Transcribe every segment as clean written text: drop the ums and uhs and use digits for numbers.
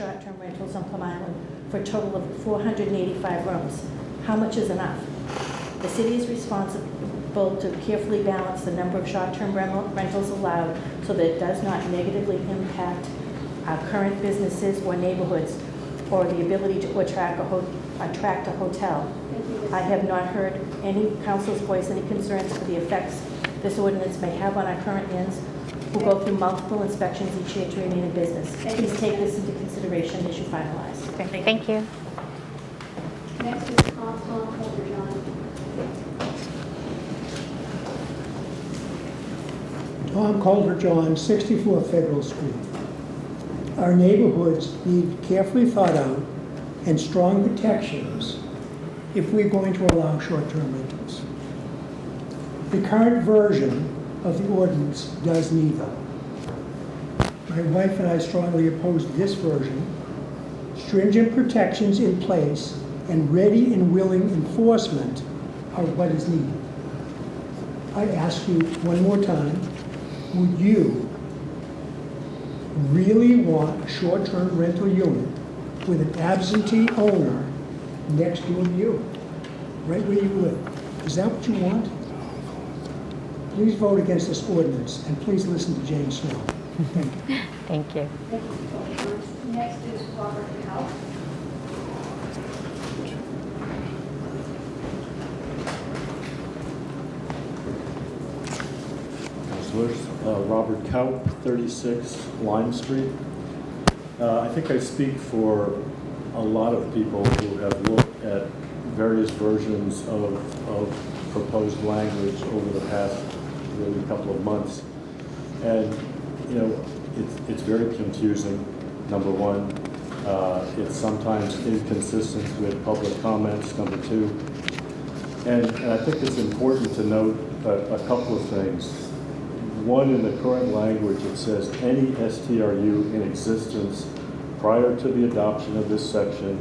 short-term rentals on Plum Island for a total of 485 rooms. How much is enough? The city is responsible to carefully balance the number of short-term rentals allowed so that it does not negatively impact our current businesses or neighborhoods or the ability to attract a hotel. I have not heard any council's voice any concerns for the effects this ordinance may have on our current inns who go through multiple inspections each year to remain in business. Please take this into consideration as you finalize. Okay, thank you. Next is Tom Holder-John. Tom Calder-John, 64 Federal Street. Our neighborhoods need carefully thought out and strong protections if we're going to allow short-term rentals. The current version of the ordinance does neither. My wife and I strongly oppose this version. Stringent protections in place and ready and willing enforcement are what is needed. I ask you one more time, would you really want a short-term rental unit with an absentee owner next door to you, right where you live? Is that what you want? Please vote against this ordinance, and please listen to Jane Snow. Thank you. Thank you. Thank you, Tom. Next is Robert Howe. Robert Kaut, 36 Lime Street. I think I speak for a lot of people who have looked at various versions of proposed language over the past really couple of months. And, you know, it's very confusing, number one. It's sometimes inconsistent with public comments, number two. And I think it's important to note a couple of things. One, in the current language, it says any STRU in existence prior to the adoption of this section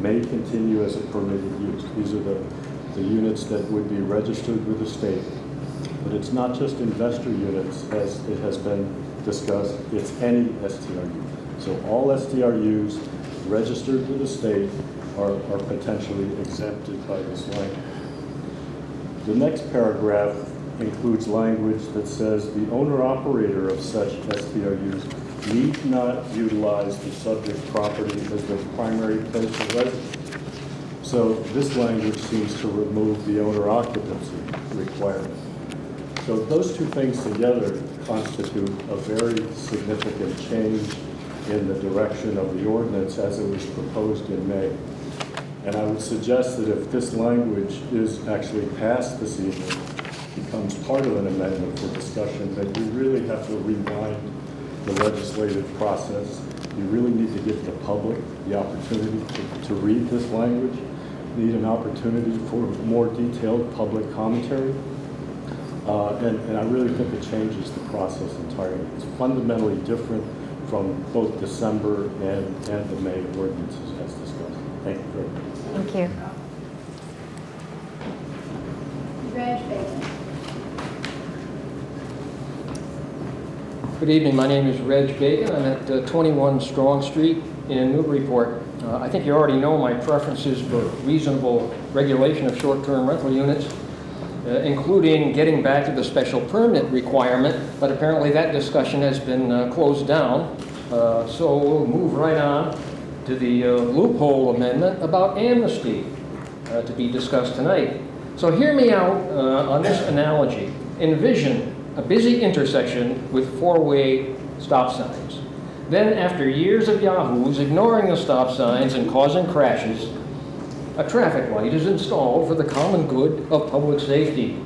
may continue as a permitted use. These are the units that would be registered with the state. But it's not just investor units, as it has been discussed, it's any STRU. So all STRUs registered with the state are potentially exempted by this language. The next paragraph includes language that says the owner-operator of such STRUs need not utilize the subject property as their primary place of residence. So this language seems to remove the owner-occupancy requirement. So those two things together constitute a very significant change in the direction of the ordinance as it was proposed in May. And I would suggest that if this language is actually passed this evening, becomes part of an amendment for discussion, that we really have to rewind the legislative process. You really need to give the public the opportunity to read this language, need an opportunity for more detailed public commentary. And I really think it changes the process entirely. It's fundamentally different from both December and the May ordinances as discussed. Thank you very much. Thank you. Reg Bacon. Good evening. My name is Reg Bacon. I'm at 21 Strong Street in Newburyport. I think you already know my preferences for reasonable regulation of short-term rental units, including getting back to the special permit requirement, but apparently that discussion has been closed down. So we'll move right on to the loophole amendment about amnesty to be discussed tonight. So hear me out on this analogy. Envision a busy intersection with four-way stop signs. Then, after years of yahoos ignoring the stop signs and causing crashes, a traffic light is installed for the common good of public safety.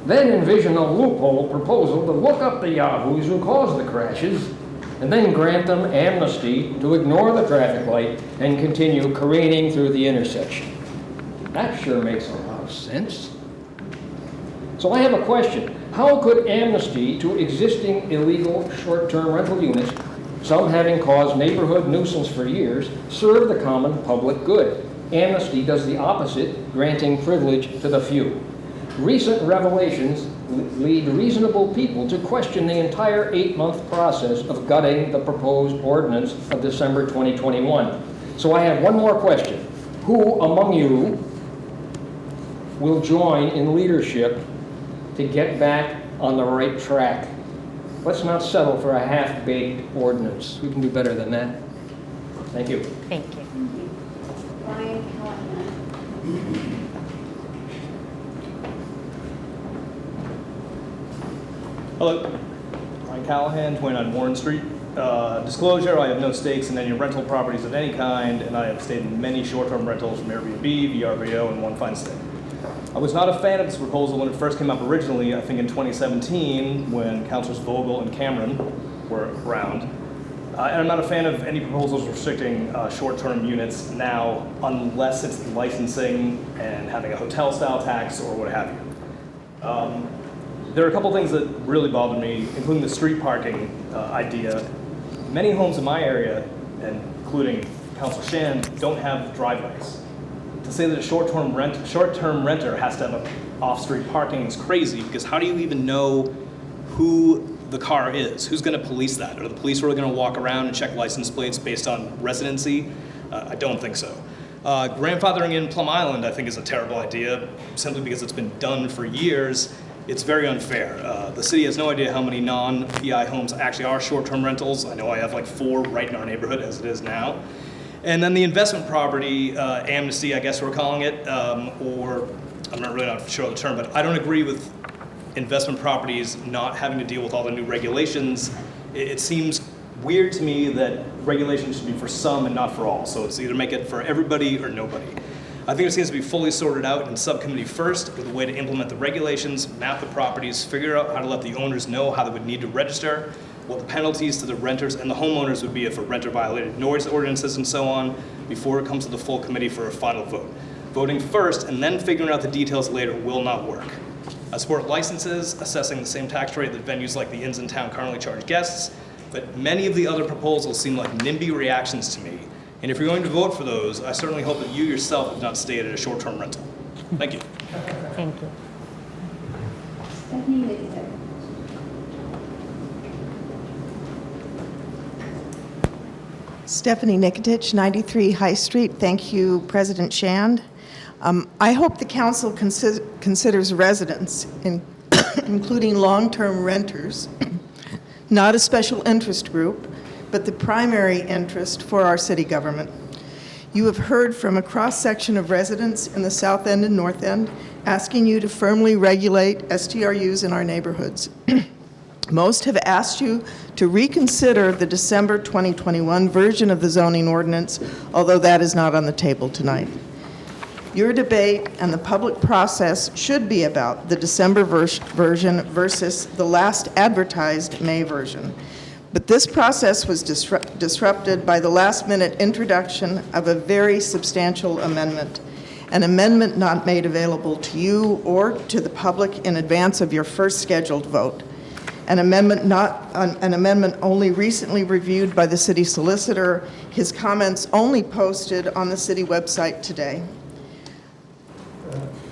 Then envision a loophole proposal to look up the yahoos who caused the crashes and then grant them amnesty to ignore the traffic light and continue careening through the intersection. That sure makes a lot of sense. So I have a question. How could amnesty to existing illegal short-term rental units, some having caused neighborhood nuisance for years, serve the common public good? Amnesty does the opposite, granting privilege to the few. Recent revelations lead reasonable people to question the entire 8-month process of gutting the proposed ordinance of December 2021. So I have one more question. Who among you will join in leadership to get back on the right track? Let's not settle for a half-baked ordinance. We can do better than that. Thank you. Thank you. Brian Callahan. Hello, Ryan Callahan, 29 Warren Street. Disclosure, I have no stakes in any rental properties of any kind, and I have stayed in many short-term rentals from Airbnb, VRBO, and One Fine Stay. I was not a fan of this proposal when it first came up originally, I think in 2017, when Councilors Vogel and Cameron were around. And I'm not a fan of any proposals restricting short-term units now, unless it's licensing and having a hotel-style tax or what have you. There are a couple things that really bothered me, including the street parking idea. Many homes in my area, and including Council Shand, don't have driveways. To say that a short-term renter has to have off-street parking is crazy, because how do you even know who the car is? Who's going to police that? Are the police really going to walk around and check license plates based on residency? I don't think so. Grandfathering in Plum Island, I think, is a terrible idea, simply because it's been done for years. It's very unfair. The city has no idea how many non-PI homes actually are short-term rentals. I know I have like 4 right in our neighborhood as it is now. And then the investment property amnesty, I guess we're calling it, or I'm not really not sure of the term, but I don't agree with investment properties not having to deal with all the new regulations. It seems weird to me that regulations should be for some and not for all. So it's either make it for everybody or nobody. I think it needs to be fully sorted out in subcommittee first with a way to implement the regulations, map the properties, figure out how to let the owners know how they would need to register, what the penalties to the renters and the homeowners would be if a renter violated noise ordinances and so on, before it comes to the full committee for a final vote. Voting first and then figuring out the details later will not work. I support licenses, assessing the same tax rate that venues like the Inns in Town currently charge guests, but many of the other proposals seem like NIMBY reactions to me. And if you're going to vote for those, I certainly hope that you yourself have not stayed at a short-term rental. Thank you. Thank you. Stephanie Lickett. Stephanie Nikitich, 93 High Street. Thank you, President Shand. I hope the council considers residents, including long-term renters, not a special interest group, but the primary interest for our city government. You have heard from a cross-section of residents in the South End and North End asking you to firmly regulate STRUs in our neighborhoods. Most have asked you to reconsider the December 2021 version of the zoning ordinance, although that is not on the table tonight. Your debate and the public process should be about the December version versus the last advertised May version. But this process was disrupted by the last-minute introduction of a very substantial amendment, an amendment not made available to you or to the public in advance of your first scheduled vote. An amendment only recently reviewed by the city solicitor, his comments only posted on the city website today.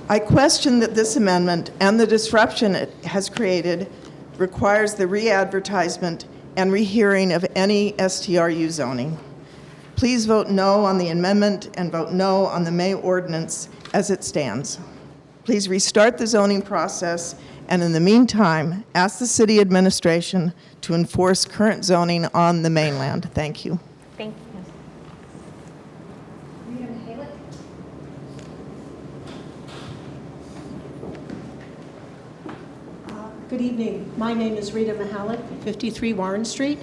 I question that this amendment and the disruption it has created requires the re-advertisement and rehearing of any STRU zoning. Please vote no on the amendment and vote no on the May ordinance as it stands. Please restart the zoning process, and in the meantime, ask the city administration to enforce current zoning on the mainland. Thank you. Thank you. Rita Mihalik. Good evening. My name is Rita Mihalik, 53 Warren Street.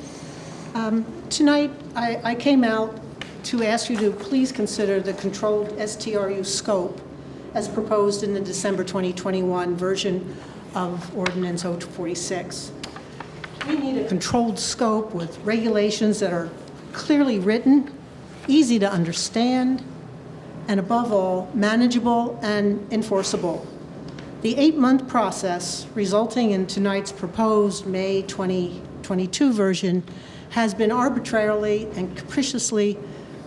Tonight, I came out to ask you to please consider the controlled STRU scope as proposed in the December 2021 version of Ordinance 046. We need a controlled scope with regulations that are clearly written, easy to understand, and above all, manageable and enforceable. The 8-month process resulting in tonight's proposed May 2022 version has been arbitrarily and capriciously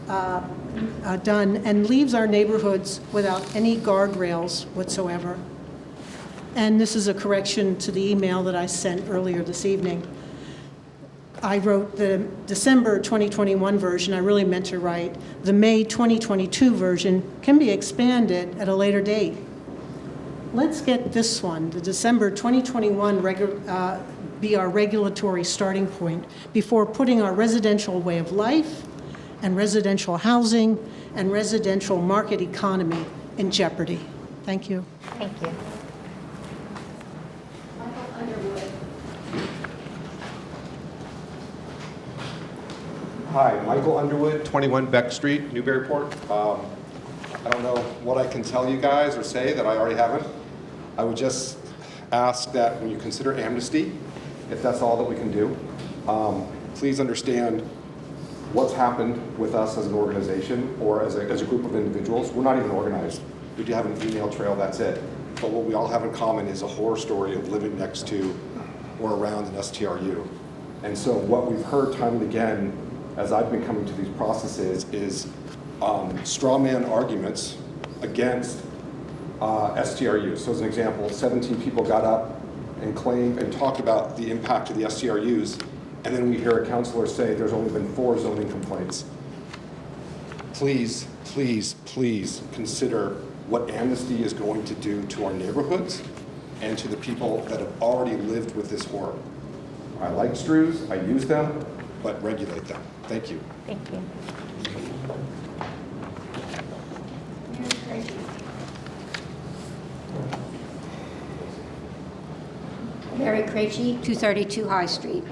done and leaves our neighborhoods without any guardrails whatsoever. And this is a correction to the email that I sent earlier this evening. I wrote the December 2021 version. I really meant to write the May 2022 version can be expanded at a later date. Let's get this one, the December 2021 be our regulatory starting point before putting our residential way of life and residential housing and residential market economy in jeopardy. Thank you. Thank you. Michael Underwood. Hi, Michael Underwood, 21 Beck Street, Newburyport. I don't know what I can tell you guys or say that I already haven't. I would just ask that when you consider amnesty, if that's all that we can do, please understand what's happened with us as an organization or as a group of individuals. We're not even organized. We do have an email trail, that's it. But what we all have in common is a horror story of living next to or around an STRU. And so what we've heard time and again as I've been coming to these processes is straw man arguments against STRUs. So as an example, 17 people got up and claimed and talked about the impact of the STRUs, and then we hear a counselor say there's only been 4 zoning complaints. Please, please, please consider what amnesty is going to do to our neighborhoods and to the people that have already lived with this horror. I like STRUs, I use them, but regulate them. Thank you. Thank you. Mary Krejci, 232 High Street.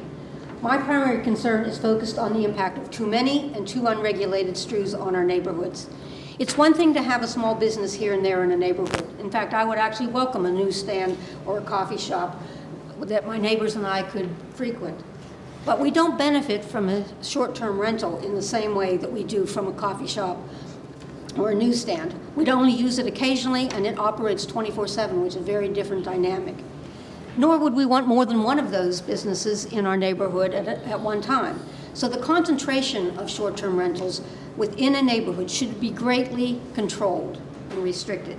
My primary concern is focused on the impact of too many and too unregulated STRUs on our neighborhoods. It's one thing to have a small business here and there in a neighborhood. In fact, I would actually welcome a newsstand or a coffee shop that my neighbors and I could frequent. But we don't benefit from a short-term rental in the same way that we do from a coffee shop or a newsstand. We'd only use it occasionally, and it operates 24/7, which is a very different dynamic. Nor would we want more than one of those businesses in our neighborhood at one time. So the concentration of short-term rentals within a neighborhood should be greatly controlled and restricted.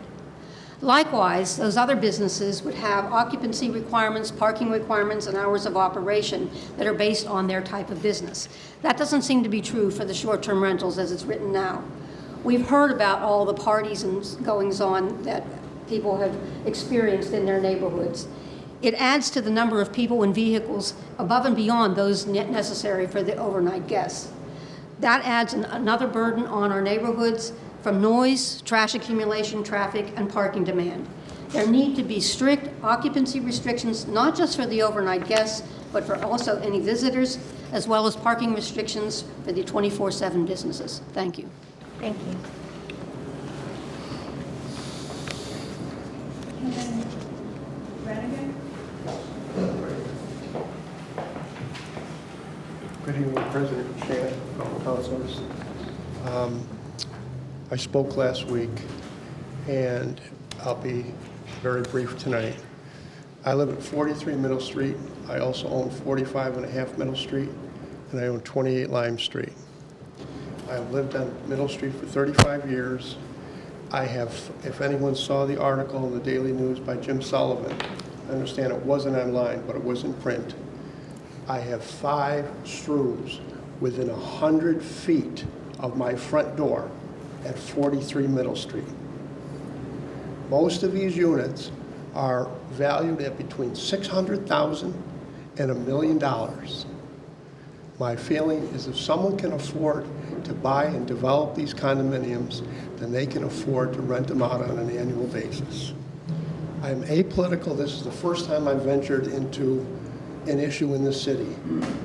Likewise, those other businesses would have occupancy requirements, parking requirements, and hours of operation that are based on their type of business. That doesn't seem to be true for the short-term rentals as it's written now. We've heard about all the parties and goings-on that people have experienced in their neighborhoods. It adds to the number of people and vehicles above and beyond those necessary for the overnight guests. That adds another burden on our neighborhoods from noise, trash accumulation, traffic, and parking demand. There need to be strict occupancy restrictions, not just for the overnight guests, but for also any visitors, as well as parking restrictions for the 24/7 businesses. Thank you. Thank you. Good evening, President Shannon, fellow councilors. I spoke last week, and I'll be very brief tonight. I live at 43 Middle Street. I also own 45.5 Middle Street, and I own 28 Lime Street. I've lived on Middle Street for 35 years. I have, if anyone saw the article in the Daily News by Jim Sullivan, I understand it wasn't online, but it was in print. I have 5 STRUs within 100 feet of my front door at 43 Middle Street. Most of these units are valued at between $600,000 and $1 million. My feeling is if someone can afford to buy and develop these condominiums, then they can afford to rent them out on an annual basis. I'm apolitical. This is the first time I've ventured into an issue in this city,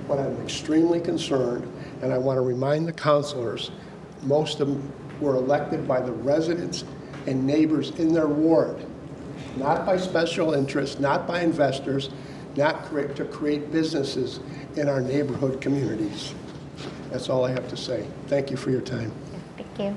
but I'm extremely concerned, and I want to remind the councilors, most of them were elected by the residents and neighbors in their ward, not by special interests, not by investors, not to create businesses in our neighborhood communities. That's all I have to say. Thank you for your time. Thank you.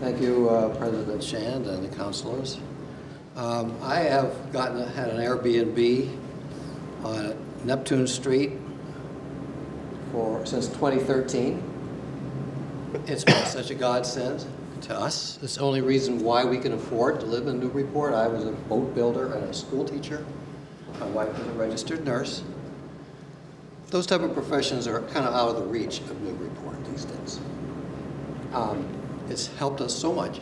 Thank you, President Shand and the councilors. I have had an Airbnb Neptune Street since 2013. It's been such a godsend to us. It's the only reason why we can afford to live in Newburyport. I was a boat builder and a school teacher. My wife was a registered nurse. Those type of professions are kind of out of the reach of Newburyport these days. It's helped us so much.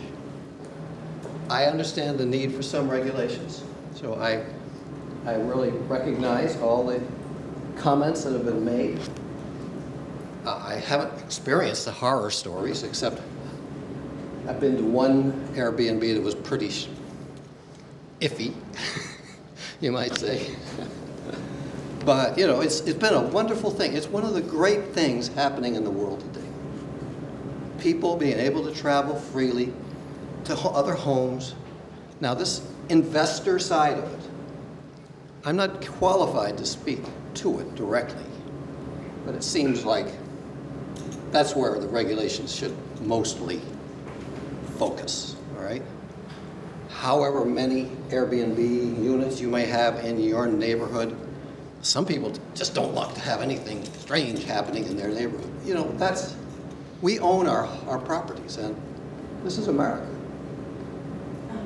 I understand the need for some regulations, so I really recognize all the comments that have been made. I haven't experienced the horror stories, except I've been to one Airbnb that was pretty iffy, you might say. But, you know, it's been a wonderful thing. It's one of the great things happening in the world today. People being able to travel freely to other homes. Now, this investor side of it, I'm not qualified to speak to it directly, but it seems like that's where the regulations should mostly focus, all right? However many Airbnb units you may have in your neighborhood, some people just don't like to have anything strange happening in their neighborhood. You know, we own our properties, and this is America.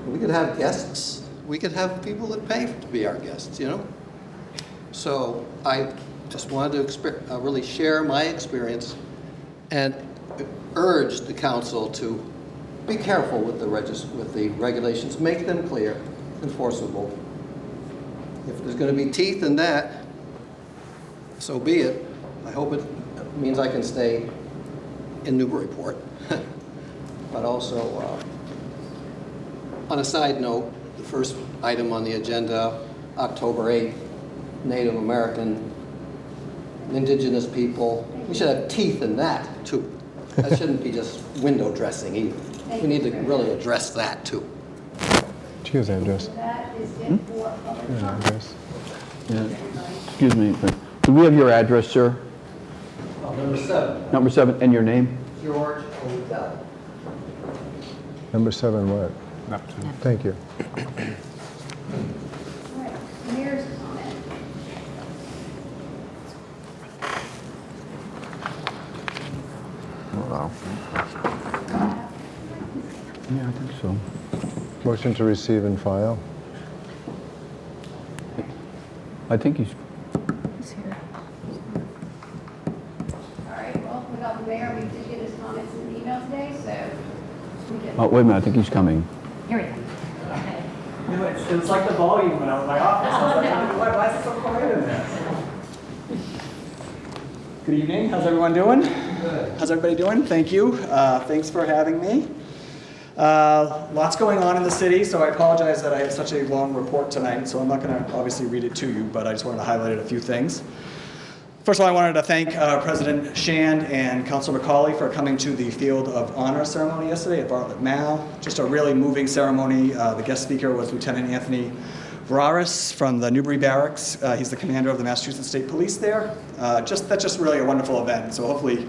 We could have guests. We could have people that pay to be our guests, you know? So I just wanted to really share my experience and urge the council to be careful with the regulations, make them clear, enforceable. If there's going to be teeth in that, so be it. I hope it means I can stay in Newburyport. But also, on a side note, the first item on the agenda, October 8th, Native American, Indigenous people. We should have teeth in that, too. That shouldn't be just window dressing either. We need to really address that, too. Choose address. That is it for public comment. Address. Yeah. Excuse me, but do we have your address, sir? Number 7. Number 7, and your name? George Odell. Number 7 what? Thank you. All right, mayor's comment. Wow. Yeah, I think so. Motion to receive and file. I think he's, All right, well, without the mayor, we did get his comments in the email today, so we can. oh, wait a minute, I think he's coming. Here we go. You know, it's like the volume when I was in my office. I was like, why is it so quiet in there? Good evening. How's everyone doing? Good. How's everybody doing? Thank you. Thanks for having me. Lots going on in the city, so I apologize that I have such a long report tonight, so I'm not going to obviously read it to you, but I just wanted to highlight a few things. First of all, I wanted to thank President Shand and Councilor McCauley for coming to the Field of Honor ceremony yesterday at Bartlett Mall. Just a really moving ceremony. The guest speaker was Lieutenant Anthony Vararis from the Newbury Barracks. He's the commander of the Massachusetts State Police there. That's just really a wonderful event, so hopefully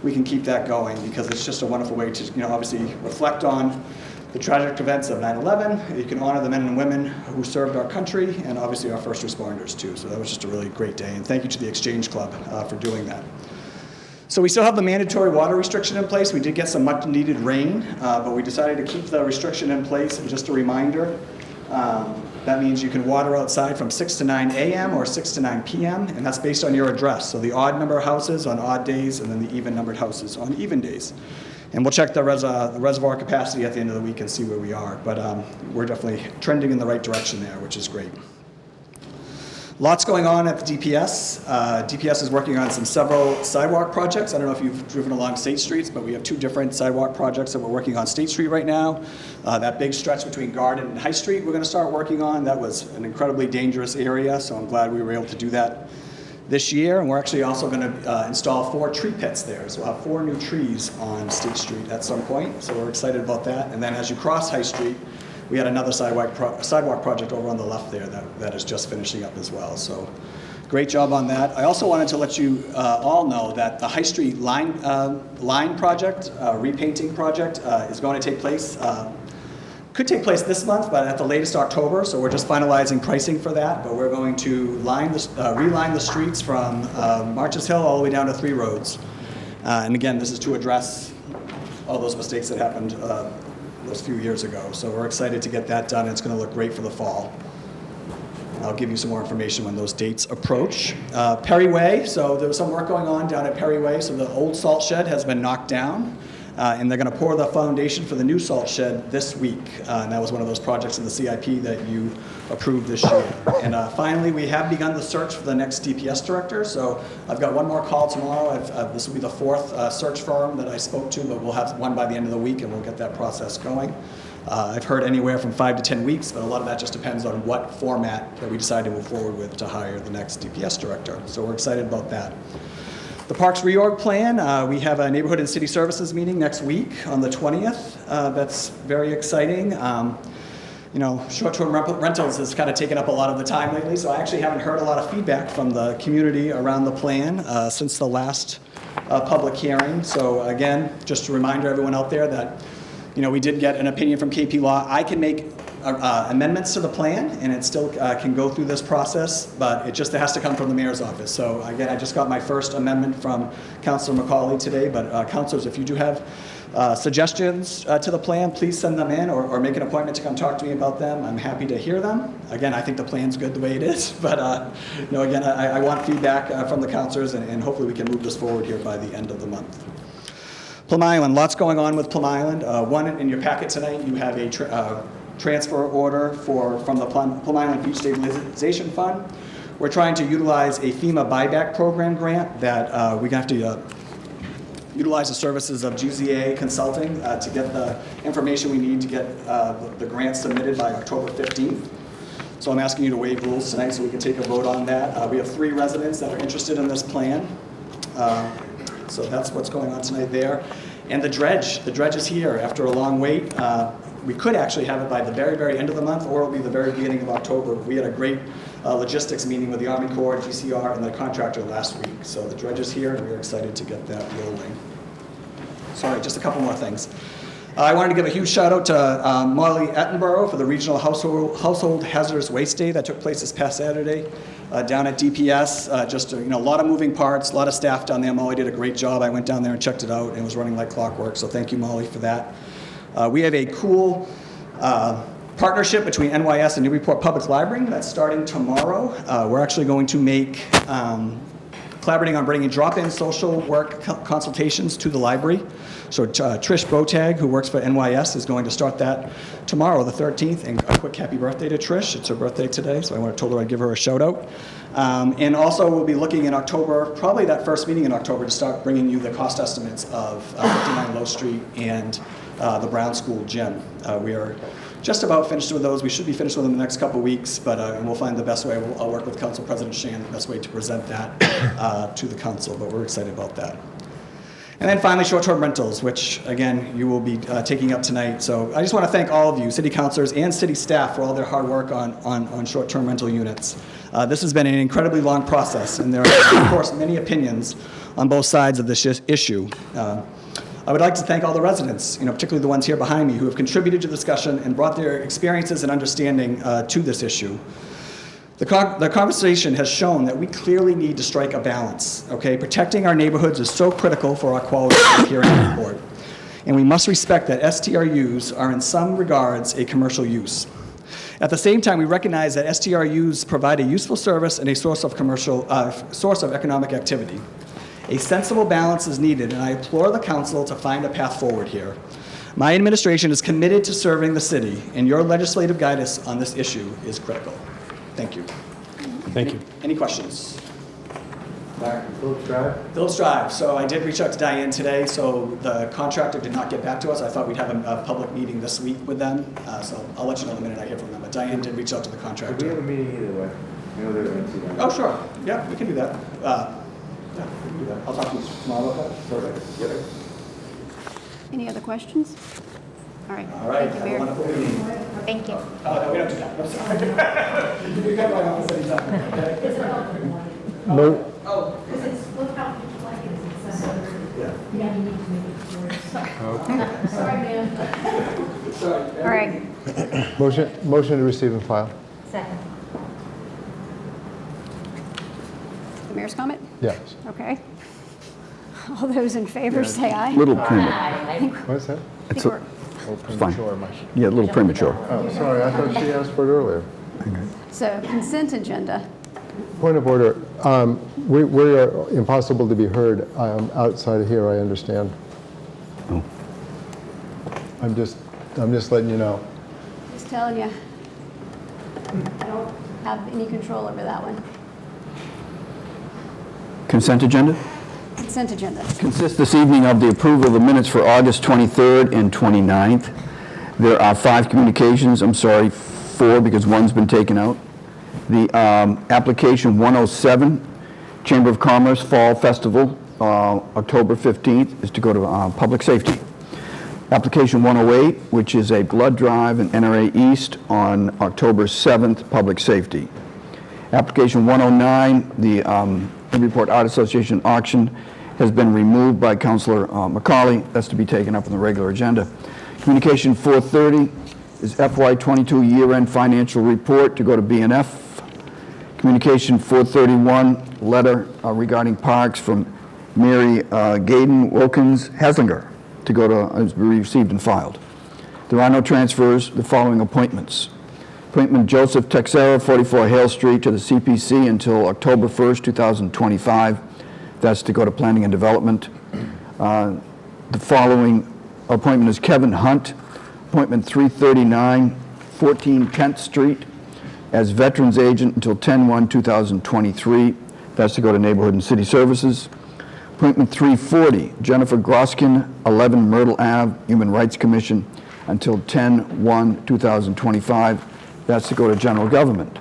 we can keep that going, because it's just a wonderful way to, you know, obviously reflect on the tragic events of 9/11. You can honor the men and women who served our country, and obviously our first responders too. So that was just a really great day, and thank you to the Exchange Club for doing that. So we still have the mandatory water restriction in place. We did get some much needed rain, but we decided to keep the restriction in place. And just a reminder, that means you can water outside from 6 to 9 a.m. or 6 to 9 p.m., and that's based on your address. So the odd number of houses on odd days, and then the even numbered houses on even days. And we'll check the reservoir capacity at the end of the week and see where we are. But we're definitely trending in the right direction there, which is great. Lots going on at the DPS. DPS is working on several sidewalk projects. I don't know if you've driven along State Streets, but we have 2 different sidewalk projects that we're working on State Street right now. That big stretch between Garden and High Street we're going to start working on. That was an incredibly dangerous area, so I'm glad we were able to do that this year. And we're actually also going to install 4 tree pits there. So we'll have 4 new trees on State Street at some point, so we're excited about that. And then as you cross High Street, we had another sidewalk project over on the left there that is just finishing up as well. So great job on that. I also wanted to let you all know that the High Street line project, repainting project, is going to take place could take place this month, but at the latest October, so we're just finalizing pricing for that. But we're going to reline the streets from Marches Hill all the way down to 3 Roads. And again, this is to address all those mistakes that happened those few years ago. So we're excited to get that done. It's going to look great for the fall. I'll give you some more information when those dates approach. Perry Way, so there was some work going on down at Perry Way. So the old salt shed has been knocked down, and they're going to pour the foundation for the new salt shed this week. And that was one of those projects in the CIP that you approved this year. And finally, we have begun the search for the next DPS director. So I've got one more call tomorrow. This will be the 4th search firm that I spoke to, but we'll have one by the end of the week, and we'll get that process going. I've heard anywhere from 5 to 10 weeks, but a lot of that just depends on what format that we decide to move forward with to hire the next DPS director. So we're excited about that. The Parks reorg plan, we have a neighborhood and city services meeting next week on the 20th. That's very exciting. You know, short-term rentals has kind of taken up a lot of the time lately, so I actually haven't heard a lot of feedback from the community around the plan since the last public hearing. So again, just a reminder to everyone out there that we did get an opinion from KP Law. I can make amendments to the plan, and it still can go through this process, but it just has to come from the mayor's office. So again, I just got my first amendment from Councilor McCauley today, but councilors, if you do have suggestions to the plan, please send them in or make an appointment to come talk to me about them. I'm happy to hear them. Again, I think the plan's good the way it is, but again, I want feedback from the councilors, and hopefully we can move this forward here by the end of the month. Plum Island, lots going on with Plum Island. One, in your packet tonight, you have a transfer order from the Plum Island Beach Stabilization Fund. We're trying to utilize a FEMA buyback program grant that we're going to have to utilize the services of GZA Consulting to get the information we need to get the grant submitted by October 15th. So I'm asking you to waive rules tonight so we can take a vote on that. We have 3 residents that are interested in this plan. So that's what's going on tonight there. And the dredge is here after a long wait. We could actually have it by the very, very end of the month, or it'll be the very beginning of October. We had a great logistics meeting with the Army Corps, GCR, and the contractor last week. So the dredge is here, and we're excited to get that rolling. Sorry, just a couple more things. I wanted to give a huge shout out to Molly Attenborough for the Regional Household Hazardous Waste Day that took place this past Saturday down at DPS. Just a lot of moving parts, a lot of staff down there. Molly did a great job. I went down there and checked it out, and it was running like clockwork. So thank you, Molly, for that. We have a cool partnership between NYS and Newburyport Public Library that's starting tomorrow. We're actually going to make collaborating on bringing drop-in social work consultations to the library. So Trish Botag, who works for NYS, is going to start that tomorrow, the 13th. And a quick happy birthday to Trish. It's her birthday today, so I told her I'd give her a shout out. And also we'll be looking in October, probably that first meeting in October, to start bringing you the cost estimates of 59 Low Street and the Brown School gym. We are just about finished with those. We should be finished with them in the next couple weeks, but we'll find the best way. I'll work with Council President Shan, the best way to present that to the council, but we're excited about that. And then finally, short-term rentals, which again, you will be taking up tonight. So I just want to thank all of you, city councilors and city staff, for all their hard work on short-term rental units. This has been an incredibly long process, and there are, of course, many opinions on both sides of this issue. I would like to thank all the residents, particularly the ones here behind me, who have contributed to the discussion and brought their experiences and understanding to this issue. The conversation has shown that we clearly need to strike a balance, okay? Protecting our neighborhoods is so critical for our quality of life here in Newburyport. And we must respect that STRUs are in some regards a commercial use. At the same time, we recognize that STRUs provide a useful service and a source of economic activity. A sensible balance is needed, and I implore the council to find a path forward here. My administration is committed to serving the city, and your legislative guidance on this issue is critical. Thank you. Thank you. Any questions? Phillips Drive? Phillips Drive. So I did reach out to Diane today, so the contractor did not get back to us. I thought we'd have a public meeting this week with them, so I'll let you know the minute I hear from them. But Diane did reach out to the contractor. We have a meeting either way. I know they're going to see that. Oh, sure. Yeah, we can do that. Yeah, we can do that. I'll talk to you tomorrow about that. Perfect. Yep. Any other questions? All right. All right. Thank you, Have a Mayor. wonderful evening. Thank you. No, we don't do that. I'm sorry. You can come by office anytime, okay? It's a public one. No. Oh. Because it's, look how much like it is. It's, Yeah. yeah, you need to make Sorry, ma'am. All right. Motion to receive and file? Second. The mayor's comment? Yes. Okay. All those in favor, say aye. Little premature. What's that? I think we're- It's fine. Yeah, a little premature. Oh, sorry, I thought she asked for it earlier. So consent agenda. Point of order. We are impossible to be heard outside of here, I understand. Oh. I'm just letting you know. Just telling you. I don't have any control over that one. Consent agenda? Consent agenda. Consists this evening of the approval of the minutes for August 23rd and 29th. There are 5 communications, 4 because one's been taken out. The application 107, Chamber of Commerce Fall Festival, October 15th, is to go to Public Safety. Application 108, which is a blood drive in NRA East on October 7th, Public Safety. Application 109, the Newburyport Art Association auction, has been removed by Councilor McCauley. That's to be taken up on the regular agenda. Communication 430 is FY22 year-end financial report to go to B&F. Communication 431, letter regarding parks from Mary Gaden Wilkins Haslinger to go to, be received and filed. There are no transfers. The following appointments. Appointment Joseph Texera, 44 Hale Street, to the CPC until October 1st, 2025. That's to go to Planning and Development. The following appointment is Kevin Hunt, appointment 339, 14 Kent Street, as Veterans Agent until 10/1/2023. That's to go to Neighborhood and City Services. Appointment 340, Jennifer Groskin, 11 Myrtle Ave, Human Rights Commission, until 10/1/2025. That's to go to General Government.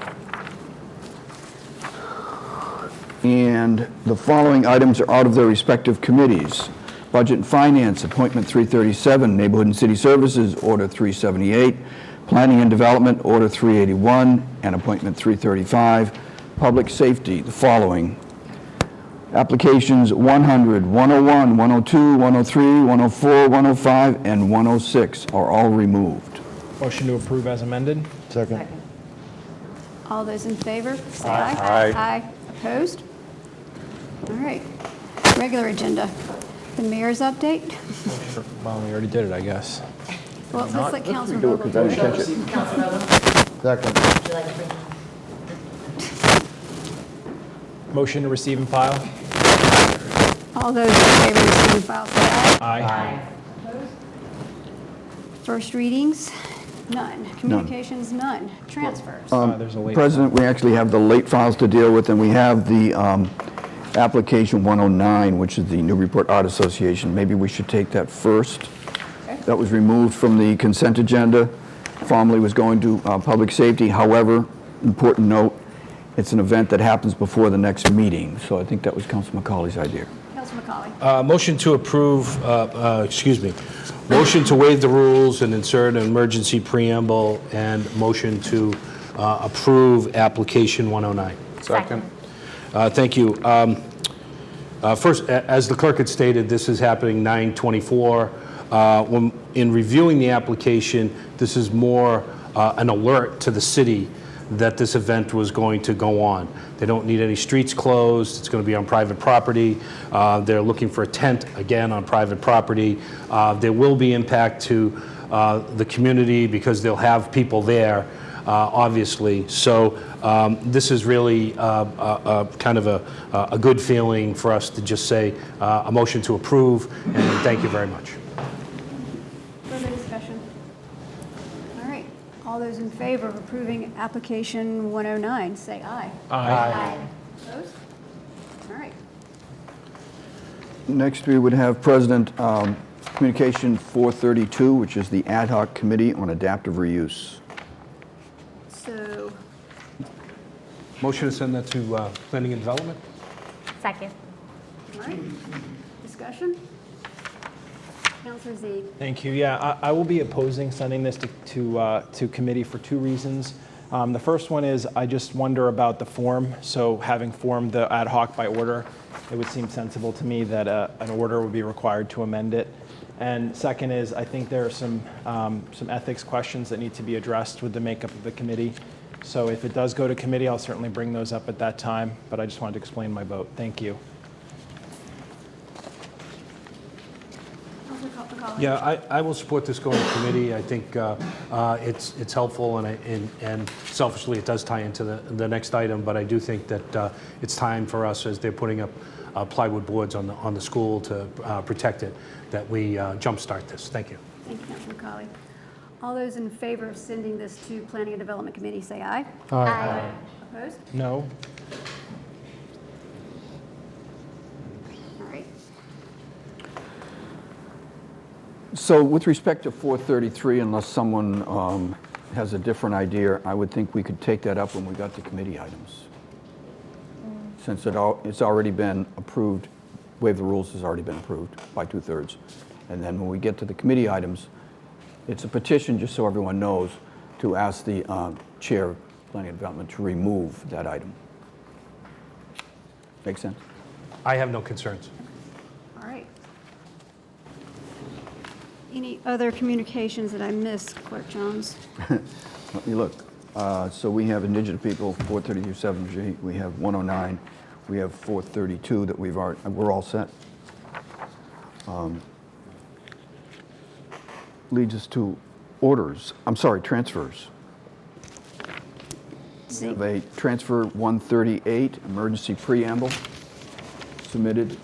And the following items are out of their respective committees. Budget and Finance, Appointment 337, Neighborhood and City Services, Order 378, Planning and Development, Order 381, and Appointment 335. Public Safety, the following. Applications 100, 101, 102, 103, 104, 105, and 106 are all removed. Motion to approve as amended? Second. All those in favor, say aye. Aye. Opposed? All right. Regular agenda. The mayor's update. Well, we already did it, I guess. Well, let's let Councilor Do it Vogel. 'cause I didn't catch it. Second. Motion to receive and file? All those in favor, receive and file, say aye. Aye. Opposed? First readings, none. Communications, none. Transfers. There's a late. President, we actually have the late files to deal with, and we have the application 109, which is the Newburyport Art Association. Maybe we should take that first. Okay. That was removed from the consent agenda. Formerly was going to Public Safety. However, important note, it's an event that happens before the next meeting. So I think that was Councilor McCauley's idea. Councilor McCauley. Motion to approve, motion to waive the rules and insert an emergency preamble, and motion to approve application 109. Second. Thank you. First, as the clerk had stated, this is happening 9/24. In reviewing the application, this is more an alert to the city that this event was going to go on. They don't need any streets closed. It's going to be on private property. They're looking for a tent, again, on private property. There will be impact to the community because they'll have people there, obviously. So this is really kind of a good feeling for us to just say a motion to approve, and thank you very much. Further discussion? All right. All those in favor of approving application 109, say aye. Aye. Opposed? All right. Next, we would have President Communication 432, which is the Ad Hoc Committee on Adaptive Reuse. So, Motion to send that to Planning and Development? Second. all right. Discussion? Councilor Z. Thank you. Yeah, I will be opposing sending this to committee for 2 reasons. The first one is I just wonder about the form. So having formed the ad hoc by order, it would seem sensible to me that an order would be required to amend it. And second is, I think there are some ethics questions that need to be addressed with the makeup of the committee. So if it does go to committee, I'll certainly bring those up at that time, but I just wanted to explain my vote. Thank you. Yeah, I will support this going to committee. I think it's helpful, and selfishly, it does tie into the next item, but I do think that it's time for us, as they're putting up plywood boards on the school to protect it, that we jumpstart this. Thank you. Thank you, Councilor McCauley. All those in favor of sending this to Planning and Development Committee, say aye. Aye. Opposed? No? All right. So with respect to 433, unless someone has a different idea, I would think we could take that up when we got to committee items. Since it's already been approved, waive the rules has already been approved by 2/3. And then when we get to the committee items, it's a petition, just so everyone knows, to ask the Chair of Planning and Development to remove that item. Make sense? I have no concerns. All right. Any other communications that I missed, Clerk Jones? Let me look. So we have Indigenous People, 432 7G, we have 109, we have 432 that we're all set. Leads us to transfers. We have a transfer 138, emergency preamble, submitted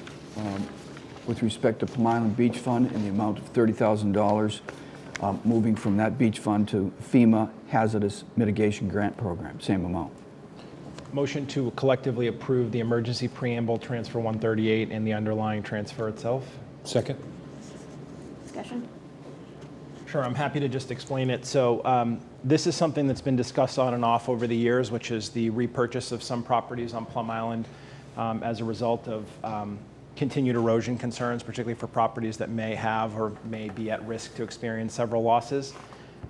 with respect to Plum Island Beach Fund in the amount of $30,000, moving from that beach fund to FEMA Hazardous Mitigation Grant Program, same amount. Motion to collectively approve the emergency preamble transfer 138 and the underlying transfer itself. Second. Discussion? Sure, I'm happy to just explain it. So this is something that's been discussed on and off over the years, which is the repurchase of some properties on Plum Island as a result of continued erosion concerns, particularly for properties that may have or may be at risk to experience several losses.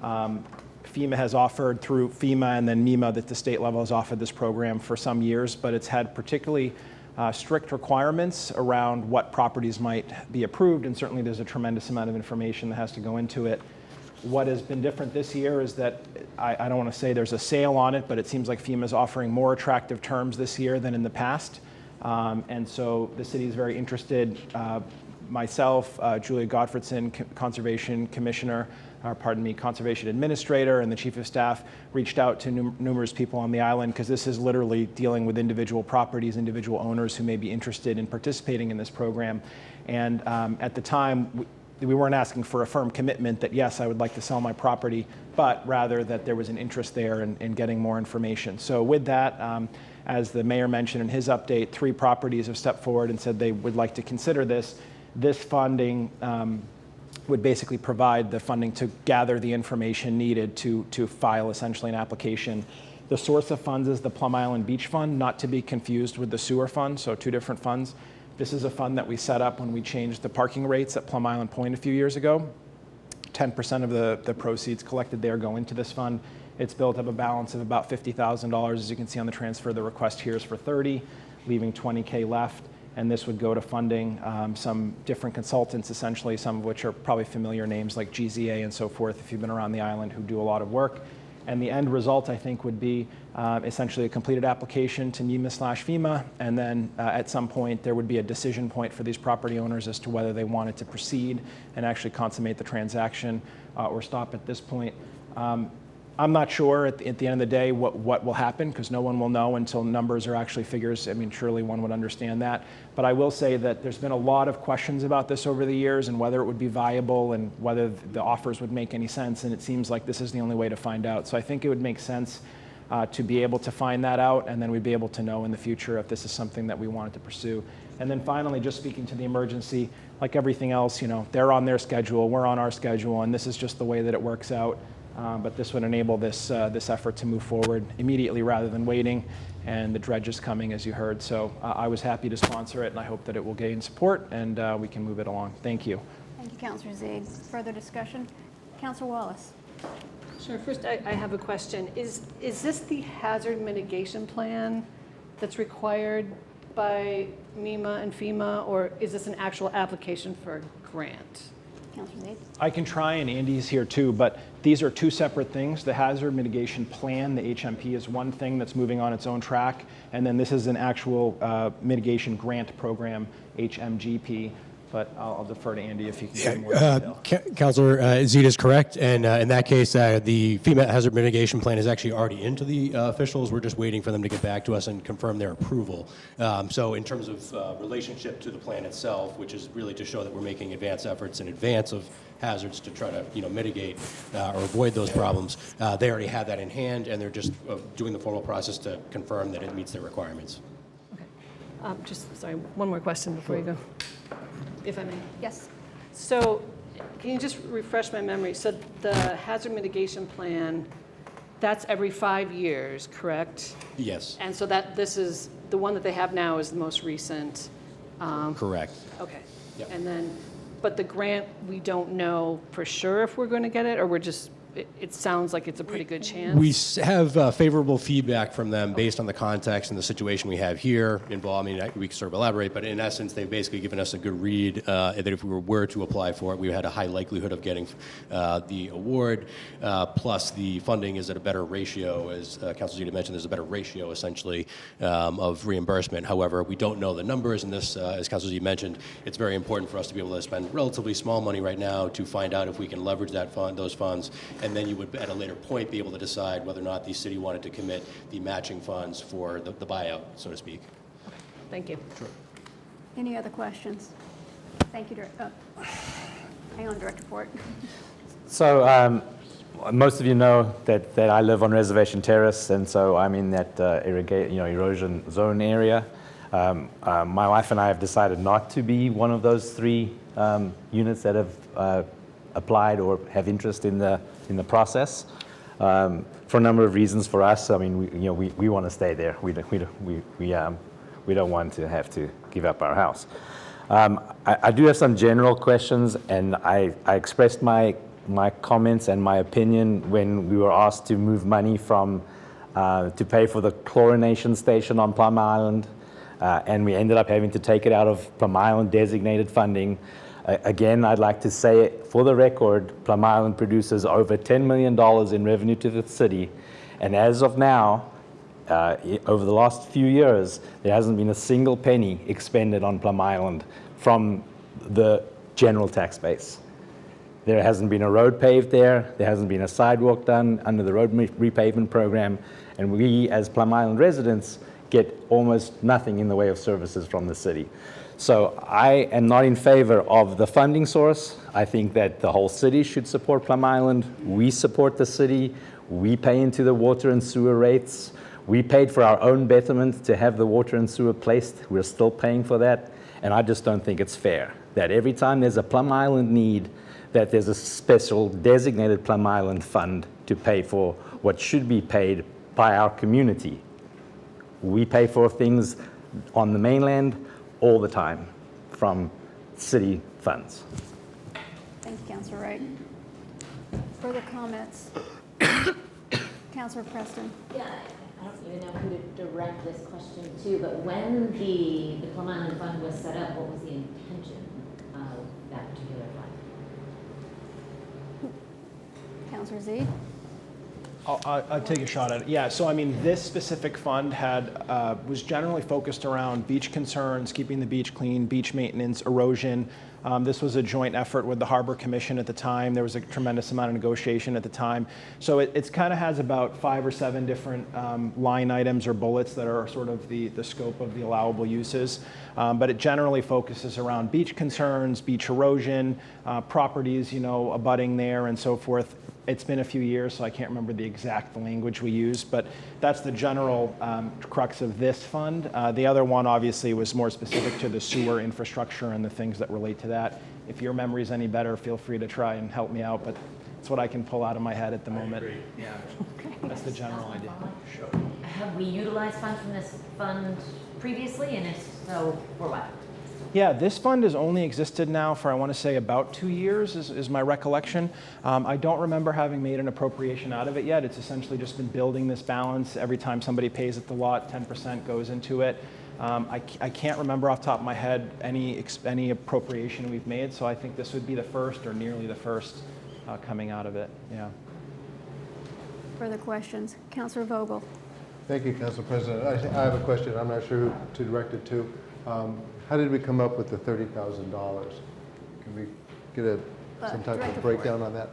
FEMA has offered, through FEMA and then MEMA, that the state level has offered this program for some years, but it's had particularly strict requirements around what properties might be approved, and certainly there's a tremendous amount of information that has to go into it. What has been different this year is that, I don't want to say there's a sale on it, but it seems like FEMA is offering more attractive terms this year than in the past. And so the city is very interested. Myself, Julia Gottfredson, Conservation Administrator, and the Chief of Staff reached out to numerous people on the island, because this is literally dealing with individual properties, individual owners who may be interested in participating in this program. And at the time, we weren't asking for a firm commitment that, yes, I would like to sell my property, but rather that there was an interest there in getting more information. So with that, as the mayor mentioned in his update, 3 properties have stepped forward and said they would like to consider this. This funding would basically provide the funding to gather the information needed to file essentially an application. The source of funds is the Plum Island Beach Fund, not to be confused with the sewer fund, so 2 different funds. This is a fund that we set up when we changed the parking rates at Plum Island Point a few years ago. 10% of the proceeds collected there go into this fund. It's built up a balance of about $50,000. As you can see on the transfer, the request here is for 30, leaving 20K left. And this would go to funding some different consultants, essentially, some of which are probably familiar names like GZA and so forth, if you've been around the island, who do a lot of work. And the end result, I think, would be essentially a completed application to MEMA/FEMA, and then at some point there would be a decision point for these property owners as to whether they wanted to proceed and actually consummate the transaction or stop at this point. I'm not sure at the end of the day what will happen, because no one will know until numbers are actually figures. I mean, surely one would understand that. But I will say that there's been a lot of questions about this over the years, and whether it would be viable and whether the offers would make any sense, and it seems like this is the only way to find out. So I think it would make sense to be able to find that out, and then we'd be able to know in the future if this is something that we wanted to pursue. And then finally, just speaking to the emergency, like everything else, they're on their schedule, we're on our schedule, and this is just the way that it works out. But this would enable this effort to move forward immediately rather than waiting, and the dredge is coming, as you heard. So I was happy to sponsor it, and I hope that it will gain support, and we can move it along. Thank you. Thank you, Councilor Zaid. Further discussion? Councilor Wallace. Sure. First, I have a question. Is this the hazard mitigation plan that's required by MEMA and FEMA, or is this an actual application for a grant? Councilor Zaid? I can try, and Andy's here too, but these are two separate things. The hazard mitigation plan, the HMP, is one thing that's moving on its own track, and then this is an actual mitigation grant program, HMGP. But I'll defer to Andy if you can give more detail. Councilor Zita is correct, and in that case, the FEMA hazard mitigation plan is actually already into the officials. We're just waiting for them to get back to us and confirm their approval. So in terms of relationship to the plan itself, which is really to show that we're making advanced efforts in advance of hazards to try to mitigate or avoid those problems, they already have that in hand, and they're just doing the formal process to confirm that it meets their requirements. Just, sorry, one more question before you go, if I may. Yes. So can you just refresh my memory? So the hazard mitigation plan, that's every 5 years, correct? Yes. And so this is, the one that they have now is the most recent? Correct. Okay. Yep. And then, but the grant, we don't know for sure if we're going to get it, or we're just, it sounds like it's a pretty good chance? We have favorable feedback from them based on the context and the situation we have here involved. I mean, we can sort of elaborate, but in essence, they've basically given us a good read that if we were to apply for it, we had a high likelihood of getting the award, plus the funding is at a better ratio. As Councilor Zita mentioned, there's a better ratio, essentially, of reimbursement. However, we don't know the numbers, and this, as Councilor Zita mentioned, it's very important for us to be able to spend relatively small money right now to find out if we can leverage those funds, and then you would, at a later point, be able to decide whether or not the city wanted to commit the matching funds for the buyout, so to speak. Thank you. Sure. Any other questions? Thank you, hang on, Director Fort. So most of you know that I live on Reservation Terrace, and so I'm in that erosion zone area. My wife and I have decided not to be one of those 3 units that have applied or have interest in the process for a number of reasons. For us, I mean, we want to stay there. We don't want to have to give up our house. I do have some general questions, and I expressed my comments and my opinion when we were asked to move money from to pay for the chlorination station on Plum Island, and we ended up having to take it out of Plum Island designated funding. Again, I'd like to say it for the record, Plum Island produces over $10 million in revenue to the city, and as of now, over the last few years, there hasn't been a single penny expended on Plum Island from the general tax base. There hasn't been a road paved there, there hasn't been a sidewalk done under the road repavement program, and we as Plum Island residents get almost nothing in the way of services from the city. So I am not in favor of the funding source. I think that the whole city should support Plum Island. We support the city. We pay into the water and sewer rates. We paid for our own betterment to have the water and sewer placed. We're still paying for that. And I just don't think it's fair that every time there's a Plum Island need, that there's a special designated Plum Island fund to pay for what should be paid by our community. We pay for things on the mainland all the time from city funds. Thank you, Councilor Wright. Further comments? Councilor Preston. Yeah, I don't even know who to direct this question to, but when the Plum Island Fund was set up, what was the intention of that particular fund? Councilor Z. I'll take a shot at it. Yeah, so I mean, this specific fund was generally focused around beach concerns, keeping the beach clean, beach maintenance, erosion. This was a joint effort with the Harbor Commission at the time. There was a tremendous amount of negotiation at the time. So it kind of has about 5 or 7 different line items or bullets that are sort of the scope of the allowable uses. But it generally focuses around beach concerns, beach erosion, properties, abutting there and so forth. It's been a few years, so I can't remember the exact language we used, but that's the general crux of this fund. The other one, obviously, was more specific to the sewer infrastructure and the things that relate to that. If your memory's any better, feel free to try and help me out, but it's what I can pull out of my head at the moment. Yeah, that's the general idea. Sure. Have we utilized funds from this fund previously, and if so, for what? Yeah, this fund has only existed now for, I want to say, about 2 years is my recollection. I don't remember having made an appropriation out of it yet. It's essentially just been building this balance. Every time somebody pays at the lot, 10% goes into it. I can't remember off the top of my head any appropriation we've made, so I think this would be the first or nearly the first coming out of it. Yeah. Further questions? Councilor Vogel. Thank you, Council President. I have a question. I'm not sure who to direct it to. How did we come up with the $30,000? Can we get some type of breakdown on that?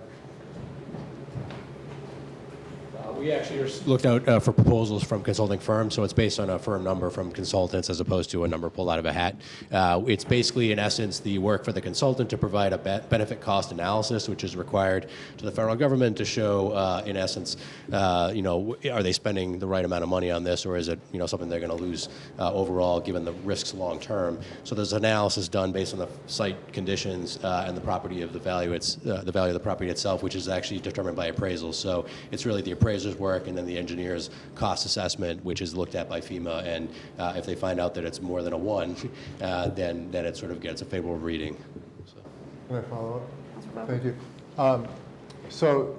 We actually looked out for proposals from consulting firms, so it's based on a firm number from consultants as opposed to a number pulled out of a hat. It's basically, in essence, the work for the consultant to provide a benefit cost analysis, which is required to the federal government to show, in essence, are they spending the right amount of money on this, or is it, something they're going to lose overall, given the risks long term. So there's analysis done based on the site conditions and the property of the value of the property itself, which is actually determined by appraisals. So it's really the appraiser's work and then the engineer's cost assessment, which is looked at by FEMA, and if they find out that it's more than a 1, then it sort of gets a favorable reading. So. Can I follow up? Thank you. So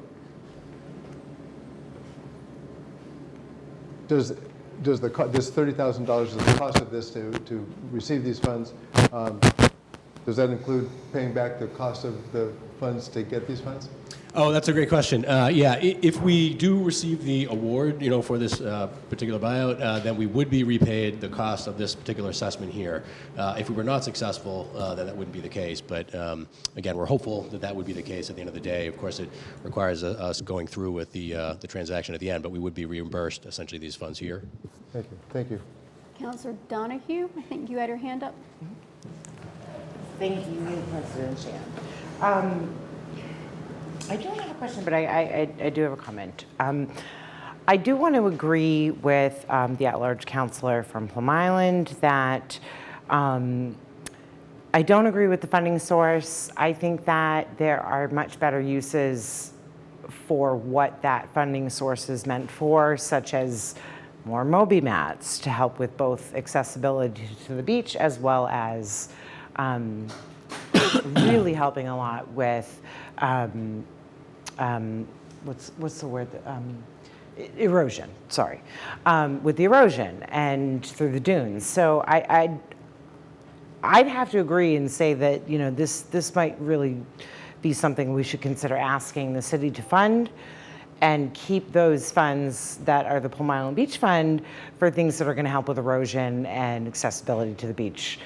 does this $30,000 is the cost of this to receive these funds? Does that include paying back the cost of the funds to get these funds? Oh, that's a great question. Yeah, if we do receive the award, for this particular buyout, then we would be repaid the cost of this particular assessment here. If we were not successful, then that wouldn't be the case. But again, we're hopeful that that would be the case at the end of the day. Of course, it requires us going through with the transaction at the end, but we would be reimbursed essentially these funds here. Thank you. Thank you. Councilor Donahue, I think you had your hand up. Thank you, President Chan. I don't have a question, but I do have a comment. I do want to agree with the at-large councilor from Plum Island that I don't agree with the funding source. I think that there are much better uses for what that funding source is meant for, such as more Moby mats to help with both accessibility to the beach as well as really helping a lot with what's the word? Erosion. Sorry, with the erosion and through the dunes. So I'd have to agree and say that this might really be something we should consider asking the city to fund, and keep those funds that are the Plum Island Beach Fund for things that are going to help with erosion and accessibility to the beach.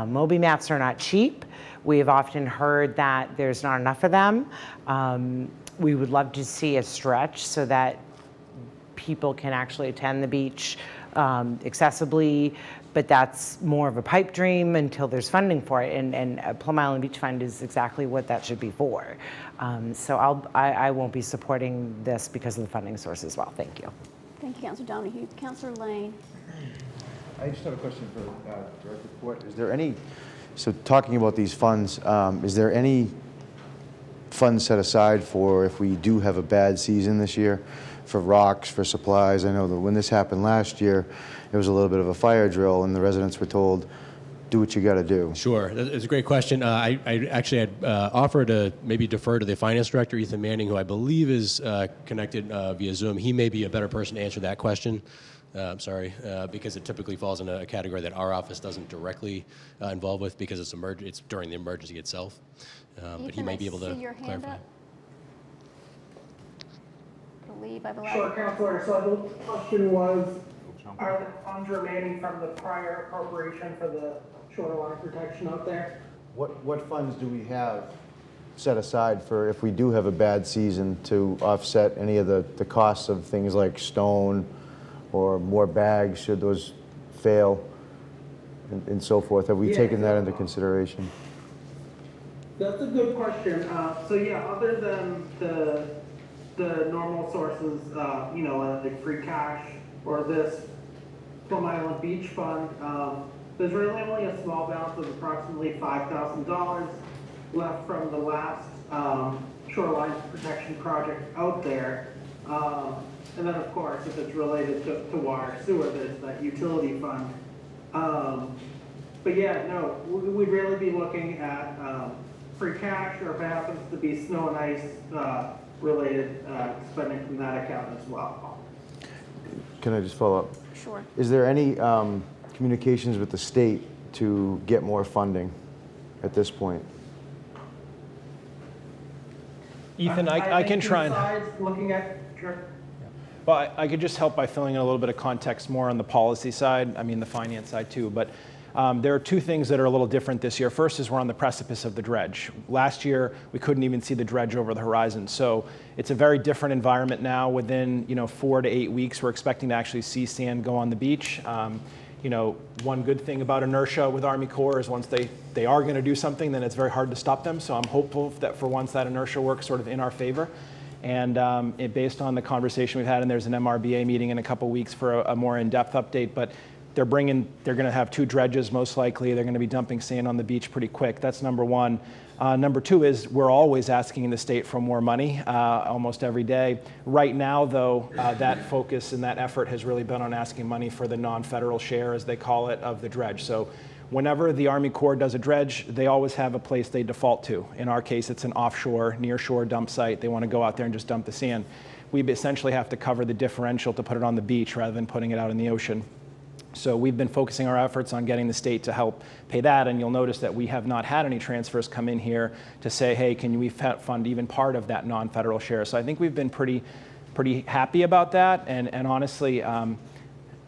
Moby mats are not cheap. We have often heard that there's not enough of them. We would love to see a stretch so that people can actually attend the beach accessibly, but that's more of a pipe dream until there's funding for it, and Plum Island Beach Fund is exactly what that should be for. So I won't be supporting this because of the funding source as well. Thank you. Thank you, Councilor Donahue. Councilor Lane. I just have a question for Director Port. Is there any, so talking about these funds, is there any funds set aside for if we do have a bad season this year, for rocks, for supplies? I know that when this happened last year, it was a little bit of a fire drill, and the residents were told, do what you got to do. Sure, it's a great question. I actually had offered to maybe defer to the finance director, Ethan Manning, who I believe is connected via Zoom. He may be a better person to answer that question. I'm sorry, because it typically falls in a category that our office doesn't directly involve with, because it's during the emergency itself. But he may be able to clarify. I believe I've allowed. Sure, Councilor. So the question was, are the funds remaining from the prior appropriation for the shoreline protection out there? What funds do we have set aside for if we do have a bad season to offset any of the costs of things like stone or more bags should those fail and so forth? Have we taken that into consideration? That's a good question. So yeah, other than the normal sources, like free cash or this Plum Island Beach Fund, there's really only a small balance of approximately $5,000 left from the last shoreline protection project out there. And then, of course, if it's related to water sewer, there's that utility fund. But yeah, no, we'd really be looking at free cash, or if it happens to be snow and ice related spending from that account as well. Can I just follow up? Sure. Is there any communications with the state to get more funding at this point? Ethan, I can try and... Besides looking at, Well, I could just help by filling in a little bit of context more on the policy side, I mean the finance side too, but there are two things that are a little different this year. First is we're on the precipice of the dredge. Last year, we couldn't even see the dredge over the horizon, so it's a very different environment now. Within 4 to 8 weeks, we're expecting to actually see sand go on the beach. One good thing about inertia with Army Corps is once they are going to do something, then it's very hard to stop them, so I'm hopeful that for once that inertia works sort of in our favor. And based on the conversation we've had, and there's an MRBA meeting in a couple weeks for a more in-depth update, but they're going to have 2 dredges most likely. They're going to be dumping sand on the beach pretty quick. That's number one. Number two is we're always asking the state for more money almost every day. Right now, though, that focus and that effort has really been on asking money for the non-federal share, as they call it, of the dredge. So whenever the Army Corps does a dredge, they always have a place they default to. In our case, it's an offshore, near-shore dump site. They want to go out there and just dump the sand. We essentially have to cover the differential to put it on the beach rather than putting it out in the ocean. So we've been focusing our efforts on getting the state to help pay that, and you'll notice that we have not had any transfers come in here to say, hey, can we fund even part of that non-federal share? So I think we've been pretty happy about that, and honestly,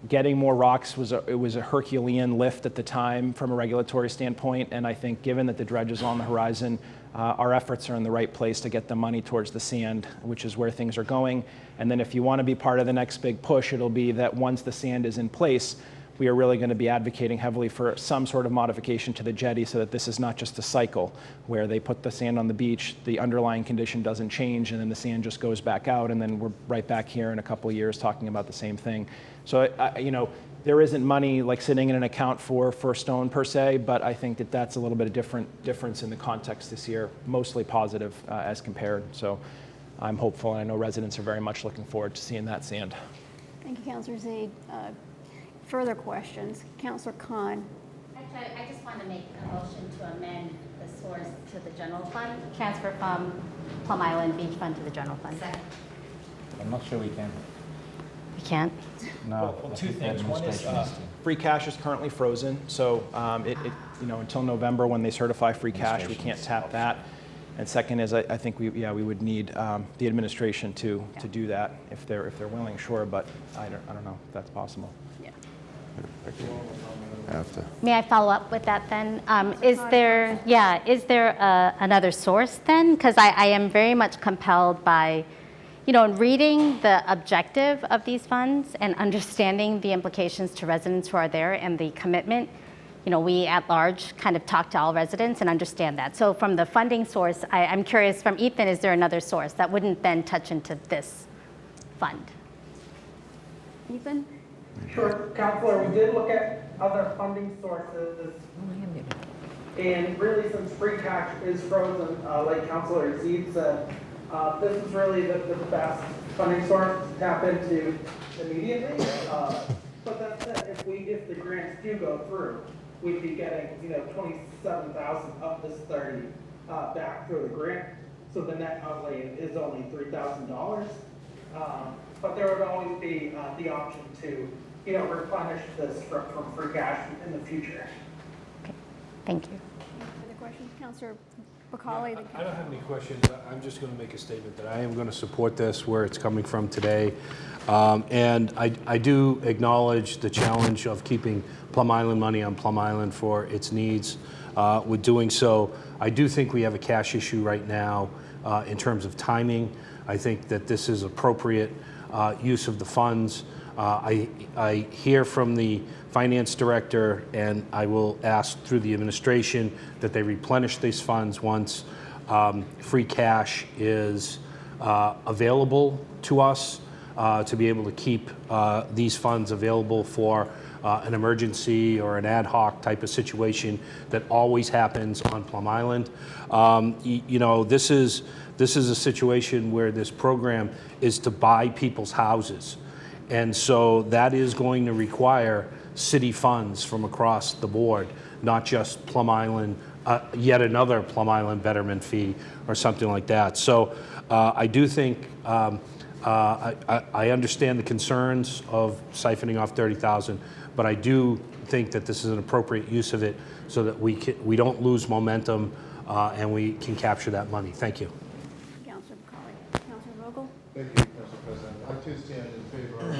getting more rocks was a Herculean lift at the time from a regulatory standpoint, and I think given that the dredge is on the horizon, our efforts are in the right place to get the money towards the sand, which is where things are going. And then if you want to be part of the next big push, it'll be that once the sand is in place, we are really going to be advocating heavily for some sort of modification to the jetty so that this is not just a cycle where they put the sand on the beach, the underlying condition doesn't change, and then the sand just goes back out, and then we're right back here in a couple of years talking about the same thing. So, there isn't money like sitting in an account for stone per se, but I think that that's a little bit of difference in the context this year, mostly positive as compared. So I'm hopeful, and I know residents are very much looking forward to seeing that sand. Thank you, Councilor Zaid. Further questions? Councilor Khan. Actually, I just want to make a motion to amend the source to the general fund, transfer from Plum Island Beach Fund to the general fund. I'm not sure we can. We can't? No. Well, two things. One is free cash is currently frozen, so until November when they certify free cash, we can't tap that. And second is I think we would need the administration to do that if they're willing, sure, but I don't know if that's possible. May I follow up with that then? Is there another source then? Because I am very much compelled by, in reading the objective of these funds and understanding the implications to residents who are there and the commitment, we at large kind of talk to all residents and understand that. So from the funding source, I'm curious from Ethan, is there another source that wouldn't then touch into this fund? Ethan? Sure, Counselor, we did look at other funding sources. And really, since free cash is frozen, like Counselor Zaid said, this is really the best funding source to tap into immediately. But that said, if the grants do go through, we'd be getting, $27,000 of this 30 back through the grant. So the net outlay is only $3,000. But there would always be the option to, replenish this from free cash in the future. Okay. Thank you. Other questions? Councilor Bacali? I don't have any questions. I'm just going to make a statement that I am going to support this where it's coming from today. And I do acknowledge the challenge of keeping Plum Island money on Plum Island for its needs. With doing so, I do think we have a cash issue right now in terms of timing. I think that this is appropriate use of the funds. I hear from the finance director, and I will ask through the administration that they replenish these funds once free cash is available to us to be able to keep these funds available for an emergency or an ad hoc type of situation that always happens on Plum Island. This is a situation where this program is to buy people's houses. And so that is going to require city funds from across the board, not just Plum Island, yet another Plum Island betterment fee or something like that. So I do think, I understand the concerns of siphoning off 30,000, but I do think that this is an appropriate use of it so that we don't lose momentum and we can capture that money. Thank you. Councilor McCauley. Councilor Vogel? Thank you, Council President. I too stand in favor of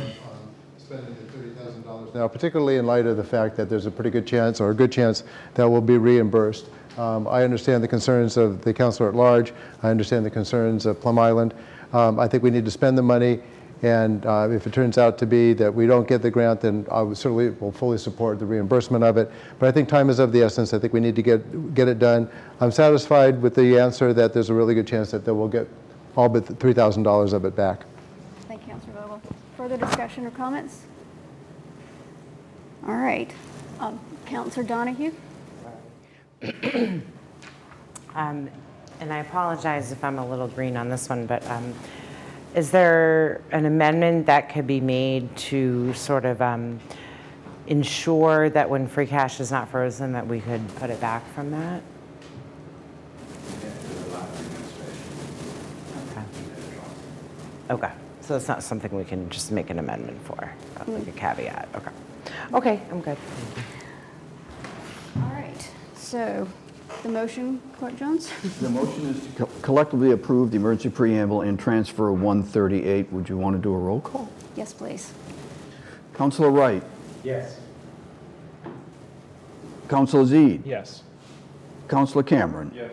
spending the $30,000 now, particularly in light of the fact that there's a pretty good chance, or a good chance, that will be reimbursed. I understand the concerns of the councilor at large. I understand the concerns of Plum Island. I think we need to spend the money, and if it turns out to be that we don't get the grant, then I certainly will fully support the reimbursement of it. But I think time is of the essence. I think we need to get it done. I'm satisfied with the answer that there's a really good chance that we'll get all but $3,000 of it back. Thank you, Councilor Vogel. Further discussion or comments? All right. Councilor Donahue? And I apologize if I'm a little green on this one, but is there an amendment that could be made to sort of ensure that when free cash is not frozen, that we could put it back from that? Okay. So it's not something we can just make an amendment for, like a caveat. Okay. Okay, I'm good. All right. So the motion, Clerk Jones? The motion is to collectively approve the emergency preamble and transfer 138. Would you want to do a roll call? Yes, please. Councilor Wright? Yes. Councilor Zede? Yes. Councilor Cameron? Yes.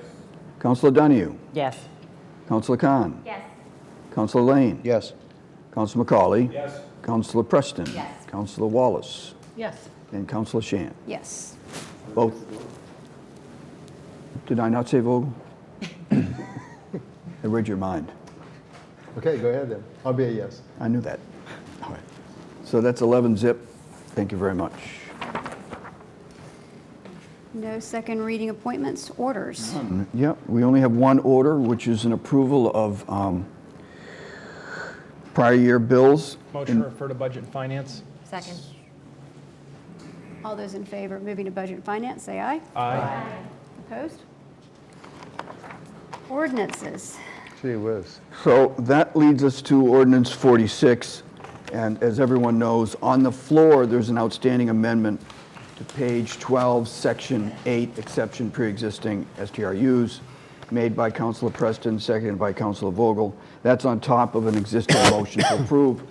Councilor Donahue? Yes. Councilor Khan? Yes. Councilor Lane? Yes. Councilor McCauley? Yes. Councilor Preston? Yes. Councilor Wallace? Yes. And Councilor Shan? Yes. Both. Did I not say Vogel? I read your mind. Okay, go ahead then. I'll be a yes. I knew that. All right. So that's 11 zip. Thank you very much. No second reading appointments, orders. Yeah, we only have one order, which is an approval of prior year bills. Motion to refer to Budget and Finance. Second. All those in favor of moving to Budget and Finance, say aye. Aye. Opposed? Ordinances. Gee whiz. So that leads us to ordinance 46. And as everyone knows, on the floor, there's an outstanding amendment to page 12, section 8, exception pre-existing STRUs, made by Councilor Preston, seconded by Councilor Vogel. That's on top of an existing motion to approve.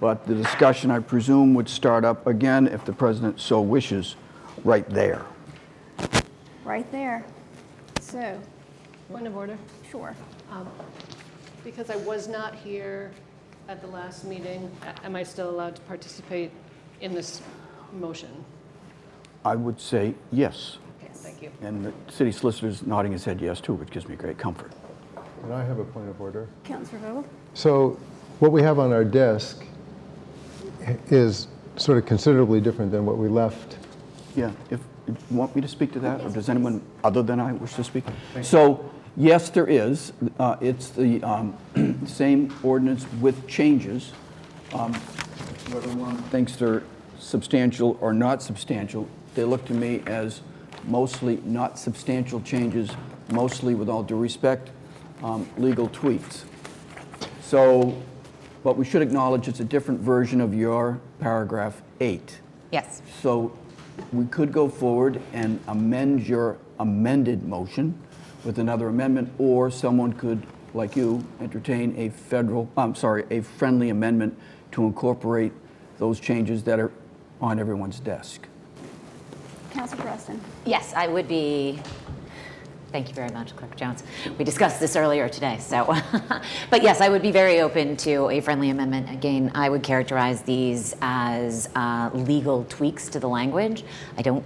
But the discussion, I presume, would start up again, if the president so wishes, right there. Right there. So, Point of order. sure. Because I was not here at the last meeting, am I still allowed to participate in this motion? I would say yes. Yes. Thank you. And the city solicitor's nodding his head yes, too, which gives me great comfort. And I have a point of order. Councilor Vogel? So what we have on our desk is sort of considerably different than what we left. Yeah, if you want me to speak to that, or does anyone other than I wish to speak? So, yes, there is. It's the same ordinance with changes. Whether one thinks they're substantial or not substantial, they look to me as mostly not substantial changes, mostly, with all due respect, legal tweaks. So, but we should acknowledge it's a different version of your paragraph 8. Yes. So we could go forward and amend your amended motion with another amendment, or someone could, like you, entertain a a friendly amendment to incorporate those changes that are on everyone's desk. Councilor Preston? Yes, I would be. Thank you very much, Clerk Jones. We discussed this earlier today, so. But yes, I would be very open to a friendly amendment. Again, I would characterize these as legal tweaks to the language. I don't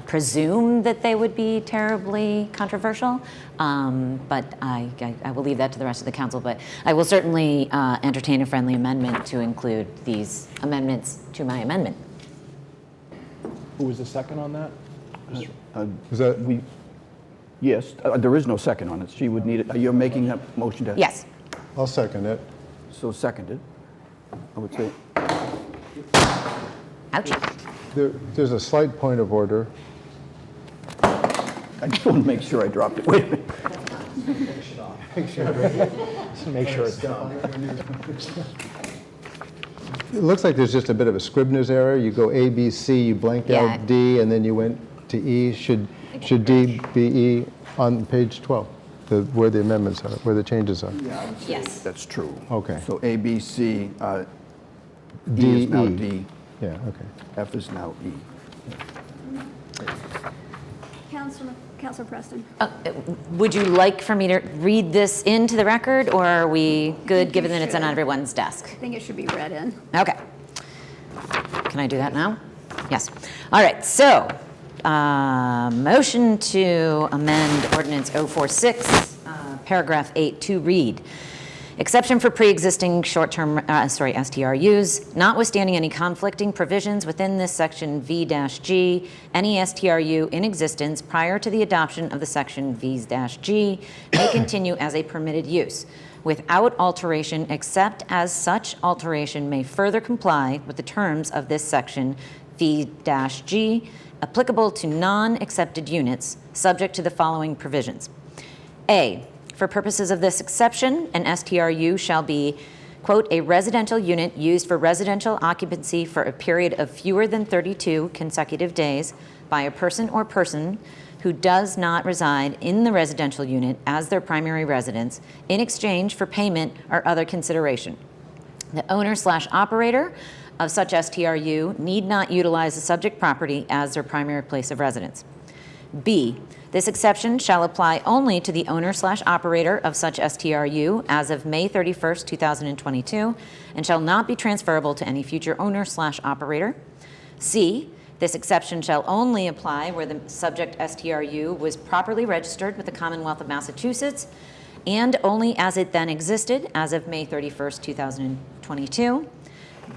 presume that they would be terribly controversial, but I will leave that to the rest of the council. But I will certainly entertain a friendly amendment to include these amendments to my amendment. Who was the second on that? Is that Yes, there is no second on it. She would need it. You're making that motion to? Yes. I'll second it. So seconded, I would say. Ouch. There's a slight point of order. I just want to make sure I dropped it. Wait a minute. Make sure it's done. it looks like there's just a bit of a Scribner's error. You go A, B, C, you blanked Yeah. out D, and then you went to E. Should D be E on page 12, where the amendments are, where the changes are? Yeah, I would say Yes. that's true. Okay. So A, B, C, D D, is now E. D, Yeah, okay. F is now E. Councilor Preston. Would you like for me to read this into the record, or are we good, given that it's on should. everyone's desk? I think it should be read in. Okay. Can I do that now? Yes. All right, so, motion to amend ordinance 046, paragraph 8 to read. Exception for pre-existing short-term, STRUs, notwithstanding any conflicting provisions within this section V-G, any STRU in existence prior to the adoption of the section V-G may continue as a permitted use without alteration except as such alteration may further comply with the terms of this section V-G applicable to non-accepted units subject to the following provisions. A, for purposes of this exception, an STRU shall be, quote, a residential unit used for residential occupancy for a period of fewer than 32 consecutive days by a person or person who does not reside in the residential unit as their primary residence in exchange for payment or other consideration. The owner/operator of such STRU need not utilize the subject property as their primary place of residence. B, this exception shall apply only to the owner/operator of such STRU as of May 31st, 2022, and shall not be transferable to any future owner/operator. C, this exception shall only apply where the subject STRU was properly registered with the Commonwealth of Massachusetts and only as it then existed as of May 31st, 2022.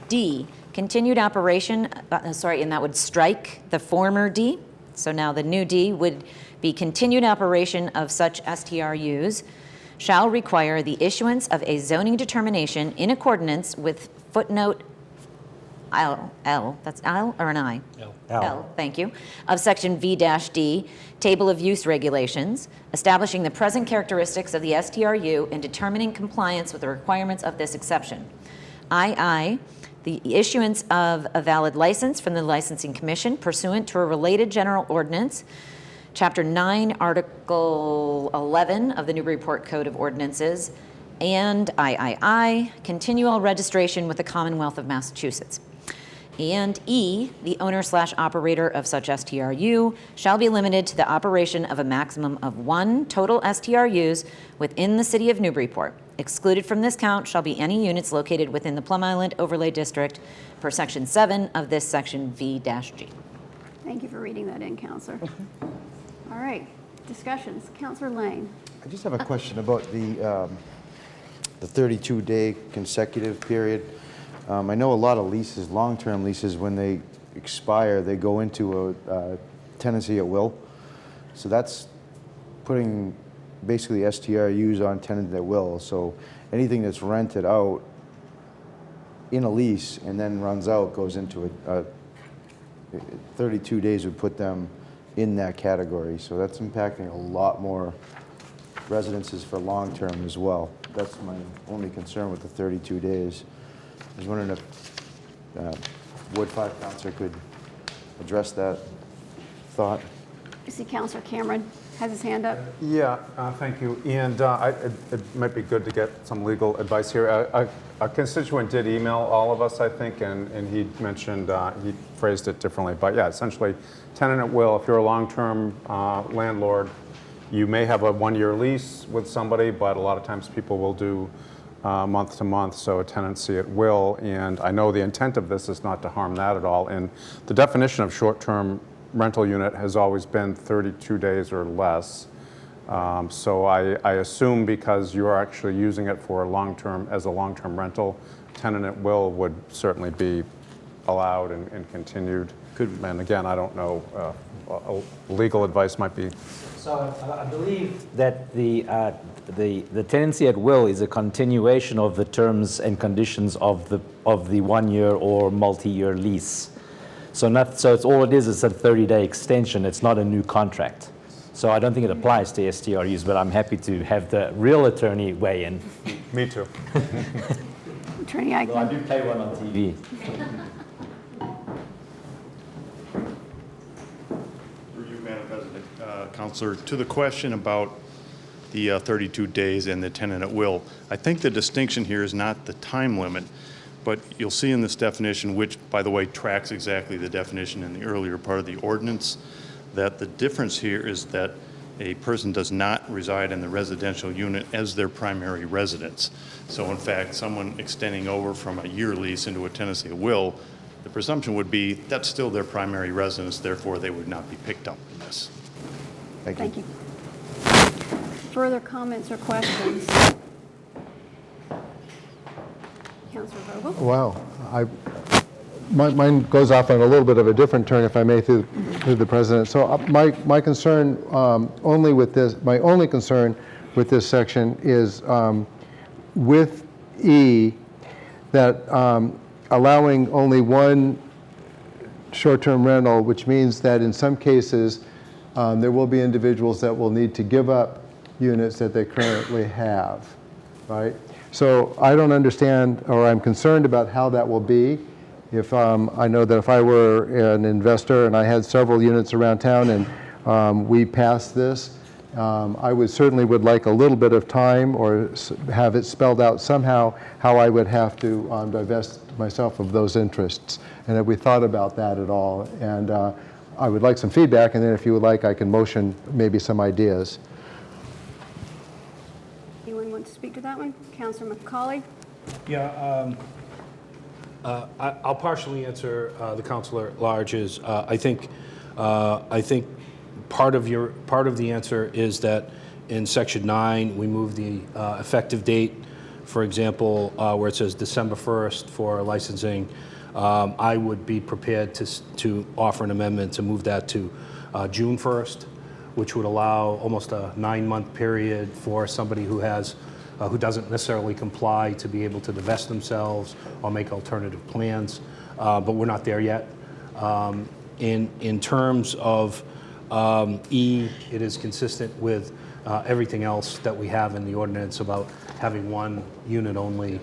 D, continued operation, and that would strike the former D. So now the new D would be continued operation of such STRUs shall require the issuance of a zoning determination in accordance with footnote L, that's L or an I? L, thank you, of section V-D, Table of Use Regulations, establishing the present characteristics of the STRU and determining compliance with the requirements of this exception. II, the issuance of a valid license from the Licensing Commission pursuant to a related general ordinance, Chapter 9, Article 11 of the Newburyport Code of Ordinances, and III, continual registration with the Commonwealth of Massachusetts. And E, the owner/operator of such STRU shall be limited to the operation of a maximum of 1 total STRUs within the city of Newburyport. Excluded from this count shall be any units located within the Plum Island Overlay District per Section 7 of this Section V-G. Thank you for reading that in, Counselor. All right, discussions. Counselor Lane. I just have a question about the 32-day consecutive period. I know a lot of leases, long-term leases, when they expire, they go into a tenancy at will. So that's putting basically STRUs on tenant at will. So anything that's rented out in a lease and then runs out goes into 32 days would put them in that category. So that's impacting a lot more residences for long-term as well. That's my only concern with the 32 days. I was wondering if Ward 5 Councilor could address that thought. I see Counselor Cameron has his hand up. Yeah, thank you. And it might be good to get some legal advice here. A constituent did email all of us, I think, and he mentioned, he phrased it differently. But yeah, essentially, tenant at will, if you're a long-term landlord, you may have a one-year lease with somebody, but a lot of times people will do month to month, so a tenancy at will. And I know the intent of this is not to harm that at all. And the definition of short-term rental unit has always been 32 days or less. So I assume because you're actually using it for a long-term, as a long-term rental, tenant at will would certainly be allowed and continued. And again, I don't know, legal advice might be. So I believe that the tenancy at will is a continuation of the terms and conditions of the 1 year or multi-year lease. So it's all it is a 30-day extension. It's not a new contract. So I don't think it applies to STRUs, but I'm happy to have the real attorney weigh in. Me too. Attorney Well, I Eichmann. do play one on TV. Through you, Madam President. Counselor, to the question about the 32 days and the tenant at will, I think the distinction here is not the time limit, but you'll see in this definition, which, by the way, tracks exactly the definition in the earlier part of the ordinance, that the difference here is that a person does not reside in the residential unit as their primary residence. So in fact, someone extending over from a year lease into a tenancy at will, the presumption would be that's still their primary residence, therefore they would not be picked up in this. Thank you. Further comments or questions? Councilor Vogel? Wow. Mine goes off on a little bit of a different turn, if I may, through the president. So my concern only with this, my only concern with this section is with E, that allowing only one short-term rental, which means that in some cases there will be individuals that will need to give up units that they currently have, right? So I don't understand, or I'm concerned about how that will be. If I know that if I were an investor and I had several units around town and we passed this, I would certainly like a little bit of time or have it spelled out somehow how I would have to divest myself of those interests. And have we thought about that at all? And I would like some feedback, and then if you would like, I can motion maybe some ideas. Anyone want to speak to that one? Councilor McCauley? Yeah, I'll partially answer the councilor at large's. I think part of the answer is that in section 9 we move the effective date. For example, where it says December 1st for licensing, I would be prepared to offer an amendment to move that to June 1st, which would allow almost a 9-month period for somebody who doesn't necessarily comply to be able to divest themselves or make alternative plans, but we're not there yet. In terms of E, it is consistent with everything else that we have in the ordinance about having one unit only,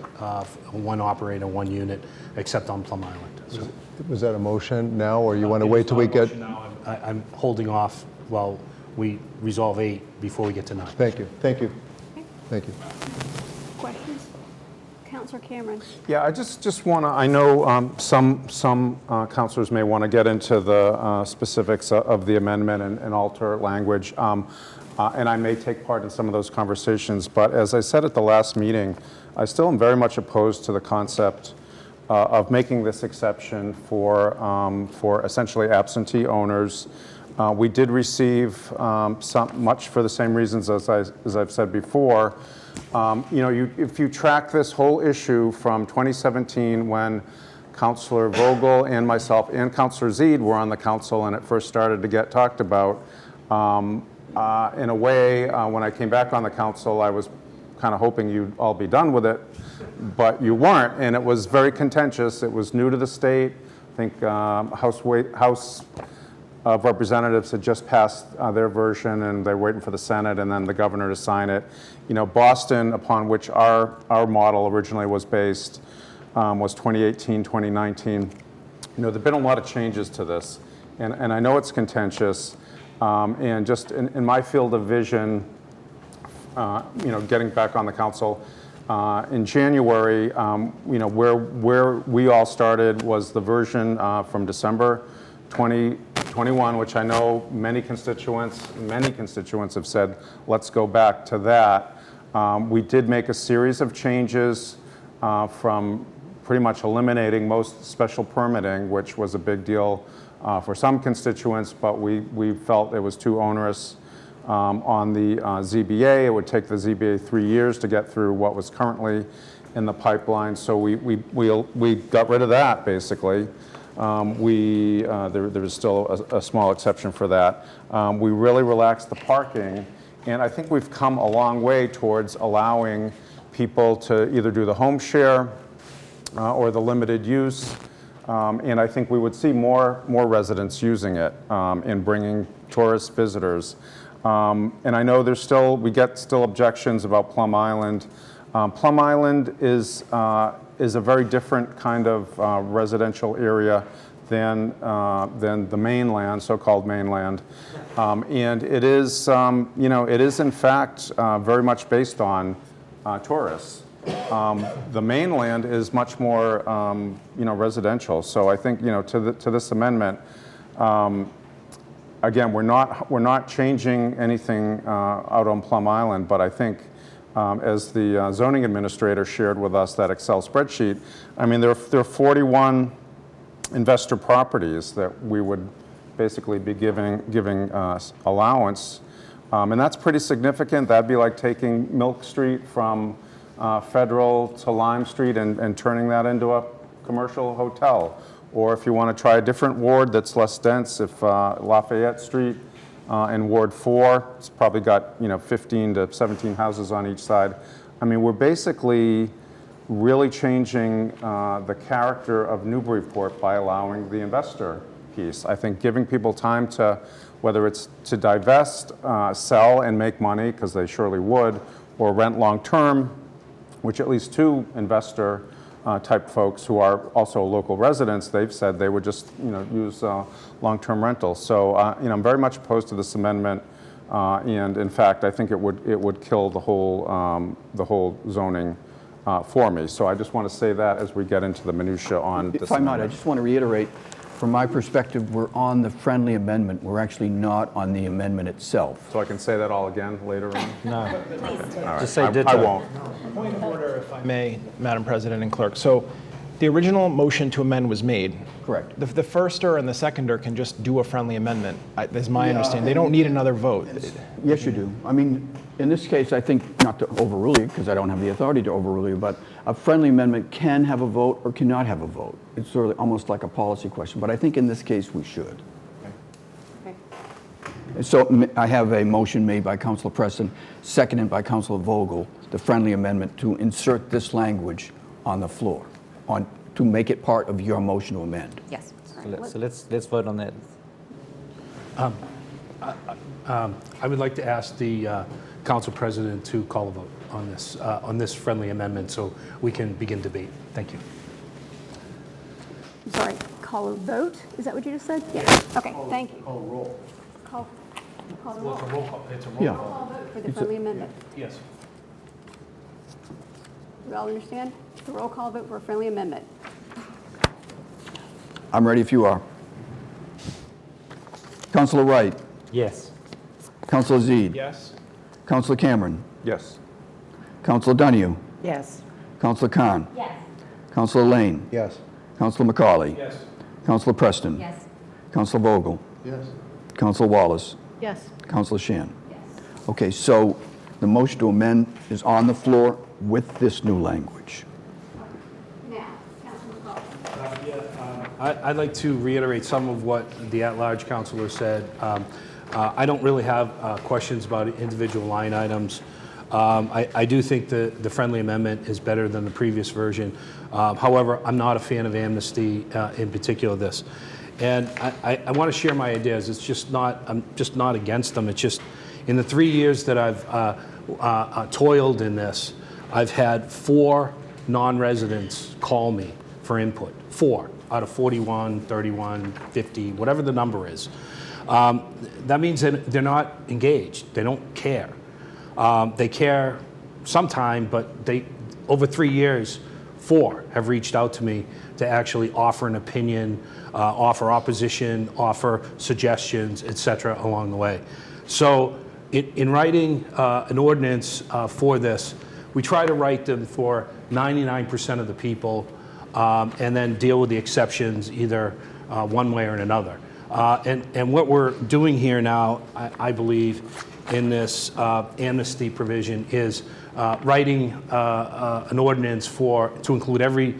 one operator, one unit, except on Plum Island. So, Was that a motion now, or you want to wait till we get? I'm holding off while we resolve 8 before we get to 9. Thank you. Thank you. Thank you. Questions? Councilor Cameron? Yeah, I just want to, I know some councilors may want to get into the specifics of the amendment and alter language, and I may take part in some of those conversations, but as I said at the last meeting, I still am very much opposed to the concept of making this exception for essentially absentee owners. We did receive much for the same reasons as I've said before. If you track this whole issue from 2017 when Councilor Vogel and myself and Councilor Zeid were on the council and it first started to get talked about, in a way, when I came back on the council, I was kind of hoping you'd all be done with it, but you weren't, and it was very contentious. It was new to the state. I think House of Representatives had just passed their version, and they're waiting for the Senate and then the governor to sign it. Boston, upon which our model originally was based, was 2018, 2019. There've been a lot of changes to this, and I know it's contentious, and just in my field of vision, getting back on the council, in January, where we all started was the version from December 2021, which I know many constituents have said, let's go back to that. We did make a series of changes from pretty much eliminating most special permitting, which was a big deal for some constituents, but we felt it was too onerous on the ZBA. It would take the ZBA 3 years to get through what was currently in the pipeline, so we got rid of that, basically. There was still a small exception for that. We really relaxed the parking, and I think we've come a long way towards allowing people to either do the home share or the limited use, and I think we would see more residents using it and bringing tourist visitors. And I know we get objections about Plum Island. Plum Island is is a very different kind of residential area than the mainland, so-called mainland. And it is, it is in fact very much based on tourists. The mainland is much more, residential. So I think, to this amendment, again, we're not changing anything out on Plum Island, but I think as the zoning administrator shared with us that Excel spreadsheet, I mean, there are 41 investor properties that we would basically be giving allowance. And that's pretty significant. That'd be like taking Milk Street from Federal to Lime Street and turning that into a commercial hotel. Or if you want to try a different ward that's less dense, if Lafayette Street in Ward 4, it's probably got 15 to 17 houses on each side. I mean, we're basically really changing the character of Newburyport by allowing the investor piece. I think giving people time to, whether it's to divest, sell and make money, because they surely would, or rent long-term, which at least 2 investor type folks who are also local residents, they've said they would just use long-term rentals. So I'm very much opposed to this amendment, and in fact I think it would kill the whole zoning for me. So I just want to say that as we get into the minutia on this. If I might, I just want to reiterate, from my perspective, we're on the friendly amendment. We're actually not on the amendment itself. So I can say that all again later on? No. All right. Just say I won't. Point of order, if I may, Madam President and Clerk. So the original motion to amend was made. Correct. The firster and the seconder can just do a friendly amendment, is my understanding. They don't need another vote. Yes, you do. I mean, in this case, I think, not to overrule you, because I don't have the authority to overrule you, but a friendly amendment can have a vote or cannot have a vote. It's sort of almost like a policy question, but I think in this case we should. So I have a motion made by Councilor Preston, seconded by Councilor Vogel, the friendly amendment to insert this language on the floor, to make it part of your motion to amend. Yes. So let's vote on that. I would like to ask the Council President to call a vote on this friendly amendment so we can begin debate. Thank you. I'm sorry, call a vote? Is that what you just said? Yes. Okay, thank you. Call a roll. Call the roll. Well, it's a roll call. It's a roll Yeah. call. Call vote for the friendly amendment. Yes. We all understand? The roll call vote for a friendly amendment. I'm ready if you are. Councilor Wright. Yes. Councilor Zede. Yes? Councilor Cameron. Yes. Councilor Donahue. Yes. Councilor Khan. Yes. Councilor Lane. Yes. Councilor McCauley. Yes. Councilor Preston. Yes. Councilor Vogel. Yes. Councilor Wallace. Yes. Councilor Shan. Yes. Okay, so the motion to amend is on the floor with this new language. Now, Councilor McCauley. I'd like to reiterate some of what the at-large councilor said. I don't really have questions about individual line items. I do think the friendly amendment is better than the previous version. However, I'm not a fan of amnesty, in particular this. And I want to share my ideas. It's just not, I'm just not against them. It's just, in the 3 years that I've toiled in this, I've had 4 non-residents call me for input. 4 out of 41, 31, 50, whatever the number is. That means that they're not engaged. They don't care. They care sometime, but over 3 years, 4 have reached out to me to actually offer an opinion, offer opposition, offer suggestions, et cetera, along the way. So in writing an ordinance for this, we try to write them for 99% of the people and then deal with the exceptions either one way or another. And what we're doing here now, I believe, in this amnesty provision is writing an ordinance to include every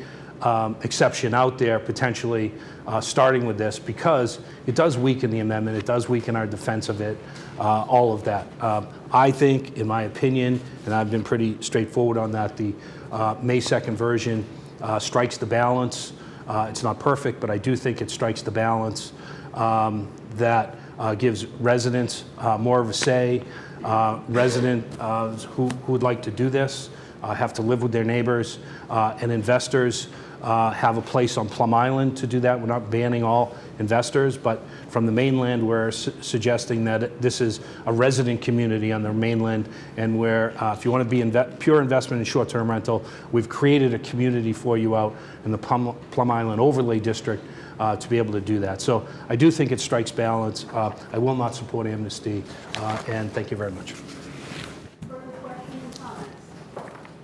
exception out there, potentially starting with this, because it does weaken the amendment, it does weaken our defense of it, all of that. I think, in my opinion, and I've been pretty straightforward on that, the May 2nd version strikes the balance. It's not perfect, but I do think it strikes the balance that gives residents more of a say. Residents who would like to do this have to live with their neighbors, and investors have a place on Plum Island to do that. We're not banning all investors, but from the mainland, we're suggesting that this is a resident community on the mainland, and where if you want to be pure investment in short-term rental, we've created a community for you out in the Plum Island Overlay District to be able to do that. So I do think it strikes balance. I will not support amnesty, and thank you very much. Further questions or comments?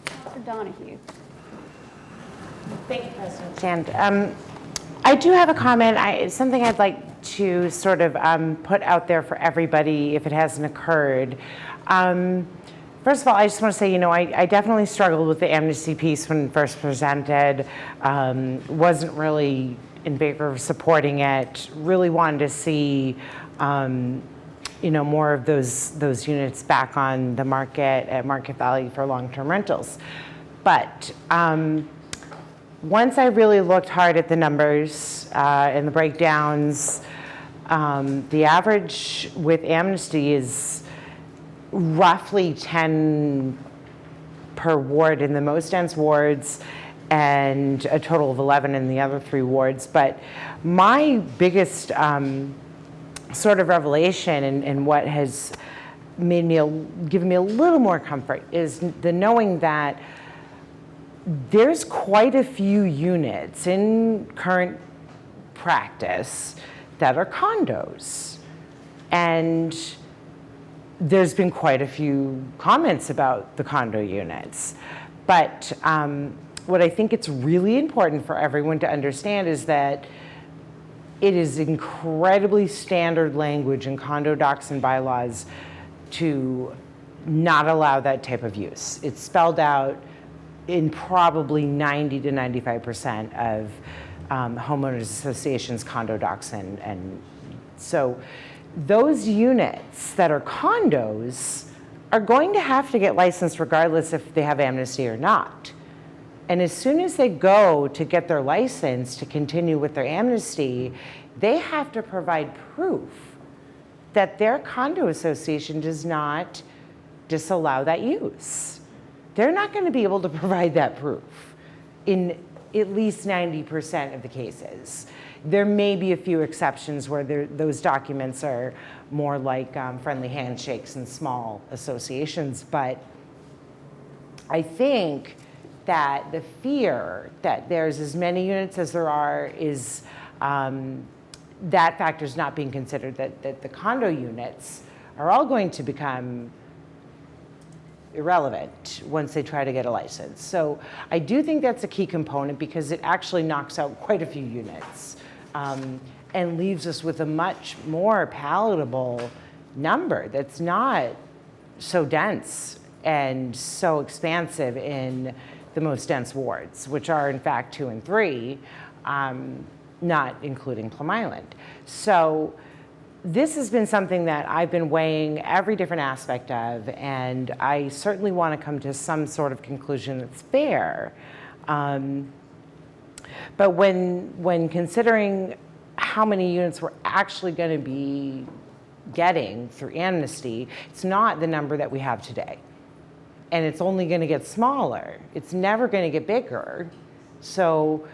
Councilor Donahue. Thank you, President. And I do have a comment. It's something I'd like to sort of put out there for everybody if it hasn't occurred. First of all, I just want to say, I definitely struggled with the amnesty piece when first presented. Wasn't really in favor of supporting it. Really wanted to see, more of those units back on the market at market value for long-term rentals. But once I really looked hard at the numbers and the breakdowns, the average with amnesty is roughly 10 per ward in the most dense wards and a total of 11 in the other 3 wards. But my biggest sort of revelation and what has given me a little more comfort is the knowing that there's quite a few units in current practice that are condos. And there's been quite a few comments about the condo units. But what I think it's really important for everyone to understand is that it is incredibly standard language in condo docs and bylaws to not allow that type of use. It's spelled out in probably 90 to 95% of homeowners associations, condo docs, and so those units that are condos are going to have to get licensed regardless if they have amnesty or not. And as soon as they go to get their license to continue with their amnesty, they have to provide proof that their condo association does not disallow that use. They're not going to be able to provide that proof in at least 90% of the cases. There may be a few exceptions where those documents are more like friendly handshakes and small associations, but I think that the fear that there's as many units as there are is that factor is not being considered, that the condo units are all going to become irrelevant once they try to get a license. So I do think that's a key component because it actually knocks out quite a few units and leaves us with a much more palatable number that's not so dense and so expansive in the most dense wards, which are in fact 2 and 3, not including Plum Island. So this has been something that I've been weighing every different aspect of, and I certainly want to come to some sort of conclusion that's fair. But when considering how many units we're actually going to be getting through amnesty, it's not the number that we have today. And it's only going to get smaller. It's never going to get bigger. So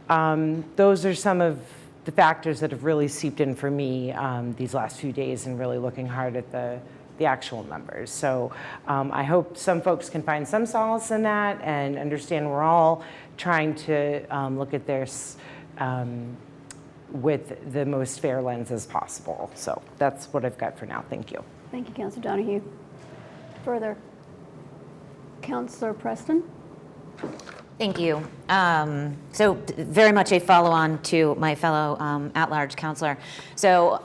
those are some of the factors that have really seeped in for me these last few days and really looking hard at the actual numbers. So I hope some folks can find some solace in that and understand we're all trying to look at this with the most fair lens as possible. So that's what I've got for now. Thank you. Thank you, Councilor Donahue. Further, Councilor Preston. Thank you. So very much a follow-on to my fellow at-large councilor. So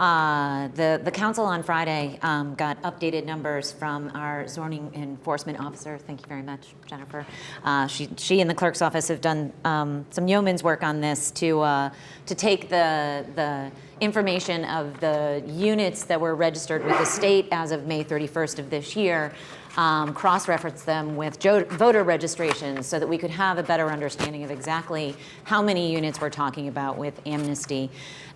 the council on Friday got updated numbers from our zoning enforcement officer. Thank you very much, Jennifer. She and the clerk's office have done some yeoman's work on this to take the information of the units that were registered with the state as of May 31st of this year, cross-reference them with voter registrations so that we could have a better understanding of exactly how many units we're talking about with amnesty.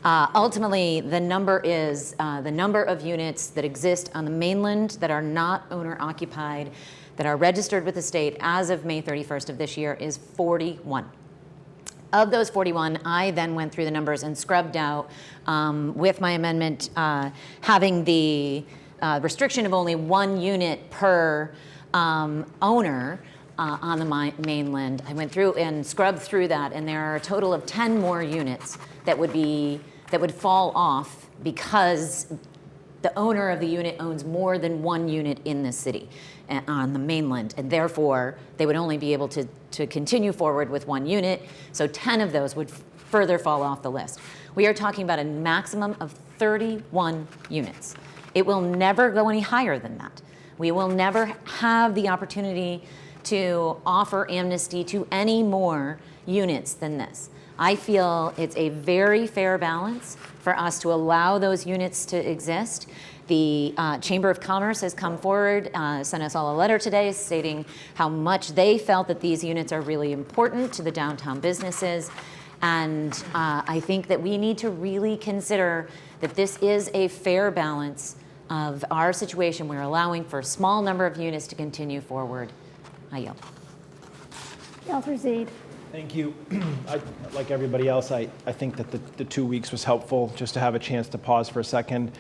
Ultimately, the number is the number of units that exist on the mainland that are not owner-occupied that are registered with the state as of May 31st of this year is 41. Of those 41, I then went through the numbers and scrubbed out, with my amendment, having the restriction of only 1 unit per owner on the mainland. I went through and scrubbed through that, and there are a total of 10 more units that would fall off because the owner of the unit owns more than 1 unit in the city on the mainland, and therefore they would only be able to continue forward with 1 unit. So 10 of those would further fall off the list. We are talking about a maximum of 31 units. It will never go any higher than that. We will never have the opportunity to offer amnesty to any more units than this. I feel it's a very fair balance for us to allow those units to exist. The Chamber of Commerce has come forward, sent us all a letter today stating how much they felt that these units are really important to the downtown businesses. And I think that we need to really consider that this is a fair balance of our situation. We're allowing for a small number of units to continue forward. I yield. Councilor Zede. Thank you. Like everybody else, I think that the 2 weeks was helpful just to have a chance to pause for a second.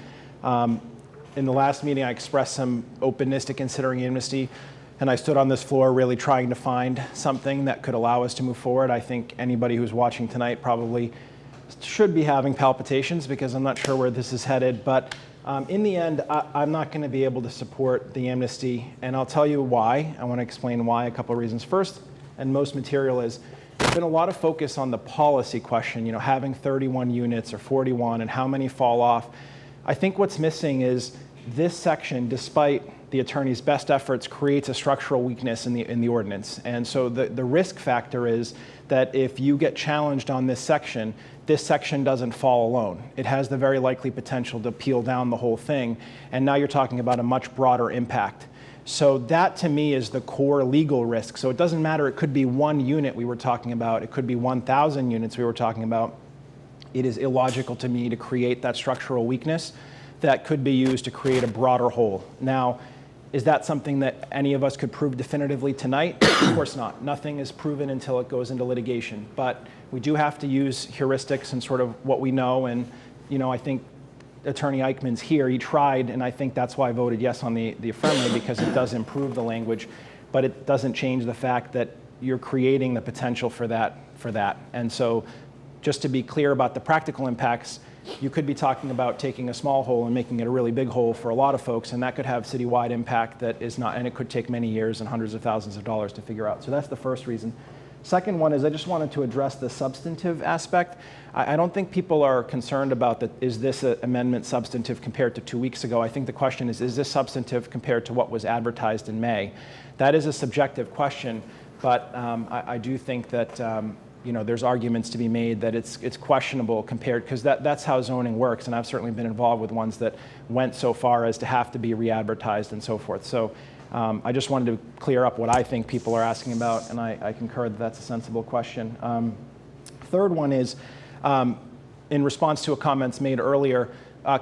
In the last meeting, I expressed some openness to considering amnesty, and I stood on this floor really trying to find something that could allow us to move forward. I think anybody who's watching tonight probably should be having palpitations because I'm not sure where this is headed, but in the end, I'm not going to be able to support the amnesty, and I'll tell you why. I want to explain why, a couple of reasons. First, and most material, is there's been a lot of focus on the policy question, having 31 units or 41 and how many fall off. I think what's missing is this section, despite the attorney's best efforts, creates a structural weakness in the ordinance. And so the risk factor is that if you get challenged on this section doesn't fall alone. It has the very likely potential to peel down the whole thing. And now you're talking about a much broader impact. So that to me is the core legal risk. So it doesn't matter, it could be 1 unit we were talking about, it could be 1,000 units we were talking about. It is illogical to me to create that structural weakness that could be used to create a broader whole. Now, is that something that any of us could prove definitively tonight? Of course not. Nothing is proven until it goes into litigation. But we do have to use heuristics and sort of what we know. And, I think Attorney Eichmann's here. He tried, and I think that's why I voted yes on the friendly, because it does improve the language. But it doesn't change the fact that you're creating the potential for that. And so just to be clear about the practical impacts, you could be talking about taking a small hole and making it a really big hole for a lot of folks, and that could have citywide impact that is not, and it could take many years and hundreds of thousands of dollars to figure out. So that's the first reason. Second one is I just wanted to address the substantive aspect. I don't think people are concerned about that. Is this amendment substantive compared to 2 weeks ago? I think the question is this substantive compared to what was advertised in May? That is a subjective question, but I do think that there's arguments to be made that it's questionable compared, because that's how zoning works, and I've certainly been involved with ones that went so far as to have to be re-advertised and so forth. So I just wanted to clear up what I think people are asking about, and I concur that that's a sensible question. Third one is, in response to a comments made earlier,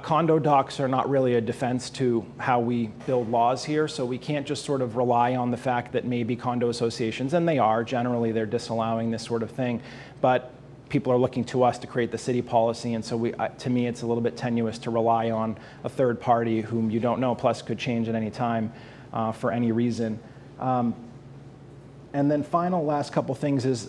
condo docs are not really a defense to how we build laws here, so we can't just sort of rely on the fact that maybe condo associations, and they are, generally they're disallowing this sort of thing, but people are looking to us to create the city policy, and so to me it's a little bit tenuous to rely on a third party whom you don't know, plus could change at any time for any reason. And then last couple things is,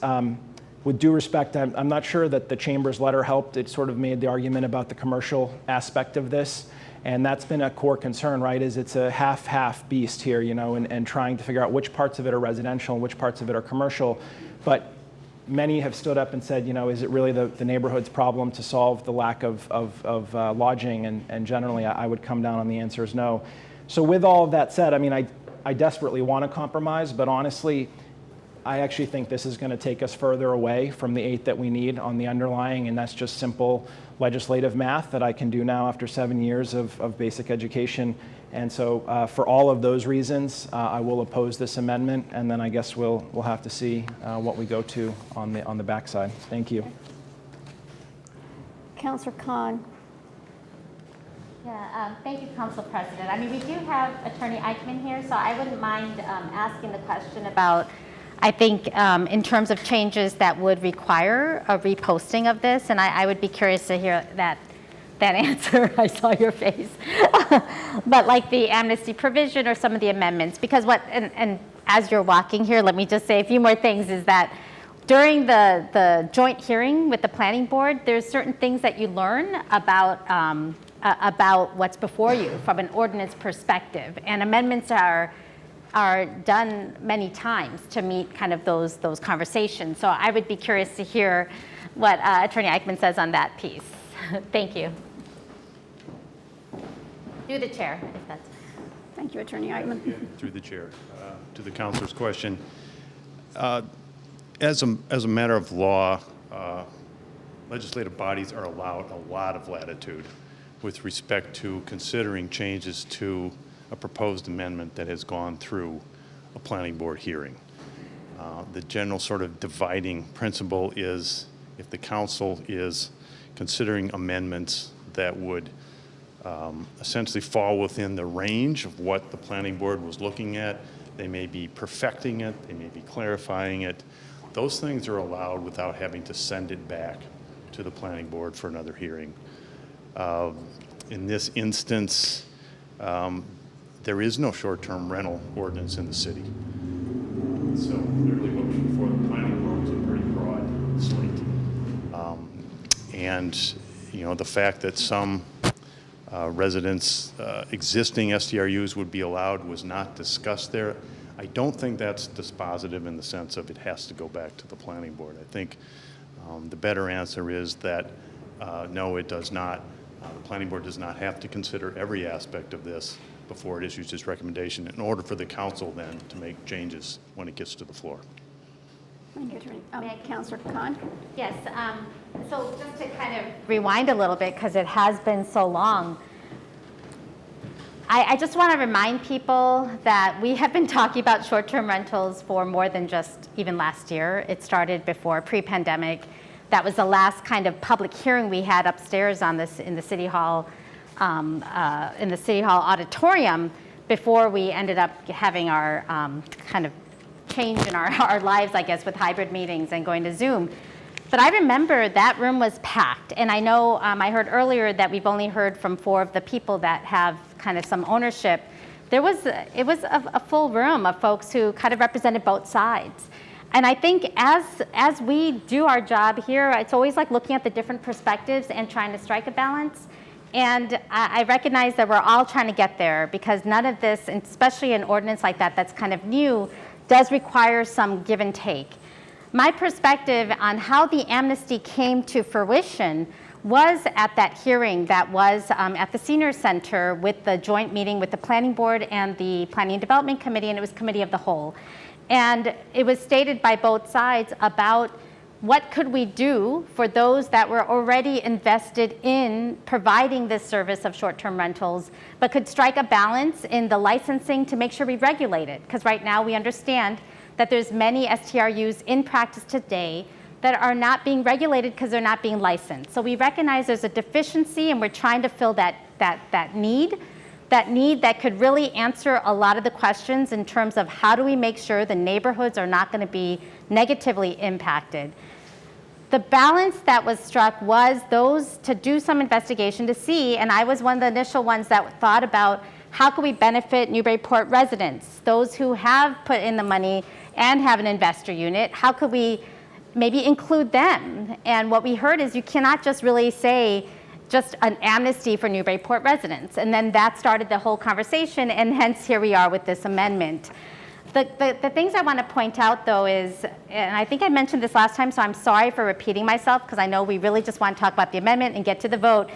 with due respect, I'm not sure that the Chamber's letter helped. It sort of made the argument about the commercial aspect of this, and that's been a core concern, right? Is it's a half-half beast here, and trying to figure out which parts of it are residential and which parts of it are commercial. But many have stood up and said, is it really the neighborhood's problem to solve the lack of lodging? And generally, I would come down on the answer is no. So with all of that said, I desperately want to compromise, but honestly, I actually think this is going to take us further away from the 8 that we need on the underlying, and that's just simple legislative math that I can do now after 7 years of basic education. And so for all of those reasons, I will oppose this amendment, and then I guess we'll have to see what we go to on the backside. Thank you. Councilor Khan. Yeah, thank you, Council President. I mean, we do have Attorney Eichmann here, so I wouldn't mind asking the question about, I think, in terms of changes that would require a reposting of this, and I would be curious to hear that answer. I saw your face. But like the amnesty provision or some of the amendments, because and as you're walking here, let me just say a few more things, is that during the joint hearing with the planning board, there's certain things that you learn about what's before you from an ordinance perspective, and amendments are done many times to meet kind of those conversations. So I would be curious to hear what Attorney Eichmann says on that piece. Thank you. Through the chair, if that's. Thank you, Attorney Eichmann. Through the chair, to the councilor's question. As a matter of law, legislative bodies are allowed a lot of latitude with respect to considering changes to a proposed amendment that has gone through a planning board hearing. The general sort of dividing principle is if the council is considering amendments that would essentially fall within the range of what the planning board was looking at, they may be perfecting it, they may be clarifying it. Those things are allowed without having to send it back to the planning board for another hearing. In this instance, there is no short-term rental ordinance in the city. So clearly what was before the planning board was a pretty broad slate. And you know, the fact that some residents' existing STRUs would be allowed was not discussed there. I don't think that's dispositive in the sense of it has to go back to the planning board. I think the better answer is that no, it does not. The planning board does not have to consider every aspect of this before it issues its recommendation in order for the council then to make changes when it gets to the floor. Thank you, Attorney. Councilor Khan? Yes, so just to kind of rewind a little bit, because it has been so long, I just want to remind people that we have been talking about short-term rentals for more than just even last year. It started before, pre-pandemic. That was the last kind of public hearing we had upstairs on this in the City Hall, auditorium, before we ended up having our kind of change in our lives, I guess, with hybrid meetings and going to Zoom. But I remember that room was packed, and I know I heard earlier that we've only heard from 4 of the people that have kind of some ownership. It was a full room of folks who kind of represented both sides. And I think as we do our job here, it's always like looking at the different perspectives and trying to strike a balance. And I recognize that we're all trying to get there, because none of this, especially an ordinance like that that's kind of new, does require some give and take. My perspective on how the amnesty came to fruition was at that hearing that was at the Senior Center with the joint meeting with the Planning Board and the Planning and Development Committee, and it was Committee of the Whole. And it was stated by both sides about what could we do for those that were already invested in providing this service of short-term rentals, but could strike a balance in the licensing to make sure we regulate it. Because right now we understand that there's many STRUs in practice today that are not being regulated because they're not being licensed. So we recognize there's a deficiency, and we're trying to fill that need that could really answer a lot of the questions in terms of how do we make sure the neighborhoods are not going to be negatively impacted. The balance that was struck was those to do some investigation to see, and I was one of the initial ones that thought about how can we benefit Newburyport residents, those who have put in the money and have an investor unit, how could we maybe include them? And what we heard is you cannot just really say just an amnesty for Newburyport residents. And then that started the whole conversation, and hence here we are with this amendment. The things I want to point out, though, is, and I think I mentioned this last time, so I'm sorry for repeating myself, because I know we really just want to talk about the amendment and get to the vote.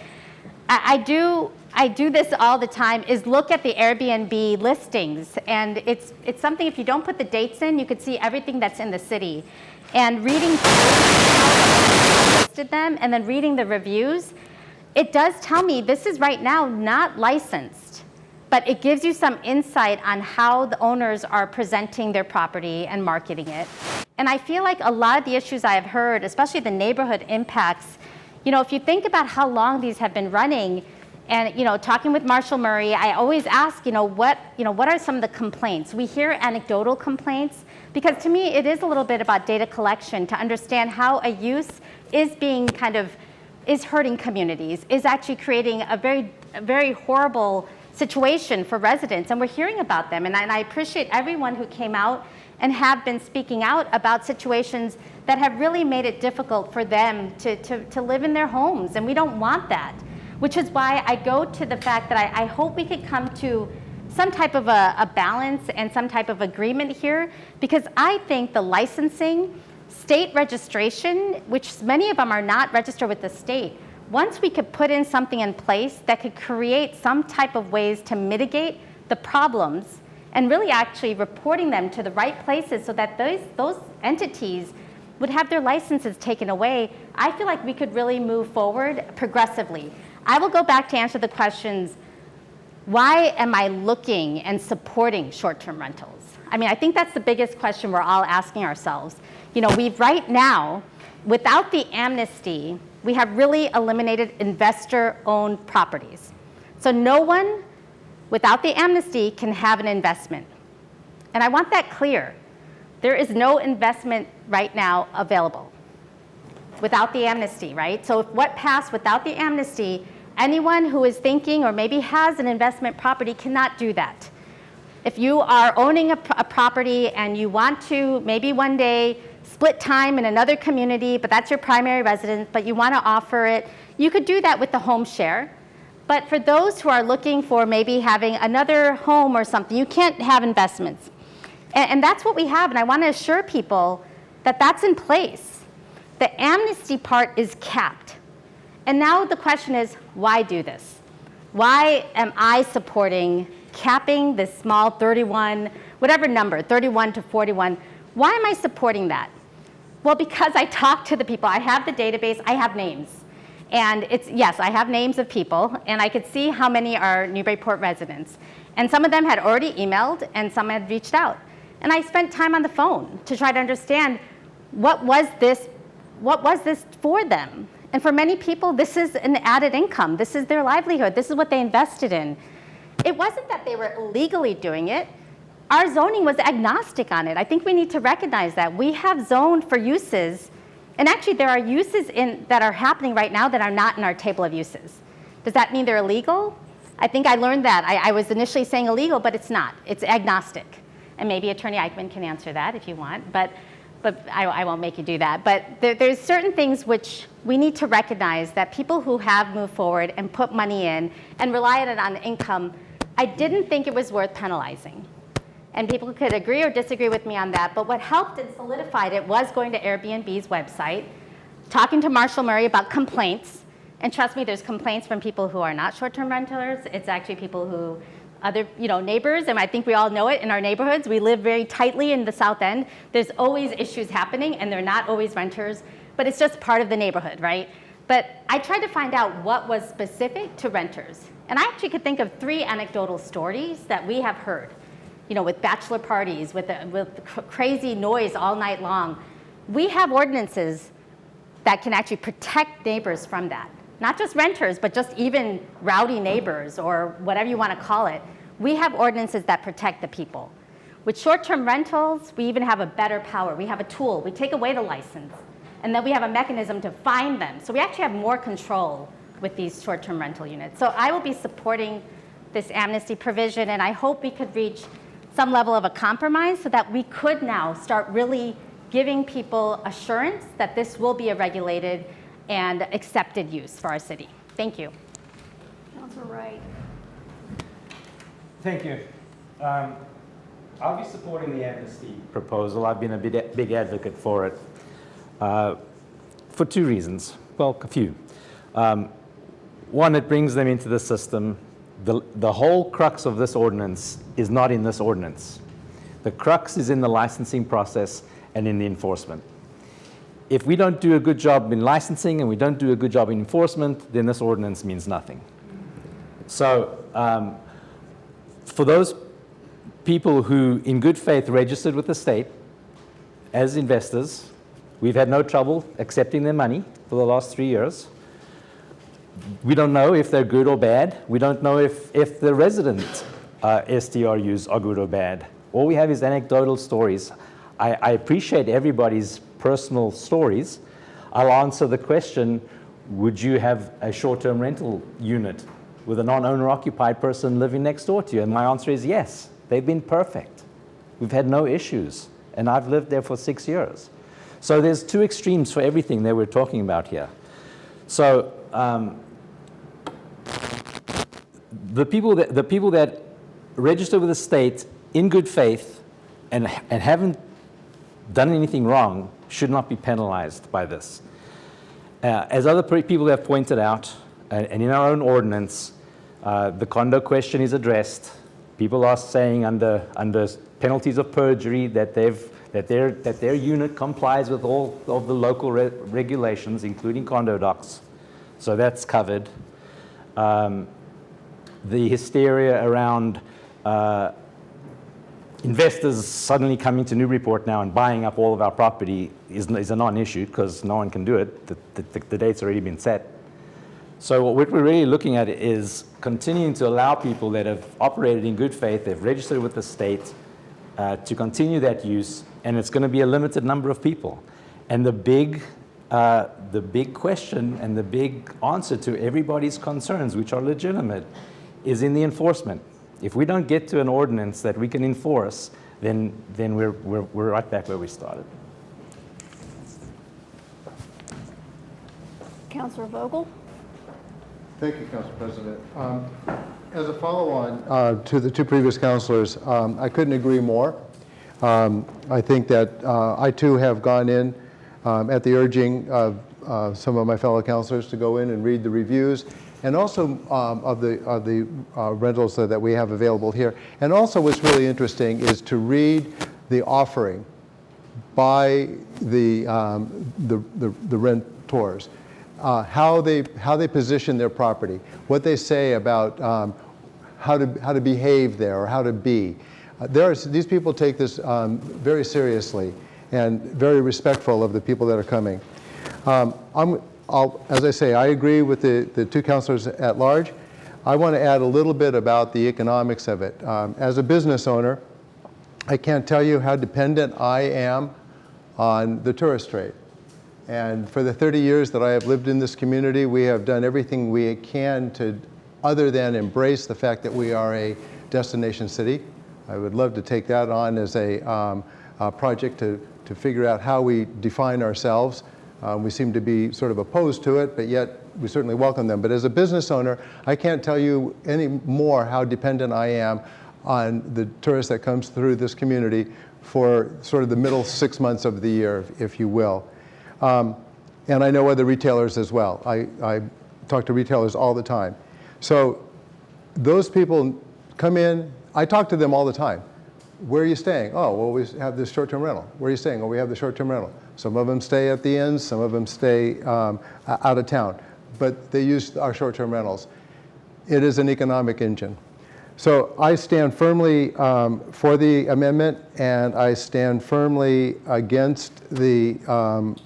I do this all the time, is look at the Airbnb listings. And it's something, if you don't put the dates in, you could see everything that's in the city. And reading how they listed them and then reading the reviews, it does tell me this is right now not licensed, but it gives you some insight on how the owners are presenting their property and marketing it. And I feel like a lot of the issues I have heard, especially the neighborhood impacts, you know, if you think about how long these have been running, And, talking with Marshall Murray, I always ask, what are some of the complaints? We hear anecdotal complaints, because to me, it is a little bit about data collection to understand how a use is being is hurting communities, is actually creating a very horrible situation for residents, and we're hearing about them. And I appreciate everyone who came out and have been speaking out about situations that have really made it difficult for them to live in their homes, and we don't want that. Which is why I go to the fact that I hope we could come to some type of a balance and some type of agreement here, because I think the licensing, state registration, which many of them are not registered with the state, once we could put in something in place that could create some type of ways to mitigate the problems and really actually reporting them to the right places so that those entities would have their licenses taken away, I feel like we could really move forward progressively. I will go back to answer the questions, why am I looking and supporting short-term rentals? I think that's the biggest question we're all asking ourselves. We've right now, without the amnesty, we have really eliminated investor-owned properties. So no one, without the amnesty, can have an investment. And I want that clear. There is no investment right now available without the amnesty, right? So if what passed without the amnesty, anyone who is thinking or maybe has an investment property cannot do that. If you are owning a property and you want to maybe one day split time in another community, but that's your primary residence, but you want to offer it, you could do that with the home share. But for those who are looking for maybe having another home or something, you can't have investments. And that's what we have, and I want to assure people that that's in place. The amnesty part is capped. And now the question is, why do this? Why am I supporting capping this small 31, whatever number, 31 to 41? Why am I supporting that? Well, because I talk to the people. I have the database. I have names. And yes, I have names of people, and I could see how many are Newburyport residents. And some of them had already emailed, and some had reached out. And I spent time on the phone to try to understand what was this for them. And for many people, this is an added income. This is their livelihood. This is what they invested in. It wasn't that they were illegally doing it. Our zoning was agnostic on it. I think we need to recognize that. We have zoned for uses, and actually there are uses that are happening right now that are not in our table of uses. Does that mean they're illegal? I think I learned that. I was initially saying illegal, but it's not. It's agnostic. And maybe Attorney Eichmann can answer that if you want, but I won't make you do that. But there's certain things which we need to recognize that people who have moved forward and put money in and rely on it on income, I didn't think it was worth penalizing. And people could agree or disagree with me on that, but what helped and solidified it was going to Airbnb's website, talking to Marshall Murray about complaints, and trust me, there's complaints from people who are not short-term renters. It's actually people who neighbors, and I think we all know it in our neighborhoods. We live very tightly in the South End. There's always issues happening, and they're not always renters, but it's just part of the neighborhood, right? But I tried to find out what was specific to renters. And I actually could think of 3 anecdotal stories that we have heard, with bachelor parties, with crazy noise all night long. We have ordinances that can actually protect neighbors from that. Not just renters, but just even rowdy neighbors or whatever you want to call it. We have ordinances that protect the people. With short-term rentals, we even have a better power. We have a tool. We take away the license, and then we have a mechanism to find them. So we actually have more control with these short-term rental units. So I will be supporting this amnesty provision, and I hope we could reach some level of a compromise so that we could now start really giving people assurance that this will be a regulated and accepted use for our city. Thank you. Councilor Wright. Thank you. I'll be supporting the amnesty proposal. I've been a big advocate for it for 2 reasons. Well, a few. One, it brings them into the system. The whole crux of this ordinance is not in this ordinance. The crux is in the licensing process and in the enforcement. If we don't do a good job in licensing and we don't do a good job in enforcement, then this ordinance means nothing. So for those people who in good faith registered with the state as investors, we've had no trouble accepting their money for the last 3 years. we don't know if they're good or bad. We don't know if the resident STRUs are good or bad. All we have is anecdotal stories. I appreciate everybody's personal stories. I'll answer the question, would you have a short-term rental unit with a non-owner occupied person living next door to you? And my answer is yes. They've been perfect. We've had no issues. And I've lived there for 6 years. So there's two extremes for everything that we're talking about here. So the people that register with the state in good faith and haven't done anything wrong should not be penalized by this. As other people have pointed out, and in our own ordinance, the condo question is addressed. People are saying under penalties of perjury that their unit complies with all of the local regulations, including condo docs. So that's covered. The hysteria around investors suddenly coming to Newburyport now and buying up all of our property is a non-issue because no one can do it. The date's already been set. So what we're really looking at is continuing to allow people that have operated in good faith, they've registered with the state, to continue that use, and it's going to be a limited number of people. And the big question and the big answer to everybody's concerns, which are legitimate, is in the enforcement. If we don't get to an ordinance that we can enforce, then we're right back where we started. Councilor Vogel? Thank you, Council President. As a follow-on to the two previous councilors, I couldn't agree more. I think that I too have gone in at the urging of some of my fellow councilors to go in and read the reviews, and also of the rentals that we have available here. And also what's really interesting is to read the offering by the renters. How they position their property, what they say about how to behave there or how to be. These people take this very seriously and very respectful of the people that are coming. As I say, I agree with the two councilors at large. I want to add a little bit about the economics of it. As a business owner, I can't tell you how dependent I am on the tourist trade. And for the 30 years that I have lived in this community, we have done everything we can to, other than embrace the fact that we are a destination city. I would love to take that on as a project to figure out how we define ourselves. We seem to be sort of opposed to it, but yet we certainly welcome them. But as a business owner, I can't tell you any more how dependent I am on the tourist that comes through this community for sort of the middle 6 months of the year, if you will. And I know other retailers as well. I talk to retailers all the time. So those people come in, I talk to them all the time. Where are you staying? Oh, well, we have this short-term rental. Where are you staying? Oh, we have the short-term rental. Some of them stay at the inns, some of them stay out of town, but they use our short-term rentals. It is an economic engine. So I stand firmly for the amendment, and I stand firmly against the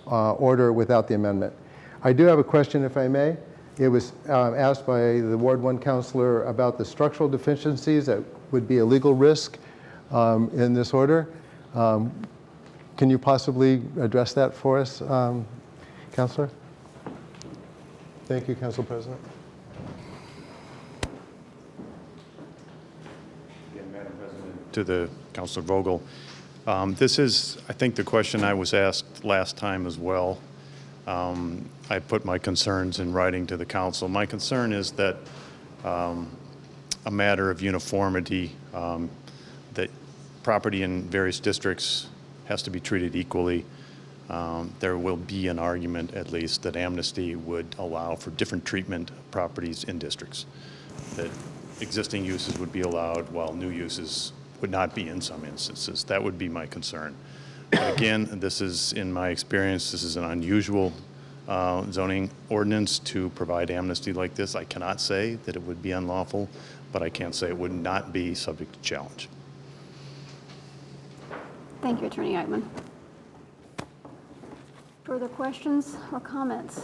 order without the amendment. I do have a question, if I may. It was asked by the Ward 1 councilor about the structural deficiencies that would be a legal risk in this order. Can you possibly address that for us, Councilor? Thank you, Council President. To the Councilor Vogel. This is, I think, the question I was asked last time as well. I put my concerns in writing to the council. My concern is that a matter of uniformity, that property in various districts has to be treated equally. There will be an argument, at least, that amnesty would allow for different treatment of properties in districts, that existing uses would be allowed while new uses would not be in some instances. That would be my concern. But again, this is, in my experience, this is an unusual zoning ordinance to provide amnesty like this. I cannot say that it would be unlawful, but I can say it would not be subject to challenge. Thank you, Attorney Eichmann. Further questions or comments?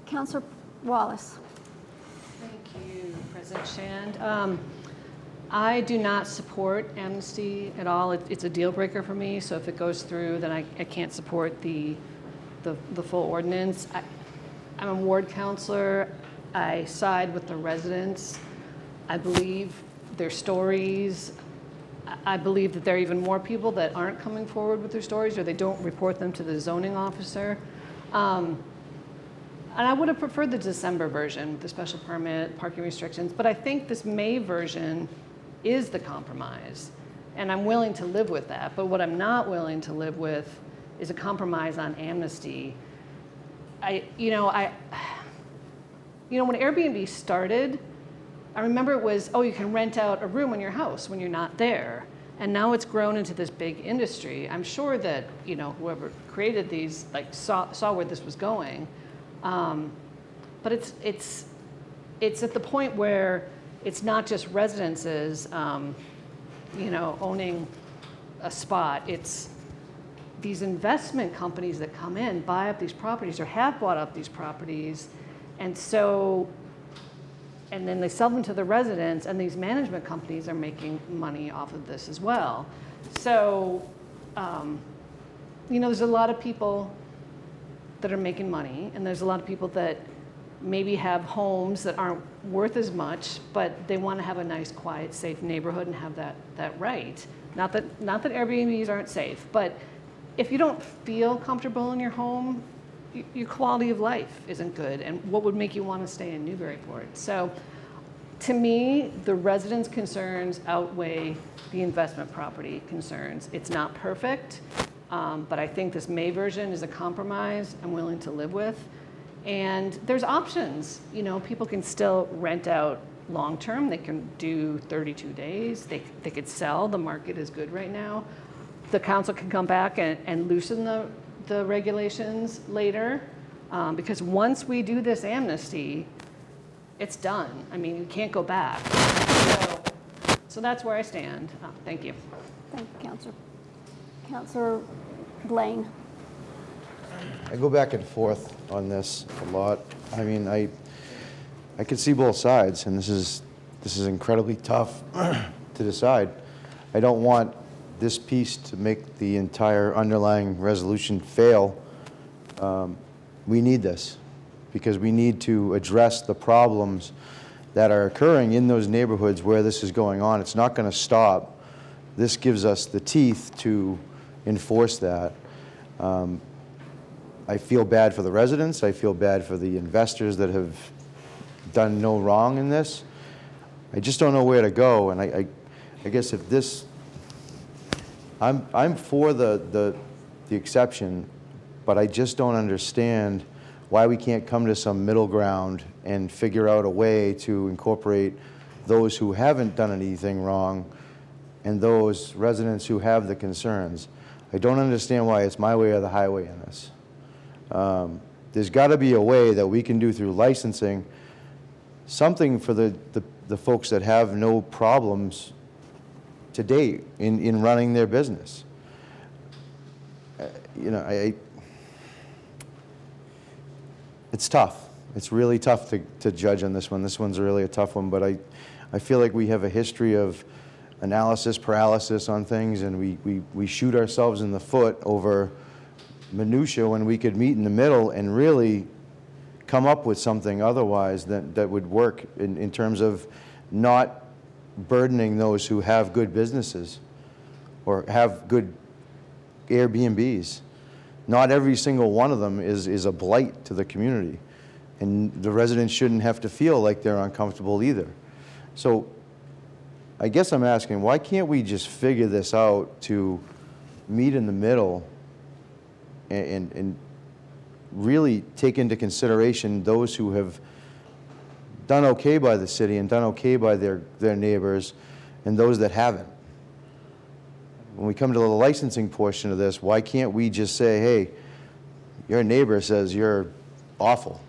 Councilor Wallace. President Shand. I do not support amnesty at all. It's a deal breaker for me, so if it goes through, then I can't support the full ordinance. I'm a ward counselor. I side with the residents. I believe their stories. I believe that there are even more people that aren't coming forward with their stories, or they don't report them to the zoning officer. And I would have preferred the December version, the special permit, parking restrictions, but I think this May version is the compromise. And I'm willing to live with that. But what I'm not willing to live with is a compromise on amnesty. When Airbnb started, I remember it was, oh, you can rent out a room in your house when you're not there. And now it's grown into this big industry. I'm sure that, whoever created these, saw where this was going. But it's at the point where it's not just residences, owning a spot. It's these investment companies that come in, buy up these properties or have bought up these properties. And then they sell them to the residents, and these management companies are making money off of this as well. So, there's a lot of people that are making money, and there's a lot of people that maybe have homes that aren't worth as much, but they want to have a nice, quiet, safe neighborhood and have that right. Not that Airbnbs aren't safe, but if you don't feel comfortable in your home, your quality of life isn't good, and what would make you want to stay in Newburyport? So, to me, the residents' concerns outweigh the investment property concerns. It's not perfect, but I think this May version is a compromise I'm willing to live with. And there's options. People can still rent out long-term. They can do 32 days. They could sell. The market is good right now. The council can come back and loosen the regulations later, because once we do this amnesty, it's done. I mean, you can't go back. So that's where I stand. Thank you. Thank you, Councilor. Councilor Blaine. I go back and forth on this a lot. I mean, I can see both sides, and this is incredibly tough to decide. I don't want this piece to make the entire underlying resolution fail. We need this because we need to address the problems that are occurring in those neighborhoods where this is going on. It's not going to stop. This gives us the teeth to enforce that. I feel bad for the residents. I feel bad for the investors that have done no wrong in this. I just don't know where to go, and I guess if this, I'm for the exception, but I just don't understand why we can't come to some middle ground and figure out a way to incorporate those who haven't done anything wrong and those residents who have the concerns. I don't understand why it's my way or the highway in this. There's got to be a way that we can do through licensing something for the folks that have no problems to date in running their business. It's tough. It's really tough to judge on this one. This one's really a tough one, but I feel like we have a history of analysis paralysis on things, and we shoot ourselves in the foot over minutia when we could meet in the middle and really come up with something otherwise that would work in terms of not burdening those who have good businesses or have good Airbnbs. Not every single one of them is a blight to the community, and the residents shouldn't have to feel like they're uncomfortable either. So I guess I'm asking, why can't we just figure this out to meet in the middle and really take into consideration those who have done okay by the city and done okay by their neighbors, and those that haven't? When we come to the licensing portion of this, why can't we just say, hey, your neighbor says you're awful,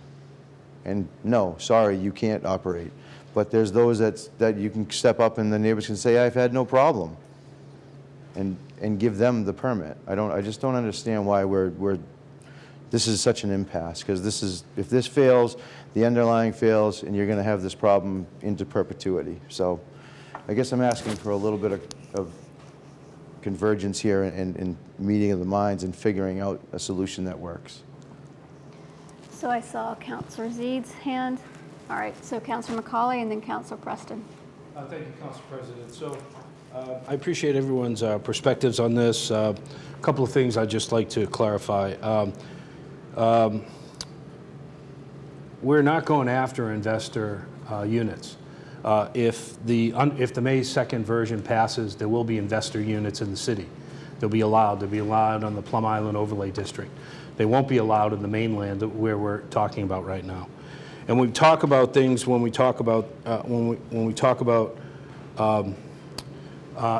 and no, sorry, you can't operate. But there's those that you can step up and the neighbors can say, I've had no problem, and give them the permit. I just don't understand why we're this is such an impasse, because if this fails, the underlying fails, and you're going to have this problem into perpetuity. So I guess I'm asking for a little bit of convergence here and meeting of the minds and figuring out a solution that works. So I saw Councilor Zeid's hand. All right, so Councilor McCauley and then Councilor Preston. Thank you, Council President. So I appreciate everyone's perspectives on this. A couple of things I'd just like to clarify. We're not going after investor units. If the May 2nd version passes, there will be investor units in the city. They'll be allowed on the Plum Island Overlay District. They won't be allowed in the mainland where we're talking about right now. And we talk about things when we talk about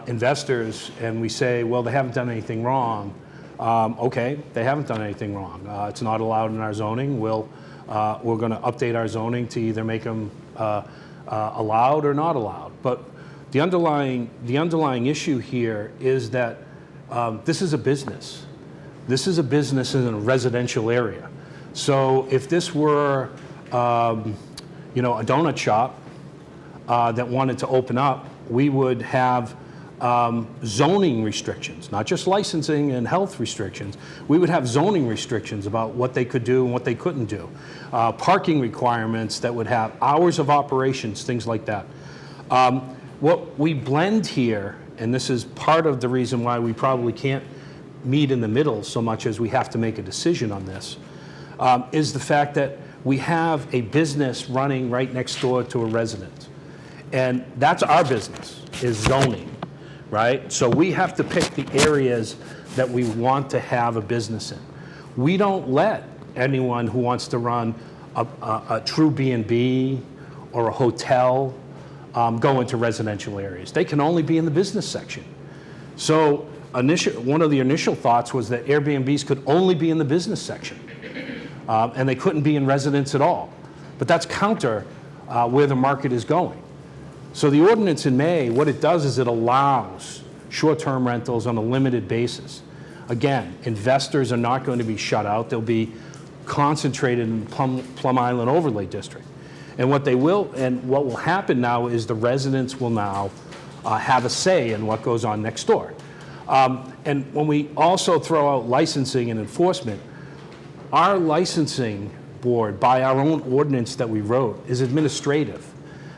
investors, and we say, well, they haven't done anything wrong. Okay, they haven't done anything wrong. It's not allowed in our zoning. We're going to update our zoning to either make them allowed or not allowed. But the underlying issue here is that this is a business. This is a business in a residential area. So if this were, a donut shop that wanted to open up, we would have zoning restrictions, not just licensing and health restrictions. We would have zoning restrictions about what they could do and what they couldn't do. Parking requirements that would have hours of operations, things like that. What we blend here, and this is part of the reason why we probably can't meet in the middle so much as we have to make a decision on this, is the fact that we have a business running right next door to a residence. And that's our business, is zoning, right? So we have to pick the areas that we want to have a business in. We don't let anyone who wants to run a true B&B or a hotel go into residential areas. They can only be in the business section. So one of the initial thoughts was that Airbnbs could only be in the business section, and they couldn't be in residence at all. But that's counter where the market is going. So the ordinance in May, what it does is it allows short-term rentals on a limited basis. Again, investors are not going to be shut out. They'll be concentrated in Plum Island Overlay District. And what will happen now is the residents will now have a say in what goes on next door. And when we also throw out licensing and enforcement, our licensing board, by our own ordinance that we wrote, is administrative.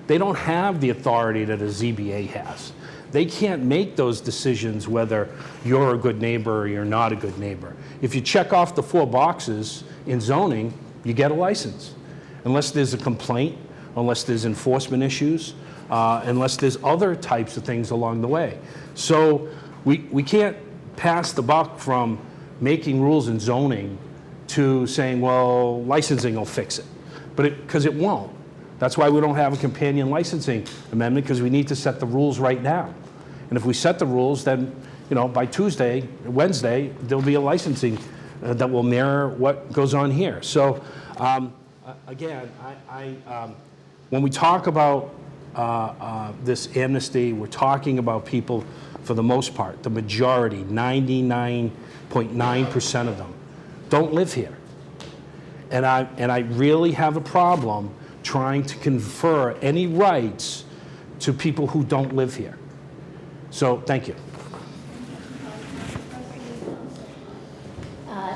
They don't have the authority that a ZBA has. They can't make those decisions whether you're a good neighbor or you're not a good neighbor. If you check off the 4 boxes in zoning, you get a license. Unless there's a complaint, unless there's enforcement issues, unless there's other types of things along the way. So we can't pass the buck from making rules in zoning to saying, well, licensing will fix it. Because it won't. That's why we don't have a companion licensing amendment, because we need to set the rules right now. And if we set the rules, then by Wednesday, there'll be a licensing that will mirror what goes on here. So again, when we talk about this amnesty, we're talking about people, for the most part, the majority, 99.9% of them, don't live here. And I really have a problem trying to confer any rights to people who don't live here. So, thank you.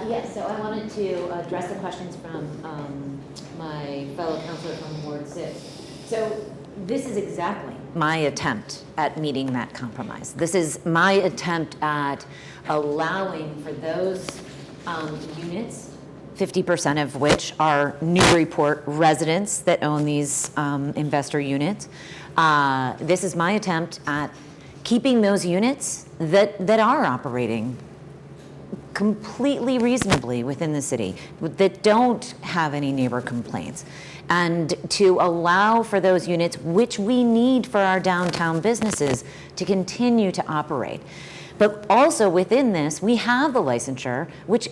Yes, so I wanted to address the questions from my fellow councilor from Ward 6. So, this is exactly my attempt at meeting that compromise. This is my attempt at allowing for those units, 50% of which are Newburyport residents that own these investor units. This is my attempt at keeping those units that are operating completely reasonably within the city, that don't have any neighbor complaints, and to allow for those units, which we need for our downtown businesses, to continue to operate. But also within this, we have the licensure, which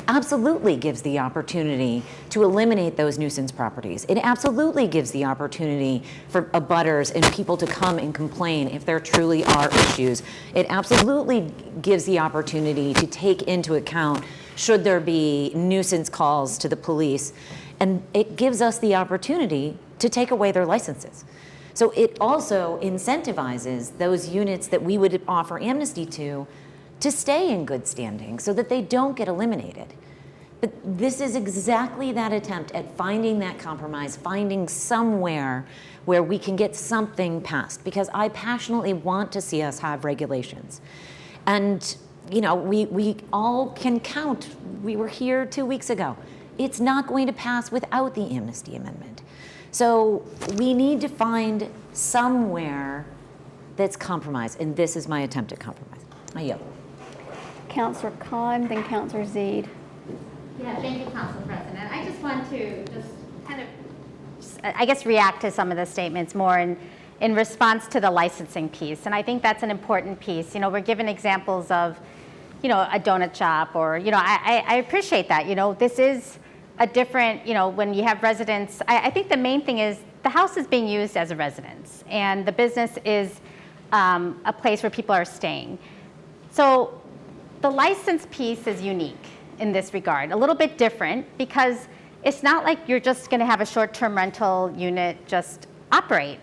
absolutely gives the opportunity to eliminate those nuisance properties. It absolutely gives the opportunity for abutters and people to come and complain if there truly are issues. It absolutely gives the opportunity to take into account should there be nuisance calls to the police. And it gives us the opportunity to take away their licenses. So it also incentivizes those units that we would offer amnesty to stay in good standing so that they don't get eliminated. But this is exactly that attempt at finding that compromise, finding somewhere where we can get something passed, because I passionately want to see us have regulations. And you know, we all can count. We were here 2 weeks ago. It's not going to pass without the amnesty amendment. So we need to find somewhere that's compromise, and this is my attempt at compromise. I yield. Councillor Khan, then Councillor Zeid. Yeah, thank you, Council President. I just want to just kind of, I guess, react to some of the statements more in response to the licensing piece. And I think that's an important piece. You know, we're given examples of, you know, a donut shop or, you know, I appreciate that. You know, this is a different, you know, when you have residents, I think the main thing is the house is being used as a residence and the business is a place where people are staying. So the license piece is unique in this regard, a little bit different because it's not like you're just going to have a short-term rental unit just operate.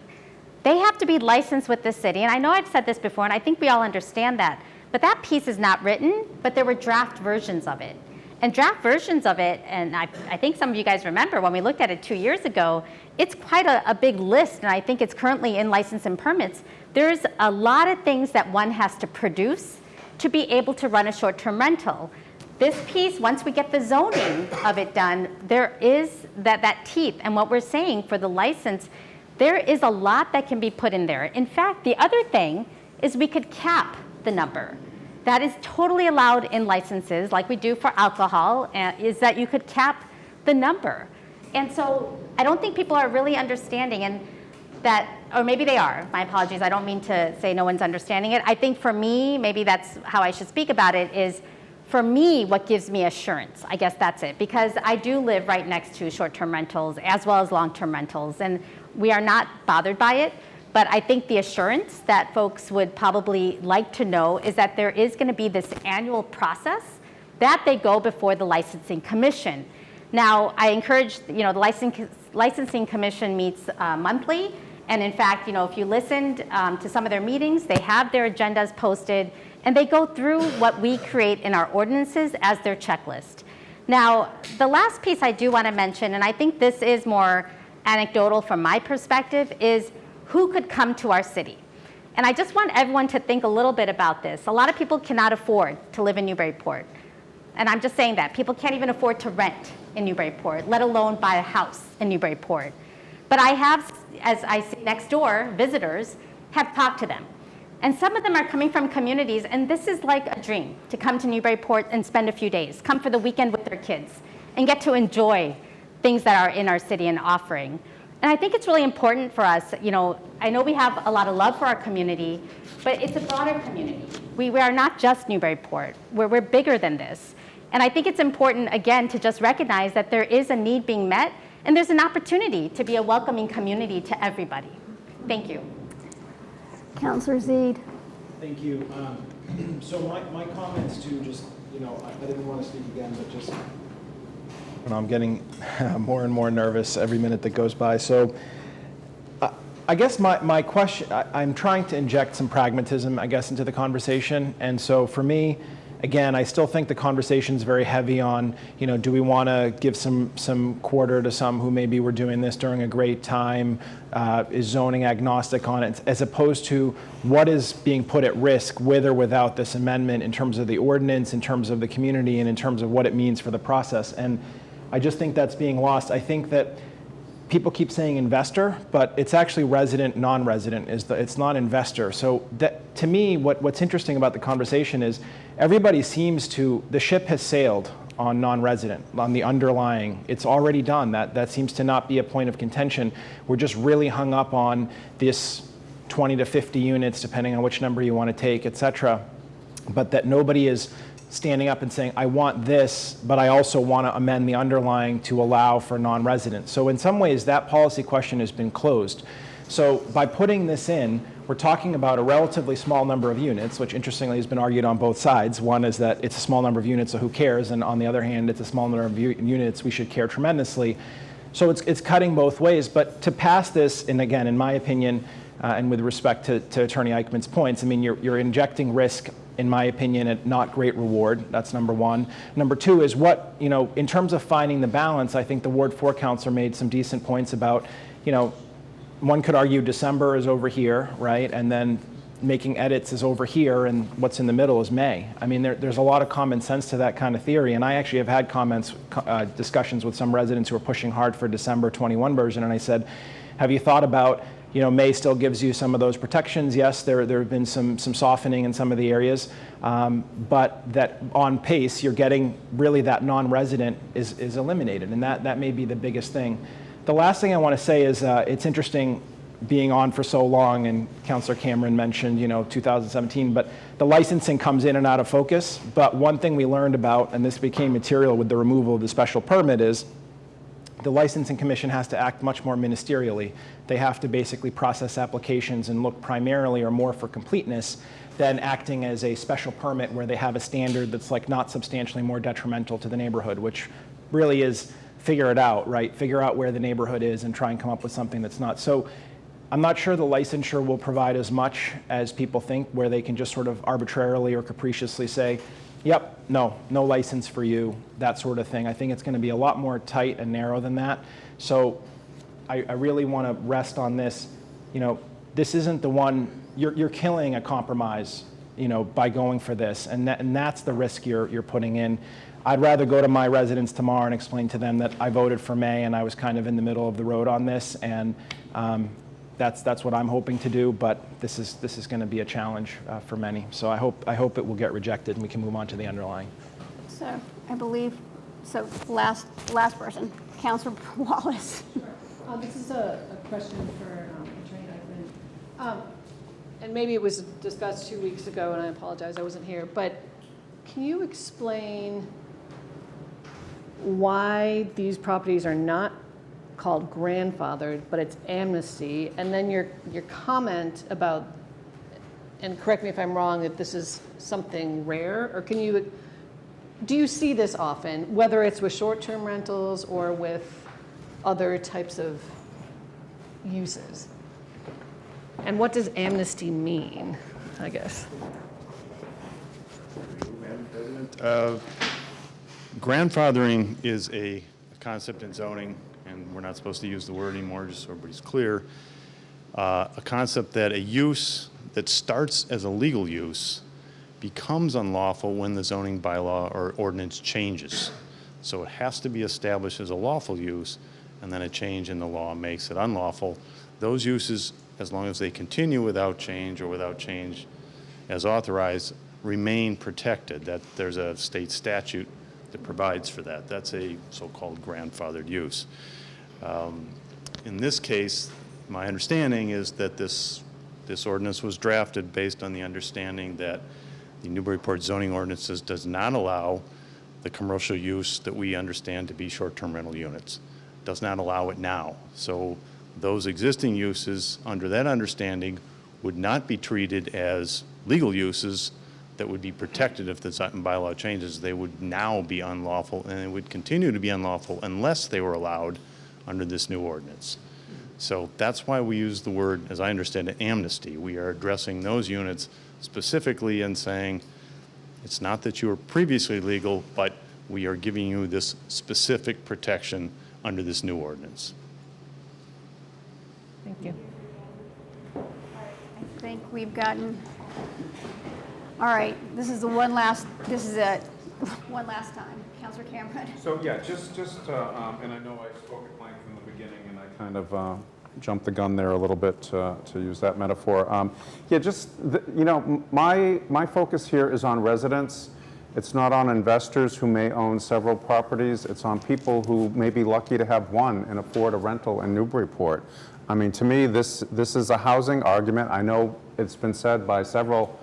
They have to be licensed with the city, and I know I've said this before, and I think we all understand that, but that piece is not written, but there were draft versions of it. And draft versions of it, and I think some of you guys remember when we looked at it 2 years ago, it's quite a big list, and I think it's currently in license and permits. There's a lot of things that one has to produce to be able to run a short-term rental. This piece, once we get the zoning of it done, there is that teeth. And what we're saying for the license, there is a lot that can be put in there. In fact, the other thing is we could cap the number. That is totally allowed in licenses, like we do for alcohol, is that you could cap the number. And so I don't think people are really understanding, and that, or maybe they are, my apologies, I don't mean to say no one's understanding it. I think for me, maybe that's how I should speak about it, is for me, what gives me assurance, I guess that's it, because I do live right next to short-term rentals as well as long-term rentals, and we are not bothered by it. But I think the assurance that folks would probably like to know is that there is going to be this annual process that they go before the licensing commission. Now, I encourage, you know, the licensing commission meets monthly, and in fact, you know, if you listened to some of their meetings, they have their agendas posted, and they go through what we create in our ordinances as their checklist. Now, the last piece I do want to mention, and I think this is more anecdotal from my perspective, is who could come to our city. And I just want everyone to think a little bit about this. A lot of people cannot afford to live in Newburyport. And I'm just saying that. People can't even afford to rent in Newburyport, let alone buy a house in Newburyport. But I have, as I see next door, visitors have talked to them. And some of them are coming from communities, and this is like a dream, to come to Newburyport and spend a few days, come for the weekend with their kids, and get to enjoy things that are in our city and offering. And I think it's really important for us, you know, I know we have a lot of love for our community, but it's a broader community. We are not just Newburyport, we're bigger than this. And I think it's important, again, to just recognize that there is a need being met, and there's an opportunity to be a welcoming community to everybody. Thank you. Councillor Zeid. Thank you. So my comments too, just, you know, I didn't want to speak again, but just, and I'm getting more and more nervous every minute that goes by. So I guess my question, I'm trying to inject some pragmatism, I guess, into the conversation. And so for me, again, I still think the conversation is very heavy on, you know, do we want to give some quarter to some who maybe were doing this during a great time, is zoning agnostic on it, as opposed to what is being put at risk with or without this amendment in terms of the ordinance, in terms of the community, and in terms of what it means for the process. And I just think that's being lost. I think that people keep saying investor, but it's actually resident, non-resident. It's not investor. So that, to me, what's interesting about the conversation is everybody seems to, the ship has sailed on non-resident, on the underlying. It's already done. That seems to not be a point of contention. We're just really hung up on this 20 to 50 units, depending on which number you want to take, et cetera. But that nobody is standing up and saying, I want this, but I also want to amend the underlying to allow for non-residents. So in some ways, that policy question has been closed. So by putting this in, we're talking about a relatively small number of units, which interestingly has been argued on both sides. One is that it's a small number of units, so who cares? And on the other hand, it's a small number of units, we should care tremendously. So it's cutting both ways. But to pass this, and again, in my opinion, and with respect to Attorney Eichmann's points, I mean, you're injecting risk, in my opinion, at not great reward. That's number one. Number two is what, in terms of finding the balance, I think the Ward 4 counselor made some decent points about, one could argue December is over here, right? And then making edits is over here, and what's in the middle is May. I mean, there's a lot of common sense to that kind of theory, and I actually have had discussions with some residents who are pushing hard for December 21 version, and I said, have you thought about, May still gives you some of those protections. Yes, there have been some softening in some of the areas, but that on pace, you're getting really that non-resident is eliminated, and that may be the biggest thing. The last thing I want to say is it's interesting being on for so long, and Councillor Cameron mentioned, 2017, but the licensing comes in and out of focus. But one thing we learned about, and this became material with the removal of the special permit, is the licensing commission has to act much more ministerially. They have to basically process applications and look primarily or more for completeness than acting as a special permit where they have a standard that's like not substantially more detrimental to the neighborhood, which really is figure it out, right? Figure out where the neighborhood is and try and come up with something that's not. So I'm not sure the licensure will provide as much as people think, where they can just sort of arbitrarily or capriciously say, yep, no license for you, that sort of thing. I think it's going to be a lot more tight and narrow than that. So I really want to rest on this. This isn't the one, you're killing a compromise, by going for this. And that's the risk you're putting in. I'd rather go to my residents tomorrow and explain to them that I voted for May and I was kind of in the middle of the road on this. And that's what I'm hoping to do, but this is going to be a challenge for many. So I hope it will get rejected and we can move on to the underlying. So I believe, last person, Councilor Wallace. This is a question for Attorney Eichmann. And maybe it was discussed 2 weeks ago, and I apologize, I wasn't here, but can you explain why these properties are not called grandfathered, but it's amnesty? And then your comment about, and correct me if I'm wrong, that this is something rare, or do you see this often, whether it's with short-term rentals or with other types of uses? And what does amnesty mean, I guess? Madam President, grandfathering is a concept in zoning, and we're not supposed to use the word anymore, just so everybody's clear. A concept that a use that starts as a legal use becomes unlawful when the zoning bylaw or ordinance changes. So it has to be established as a lawful use, and then a change in the law makes it unlawful. Those uses, as long as they continue without change or without change as authorized, remain protected. That there's a state statute that provides for that. That's a so-called grandfathered use. In this case, my understanding is that this ordinance was drafted based on the understanding that the Newburyport zoning ordinances does not allow the commercial use that we understand to be short-term rental units. Does not allow it now. So those existing uses under that understanding would not be treated as legal uses that would be protected if the zoning bylaw changes. They would now be unlawful, and it would continue to be unlawful unless they were allowed under this new ordinance. So that's why we use the word, as I understand it, amnesty. We are addressing those units specifically and saying, it's not that you were previously legal, but we are giving you this specific protection under this new ordinance. Thank you. I think we've gotten, all right, this is one last time. Councilor Cameron. So yeah, just and I know I spoke at length in the beginning, and I kind of jumped the gun there a little bit to use that metaphor. My focus here is on residents. It's not on investors who may own several properties. It's on people who may be lucky to have one and afford a rental in Newburyport. I mean, to me, this is a housing argument. I know it's been said by several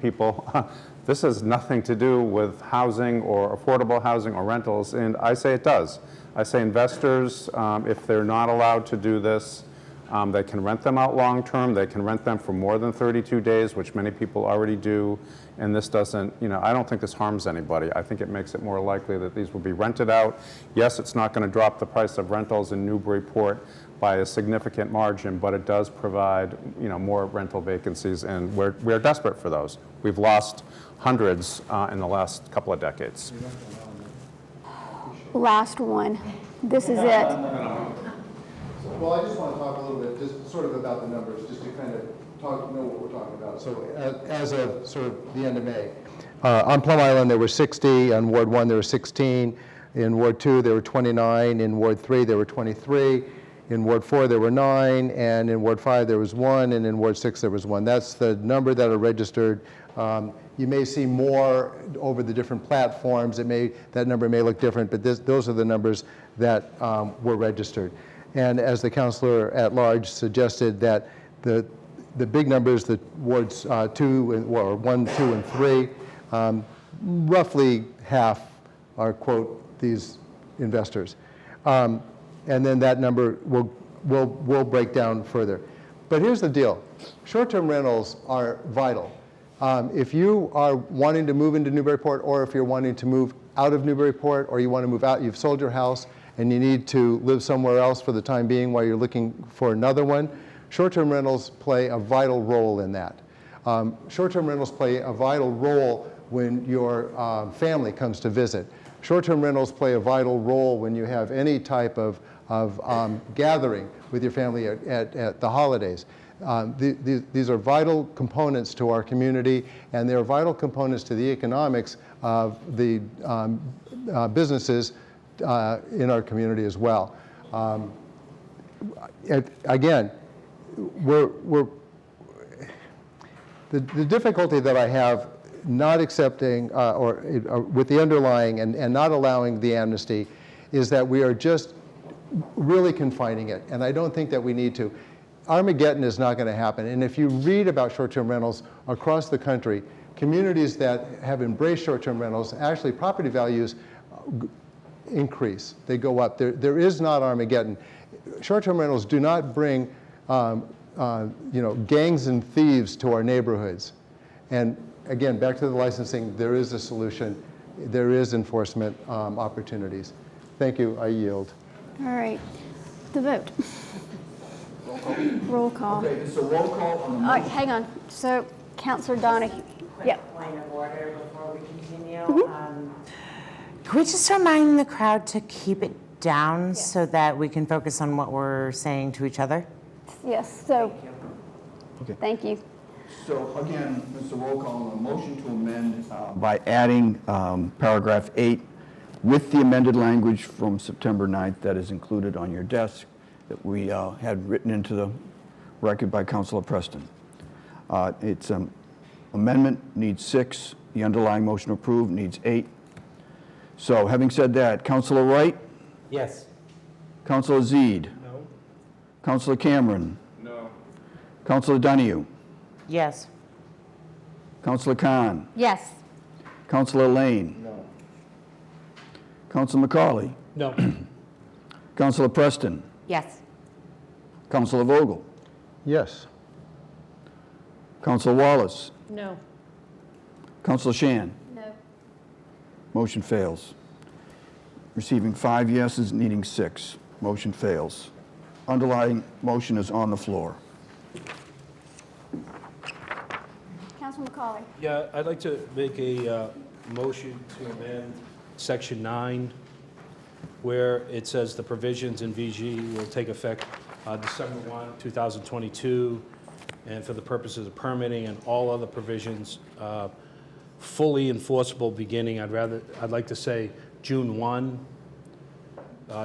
people. This has nothing to do with housing or affordable housing or rentals, and I say it does. I say investors, if they're not allowed to do this, They can rent them out long-term. They can rent them for more than 32 days, which many people already do. And this doesn't, I don't think this harms anybody. I think it makes it more likely that these will be rented out. Yes, it's not going to drop the price of rentals in Newburyport by a significant margin, but it does provide, more rental vacancies, and we're desperate for those. We've lost hundreds in the last couple of decades. Last one. This is it. Well, I just want to talk a little bit, just sort of about the numbers, just to kind of know what we're talking about. So as of sort of the end of May, on Plum Island there were 60, on Ward 1 there were 16, in Ward 2 there were 29, in Ward 3 there were 23, in Ward 4 there were 9, and in Ward 5 there was 1, and in Ward 6 there was 1. That's the number that are registered. You may see more over the different platforms. That number may look different, but those are the numbers that were registered. And as the councilor at large suggested, that the big numbers, the wards 1, 2, and 3, roughly half are, quote, these investors. And then that number will break down further. But here's the deal. Short-term rentals are vital. If you are wanting to move into Newburyport, or if you're wanting to move out of Newburyport, or you want to move out, you've sold your house, and you need to live somewhere else for the time being while you're looking for another one, short-term rentals play a vital role in that. Short-term rentals play a vital role when your family comes to visit. Short-term rentals play a vital role when you have any type of gathering with your family at the holidays. These are vital components to our community, and they're vital components to the economics of the businesses in our community as well. Again, the difficulty that I have not accepting or with the underlying and not allowing the amnesty is that we are just really confining it, and I don't think that we need to. Armageddon is not going to happen, and if you read about short-term rentals across the country, communities that have embraced short-term rentals, actually property values increase. They go up. There is not Armageddon. Short-term rentals do not bring gangs and thieves to our neighborhoods. And again, back to the licensing, there is a solution. There is enforcement opportunities. Thank you. I yield. All right. The vote. Roll call. Roll call. Okay, it's a roll call on the All right, motion. hang on. So, Councilor Donahue. Yep. Point of order before we continue. Mhm. Could we just remind the crowd to keep it down so that we can focus on what we're saying to each other? Yes, so, thank you. So again, it's a roll call on the motion to amend by adding paragraph 8 with the amended language from September 9th that is included on your desk that we had written into the record by Councilor Preston. It's amendment needs 6. The underlying motion approved needs 8. So having said that, Councilor Wright? Yes. Councilor Zeed? No. Councilor Cameron? No. Councilor Donahue? Yes. Councilor Khan? Yes. Councilor Lane? No. Councilor McCauley? No. Councilor Preston? Yes. Councilor Vogel? Yes. Councilor Wallace? No. Councilor Shan? No. Motion fails. Receiving 5 yeses, needing 6. Motion fails. Underlying motion is on the floor. Councilor McCauley. Yeah, I'd like to make a motion to amend Section 9, where it says the provisions in VG will take effect December 1, 2022, and for the purposes of permitting and all other provisions fully enforceable beginning, I'd like to say June 1,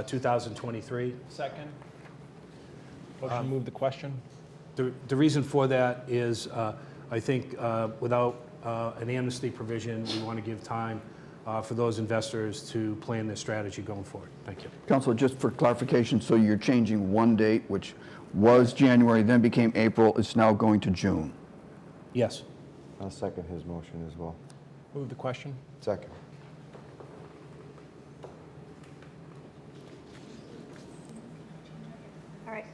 2023. Second. Motion to move the question. The reason for that is I think without an amnesty provision, we want to give time for those investors to plan their strategy going forward. Thank you. Councilor, just for clarification, so you're changing one date, which was January, then became April, it's now going to June? Yes. I'll second his motion as well. Move the question. Second. All right.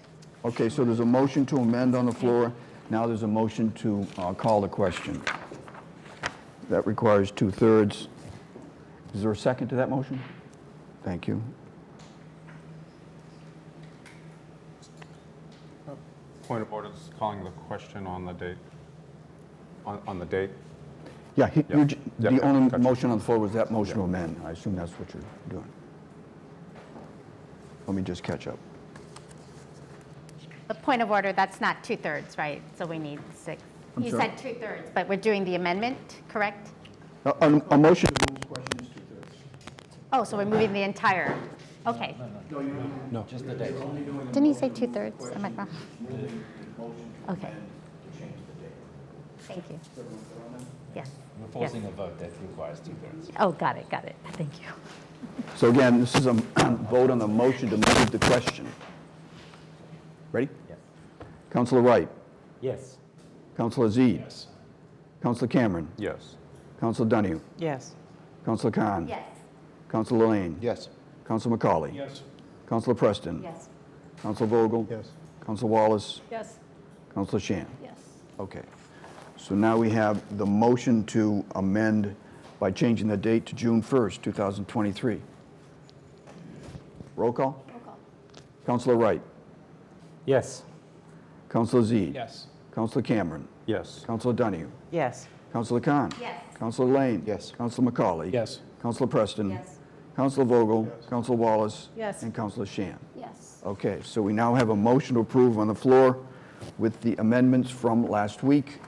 Okay, so there's a motion to amend on the floor. Now there's a motion to call the question. That requires 2/3. Is there a second to that motion? Thank you. Point of order, is calling the question on the date. On the date? Yeah, the only gotcha. motion on the floor was that motion to amend. I assume that's what you're doing. Let me just catch up. The point of order, that's not 2/3, right? So we need 6. I'm You sorry? said 2/3, but we're doing the amendment, correct? A motion to move question is 2/3. Oh, so we're moving the entire, okay. No, just the date. Didn't he say 2/3? Am I wrong? Okay. Thank you. Yes. We're forcing a vote that requires 2/3. Oh, got it, Thank you. So again, this is a vote on the motion to move the question. Ready? Yes. Councilor Wright? Yes. Councilor Zede? Yes. Councilor Cameron? Yes. Councilor Donahue? Yes. Councilor Khan? Yes. Councilor Lane? Yes. Councilor McCauley? Yes. Councilor Preston? Yes. Councilor Vogel? Yes. Councilor Wallace? Yes. Councilor Shan? Yes. Okay. So now we have the motion to amend by changing the date to June 1st, 2023. Roll call? Roll call. Councilor Wright? Yes. Councilor Zede? Yes. Councilor Cameron? Yes. Councilor Donahue? Yes. Councilor Khan? Yes. Councilor Lane? Yes. Councilor McCauley? Yes. Councilor Preston? Yes. Councilor Vogel? Councilor Wallace? Yes. And Councilor Shan? Yes. Okay, so we now have a motion to approve on the floor with the amendments from last week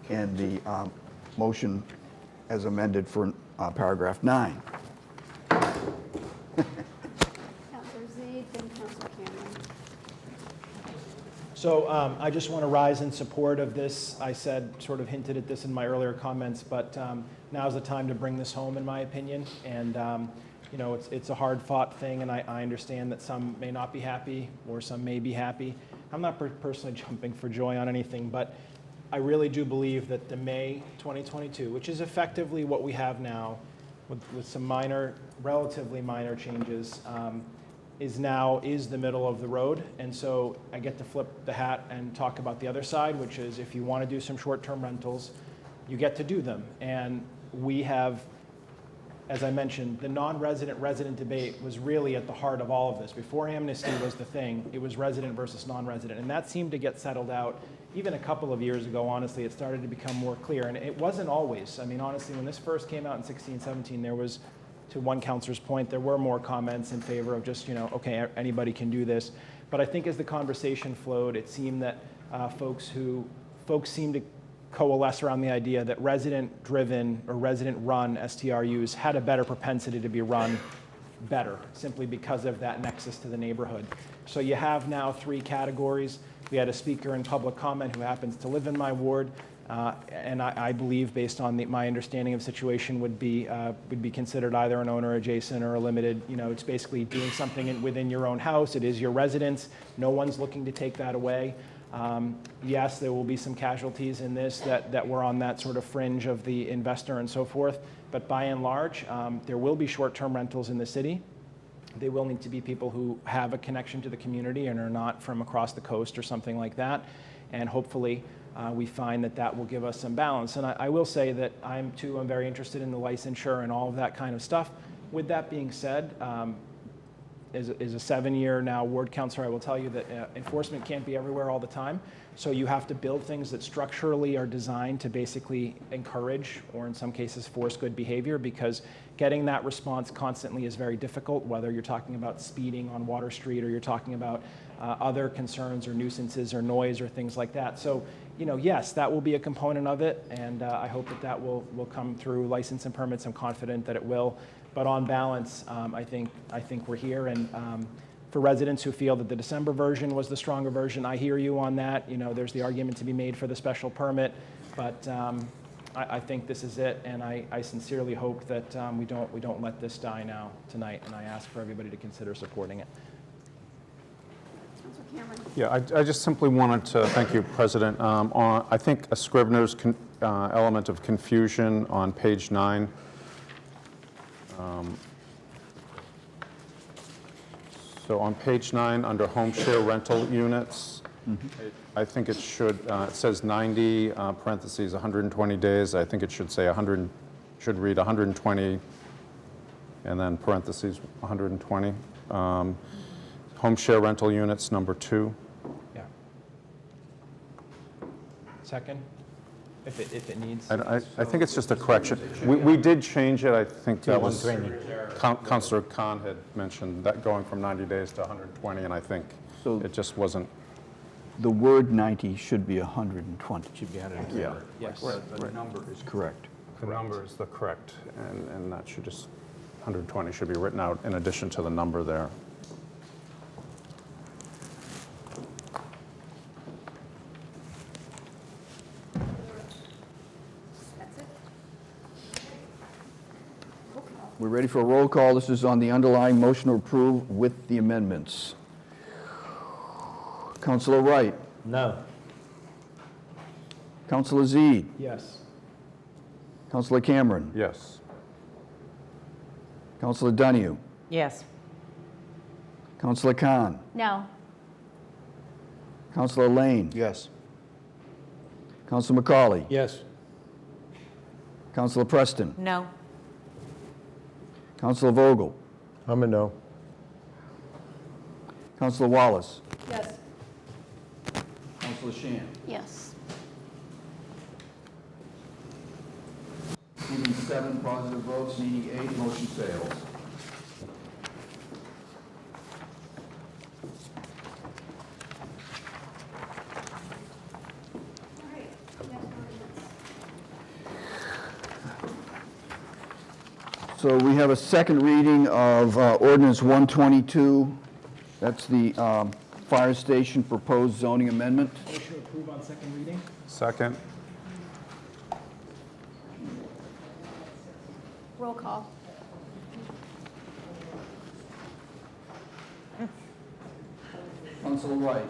and the motion as amended for paragraph 9. Councilor Zede, then Councilor Cameron. So I just want to rise in support of this. I sort of hinted at this in my earlier comments, but now's the time to bring this home, in my opinion. And it's a hard-fought thing, and I understand that some may not be happy or some may be happy. I'm not personally jumping for joy on anything, but I really do believe that the May 2022, which is effectively what we have now, with some relatively minor changes, is the middle of the road. And so I get to flip the hat and talk about the other side, which is if you want to do some short-term rentals, you get to do them. And we have, as I mentioned, the non-resident resident debate was really at the heart of all of this. Before amnesty was the thing, it was resident versus non-resident. And that seemed to get settled out even a couple of years ago. Honestly, it started to become more clear. And it wasn't always. I mean, honestly, when this first came out in 16, 17, there was, to one counselor's point, there were more comments in favor of just, okay, anybody can do this. But I think as the conversation flowed, it seemed that folks seemed to coalesce around the idea that resident-driven or resident-run STRUs had a better propensity to be run better, simply because of that nexus to the neighborhood. So you have now 3 categories. We had a speaker in public comment who happens to live in my ward, and I believe, based on my understanding of the situation, would be considered either an owner adjacent or a limited. It's basically doing something within your own house. It is your residence. No one's looking to take that away. Yes, there will be some casualties in this that were on that sort of fringe of the investor and so forth, but by and large, there will be short-term rentals in the city. They will need to be people who have a connection to the community and are not from across the coast or something like that, and hopefully we find that will give us some balance. And I will say that I'm very interested in the licensure and all of that kind of stuff. With that being said, as a 7-year now ward councilor, I will tell you that enforcement can't be everywhere all the time. So you have to build things that structurally are designed to basically encourage, or in some cases force, good behavior, because getting that response constantly is very difficult, whether you're talking about speeding on Water Street or you're talking about other concerns or nuisances or noise or things like that. So, yes, that will be a component of it, and I hope that will come through license and permits. I'm confident that it will. But on balance, I think we're here. And for residents who feel that the December version was the stronger version, I hear you on that. There's the argument to be made for the special permit, but I think this is it. And I sincerely hope that we don't let this die now tonight. And I ask for everybody to consider supporting it. Councilor Cameron. Yeah, I just simply wanted to thank you, President. I think a Scrivener's element of confusion on page 9. So on page 9, under home share rental units, I think it should, it says 90, parentheses, 120 days. I think it should say 100, should read 120, and then parentheses, 120. Home share rental units, number 2. Yeah. Second, if it needs. I think it's just a correction. We did change it. I think that was, Councilor Khan had mentioned that going from 90 days to 120, and I think it just wasn't. The word 90 should be 120. Should be added. Yeah. Yes. The number is correct. The number is the correct, and that should just, 120 should be written out in addition to the number there. We're ready for a roll call. This is on the underlying motion to approve with the amendments. Councilor Wright. No. Councilor Zede. Yes. Councilor Cameron. Yes. Councilor Donahue. Yes. Councilor Khan. No. Councilor Lane. Yes. Councilor McCauley. Yes. Councilor Preston. No. Councilor Vogel. I'm a no. Councilor Wallace. Yes. Councilor Shan. Yes. Receiving 7 positive votes, needing 8, motion fails. So we have a second reading of ordinance 122. That's the fire station proposed zoning amendment. Motion to approve on second reading? Second. Roll call. Councilor Wright.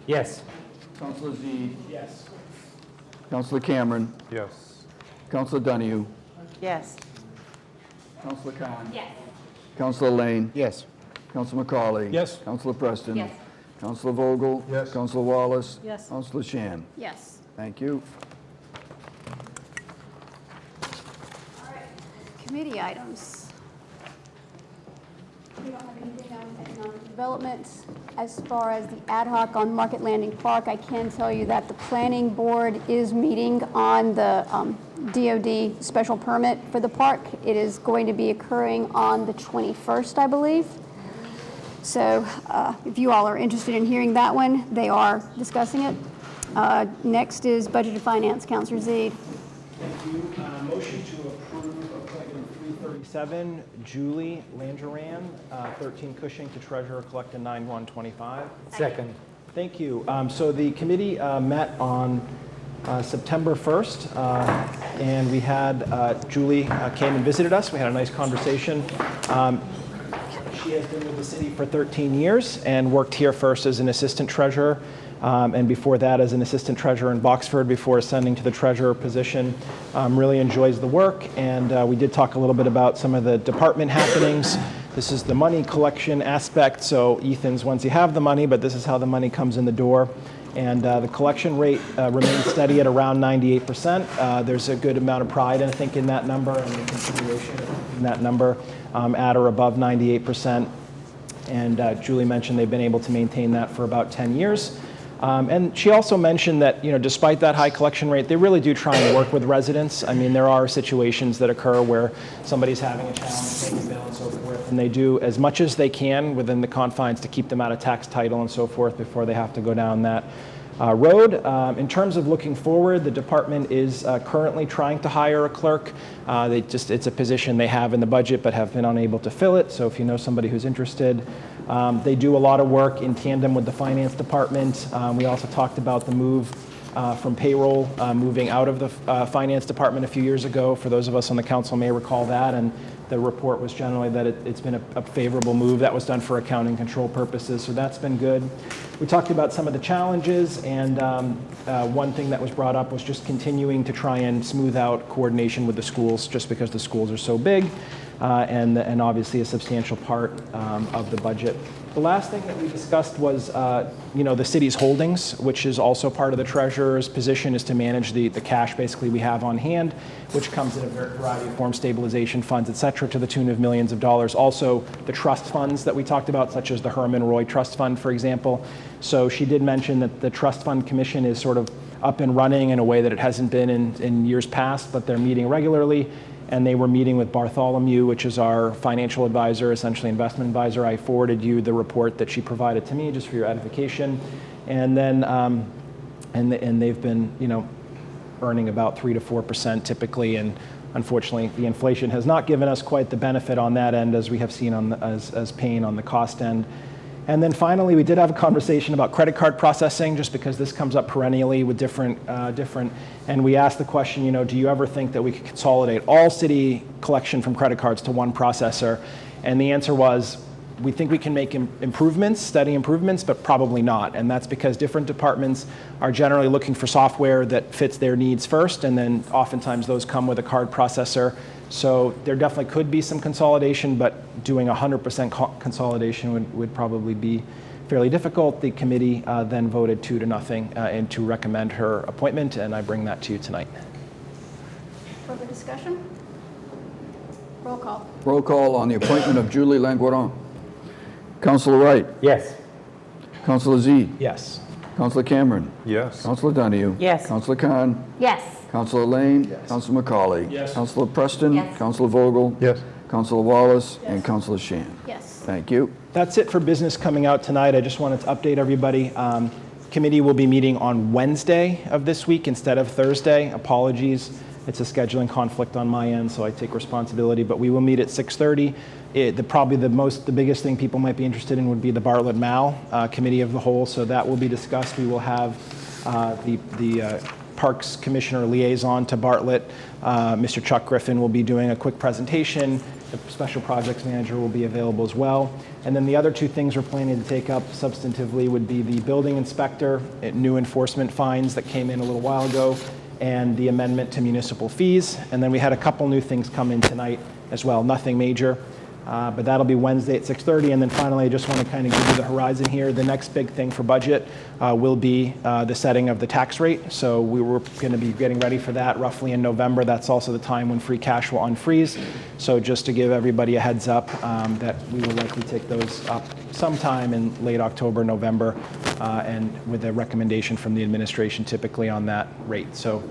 Yes. Councilor Zede. Yes. Councilor Cameron. Yes. Councilor Donahue. Yes. Councilor Khan. Yes. Councilor Lane. Yes. Councilor McCauley. Yes. Councilor Preston. Yes. Councilor Vogel. Yes. Councilor Wallace. Yes. Councilor Shan. Yes. Thank you. Committee items. We don't have anything on economic development. As far as the ad hoc on Market Landing Park, I can tell you that the planning board is meeting on the DOD special permit for the park. It is going to be occurring on the 21st, I believe. So if you all are interested in hearing that one, they are discussing it. Next is Budget and Finance, Councilor Zede. Thank you. Motion to approve appointment 337, Julie Langeran, 13 Cushing to treasurer, collect a 9/125. Second. Thank you. So the committee met on September 1st, and we had Julie came and visited us. We had a nice conversation. She has been with the city for 13 years and worked here first as an assistant treasurer, and before that as an assistant treasurer in Boxford before ascending to the treasurer position. Really enjoys the work, and we did talk a little bit about some of the department happenings. This is the money collection aspect, so Ethan's once you have the money, but this is how the money comes in the door. And the collection rate remains steady at around 98%. There's a good amount of pride, I think, in that number and the continuation in that number at or above 98%. And Julie mentioned they've been able to maintain that for about 10 years. And she also mentioned that, despite that high collection rate, they really do try and work with residents. I mean, there are situations that occur where somebody's having a challenge paying a bill and so forth, and they do as much as they can within the confines to keep them out of tax title and so forth before they have to go down that road. In terms of looking forward, the department is currently trying to hire a clerk. It's a position they have in the budget but have been unable to fill it, so if you know somebody who's interested. They do a lot of work in tandem with the finance department. We also talked about the move from payroll, moving out of the finance department a few years ago. For those of us on the council may recall that, and the report was generally that it's been a favorable move. That was done for accounting control purposes, so that's been good. We talked about some of the challenges, and one thing that was brought up was just continuing to try and smooth out coordination with the schools, just because the schools are so big. and obviously a substantial part of the budget. The last thing that we discussed was, the city's holdings, which is also part of the treasurer's position, is to manage the cash basically we have on hand, which comes in a variety of forms, stabilization funds, et cetera, to the tune of millions of dollars. Also, the trust funds that we talked about, such as the Herman Roy Trust Fund, for example. So she did mention that the Trust Fund Commission is sort of up and running in a way that it hasn't been in years past, but they're meeting regularly. And they were meeting with Bartholomew, which is our financial advisor, essentially investment advisor. I forwarded you the report that she provided to me just for your edification. And then, and they've been, earning about 3 to 4% typically. And unfortunately, the inflation has not given us quite the benefit on that end, as we have seen on as pain on the cost end. And then finally, we did have a conversation about credit card processing, just because this comes up perennially with different, and we asked the question, do you ever think that we could consolidate all city collection from credit cards to one processor? And the answer was, we think we can make improvements, steady improvements, but probably not. And that's because different departments are generally looking for software that fits their needs first, and then oftentimes those come with a card processor. So there definitely could be some consolidation, but doing 100% consolidation would probably be fairly difficult. The committee then voted 2-0 and to recommend her appointment, and I bring that to you tonight. Further discussion? Roll call. Roll call on the appointment of Julie Langueron. Councilor Wright? Yes. Councilor Z? Yes. Councilor Cameron? Yes. Councilor Donahue? Yes. Councilor Khan? Yes. Councilor Lane? Yes. Councilor McCauley? Yes. Councilor Preston? Yes. Councilor Vogel? Yes. Councilor Wallace? And Councilor Shan? Yes. Thank you. That's it for business coming out tonight. I just wanted to update everybody. Committee will be meeting on Wednesday of this week instead of Thursday. Apologies. It's a scheduling conflict on my end, so I take responsibility. But we will meet at 6:30. Probably the biggest thing people might be interested in would be the Bartlett Mall Committee of the Whole. So that will be discussed. We will have the Parks Commissioner liaison to Bartlett, Mr. Chuck Griffin, will be doing a quick presentation. The Special Projects Manager will be available as well. And then the other two things we're planning to take up substantively would be the building inspector, new enforcement fines that came in a little while ago, and the amendment to municipal fees. And then we had a couple new things come in tonight as well, nothing major. But that'll be Wednesday at 6:30. And then finally, I just want to kind of give you the horizon here. The next big thing for budget will be the setting of the tax rate. So we were going to be getting ready for that roughly in November. That's also the time when free cash will unfreeze. So just to give everybody a heads up that we will likely take those up sometime in late October, November, and with a recommendation from the administration typically on that rate. So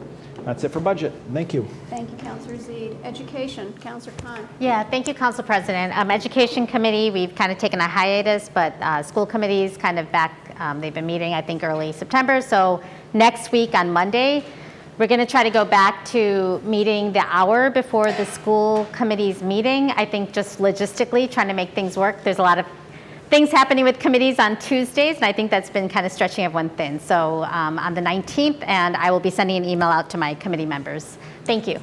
that's it for budget. Thank you. Thank you, Councilor Zede. Education, Councilor Khan. Yeah, thank you, Council President. Education Committee, we've kind of taken a hiatus, but school committee's kind of back. They've been meeting, I think, early September. So next week on Monday, we're going to try to go back to meeting the hour before the school committee's meeting. I think just logistically, trying to make things work. There's a lot of things happening with committees on Tuesdays, and I think that's been kind of stretching everyone thin. So on the 19th, and I will be sending an email out to my committee members. Thank you.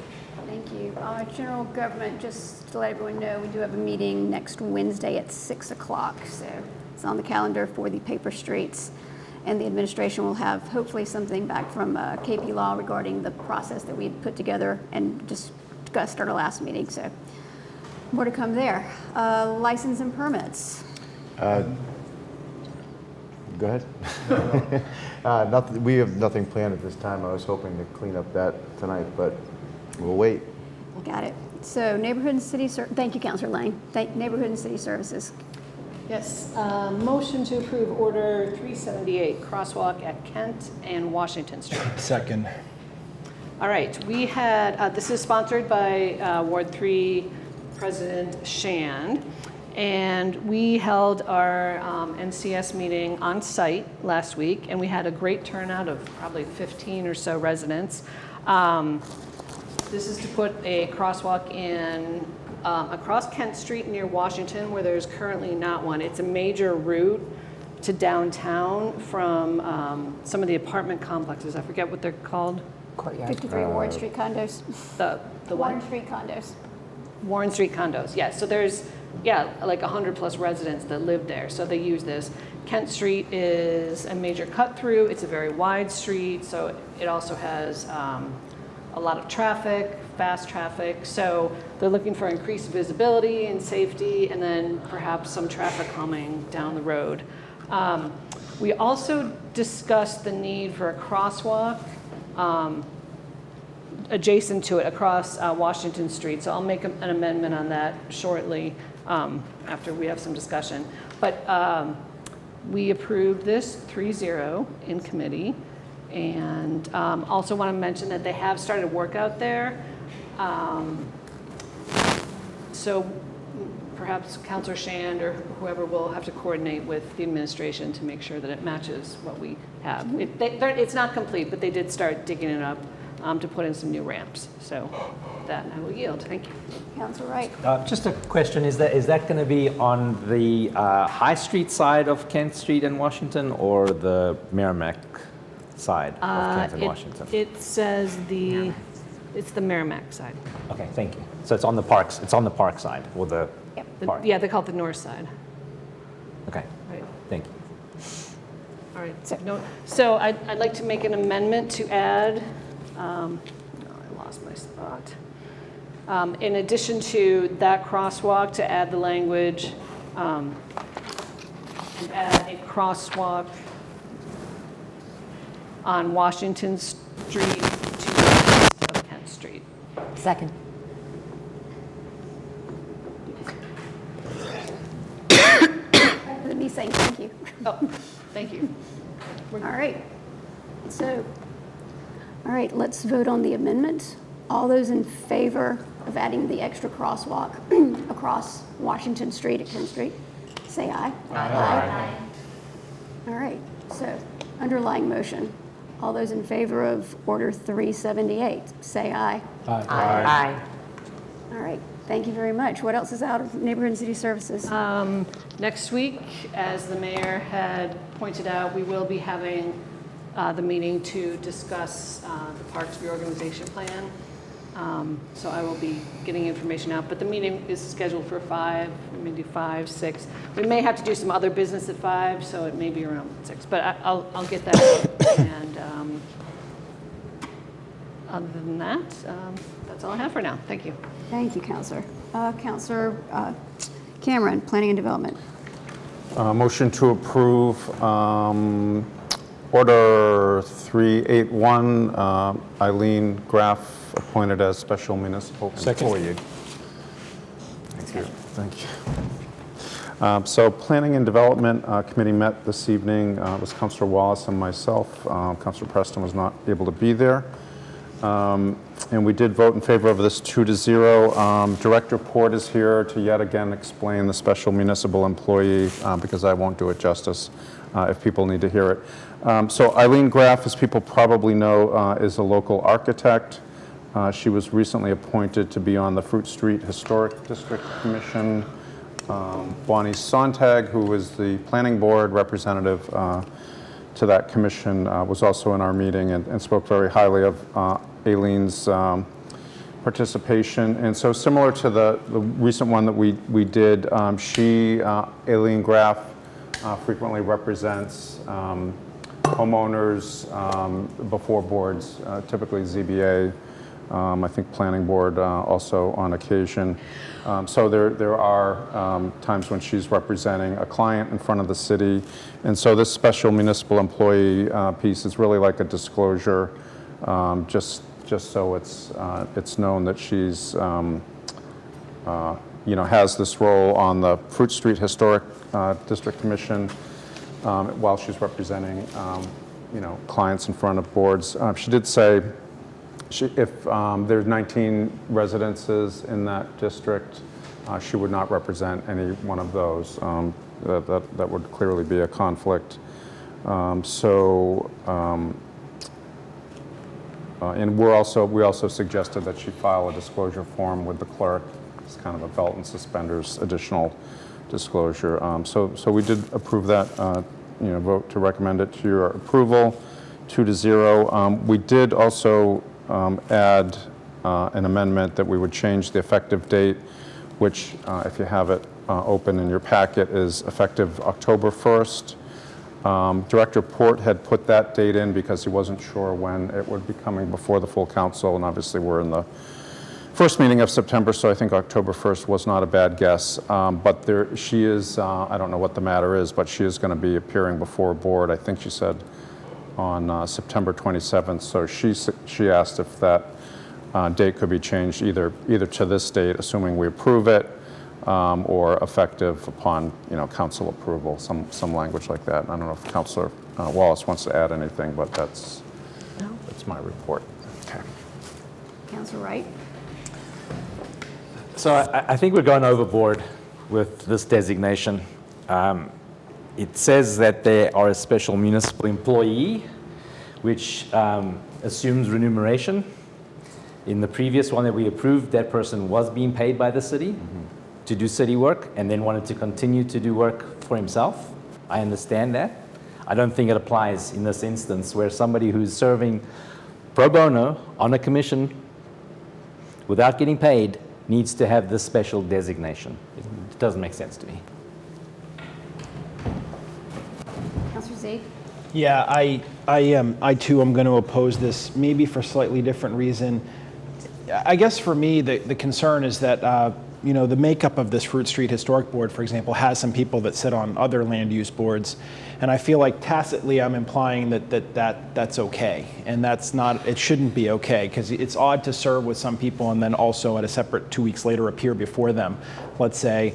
Thank you. General Government, just to let everyone know, we do have a meeting next Wednesday at 6 o'clock. So it's on the calendar for the paper streets. And the administration will have hopefully something back from KP Law regarding the process that we had put together and discussed at our last meeting. So more to come there. License and permits. Go ahead. We have nothing planned at this time. I was hoping to clean up that tonight, but we'll wait. Got it. So Neighborhood and City, thank you, Councilor Lane. Neighborhood and City Services. Yes, motion to approve Order 378, crosswalk at Kent and Washington Street. Second. All right, we had, this is sponsored by Ward 3 President Shand, and we held our NCS meeting on site last week, and we had a great turnout of probably 15 or so residents. This is to put a crosswalk in across Kent Street near Washington, where there's currently not one. It's a major route to downtown from some of the apartment complexes. I forget what they're called. 53 Warren Street condos. The Warren Street condos. Warren Street condos, yes. So there's, like 100 plus residents that live there. So they use this. Kent Street is a major cut through. It's a very wide street. So it also has a a lot of traffic, fast traffic. So they're looking for increased visibility and safety, and then perhaps some traffic calming down the road. We also discussed the need for a crosswalk adjacent to it across Washington Street. So I'll make an amendment on that shortly after we have some discussion. But we approved this 3-0 in committee. And also want to mention that they have started work out there. So perhaps Councilor Shand or whoever will have to coordinate with the administration to make sure that it matches what we have. It's not complete, but they did start digging it up to put in some new ramps. So that I will yield. Thank you. Councilor Wright. Just a question, is that going to be on the High Street side of Kent Street in Washington or the Merrimack side of Kent and Washington? It says it's the Merrimack side. Okay, thank you. So it's on the parks, it's on the park side or the park? Yeah, they call it the north side. Okay, Right. thank you. All right. So I'd like to make an amendment to add, I lost my spot. In addition to that crosswalk, to add the language, add a crosswalk on Washington Street to the east of Kent Street. Second. Me saying thank you. Oh, thank you. All right. So, all right, let's vote on the amendment. All those in favor of adding the extra crosswalk across Washington Street at Kent Street, say aye. Aye. All right, so underlying motion. All those in favor of Order 378, say aye. Aye. All right, thank you very much. What else is out of Neighborhood and City Services? Next week, as the mayor had pointed out, we will be having the meeting to discuss the Parks Reorganization Plan. So I will be getting information out, but the meeting is scheduled for 5, we may do 5, 6. We may have to do some other business at 5, so it may be around 6, but I'll get that out. And other than that, that's all I have for now. Thank you. Thank you, Counselor. Counselor Cameron, Planning and Development. Motion to approve Order 381, Eileen Graff appointed as special municipal employee. Thank you. Thank you. So Planning and Development Committee met this evening. It was Councilor Wallace and myself. Councilor Preston was not able to be there. And we did vote in favor of this 2-0. Director Port is here to yet again explain the special municipal employee because I won't do it justice if people need to hear it. So Eileen Graff, as people probably know, is a local architect. She was recently appointed to be on the Fruit Street Historic District Commission. Bonnie Sontag, who is the planning board representative to that commission, was also in our meeting and spoke very highly of Aileen's participation. And so similar to the recent one that we did, Aileen Graff, frequently represents homeowners before boards, typically ZBA, I think planning board also on occasion. So there are times when she's representing a client in front of the city. And so this special municipal employee piece is really like a disclosure, just so it's known that she's has this role on the Fruit Street Historic District Commission while she's representing clients in front of boards. She did say if there's 19 residences in that district, she would not represent any one of those. That would clearly be a conflict. And we also suggested that she file a disclosure form with the clerk. It's kind of a belt and suspenders additional disclosure. So we did approve that, vote to recommend it to your approval, 2-0. We did also add an amendment that we would change the effective date, which, if you have it open in your packet, is effective October 1st. Director Port had put that date in because he wasn't sure when it would be coming before the full council, and obviously we're in the first meeting of September, so I think October 1st was not a bad guess. But she is, I don't know what the matter is, but she is going to be appearing before a board, I think she said, on September 27th. So she asked if that date could be changed either to this date, assuming we approve it, or effective upon, council approval, some language like that. I don't know if Councilor Wallace wants to add anything, but that's my report. Okay. Councilor Wright? So I think we're going overboard with this designation. It says that they are a special municipal employee, which assumes remuneration. In the previous one that we approved, that person was being paid by the city to do city work and then wanted to continue to do work for himself. I understand that. I don't think it applies in this instance where somebody who's serving pro bono on a commission without getting paid needs to have this special designation. It doesn't make sense to me. Councilor Z? Yeah, I too am going to oppose this, maybe for a slightly different reason. I guess for me, the concern is that, the makeup of this Fruit Street Historic Board, for example, has some people that sit on other land use boards. And I feel like tacitly I'm implying that's okay. And that's not, it shouldn't be okay, because it's odd to serve with some people and then also at a separate 2 weeks later appear before them, let's say.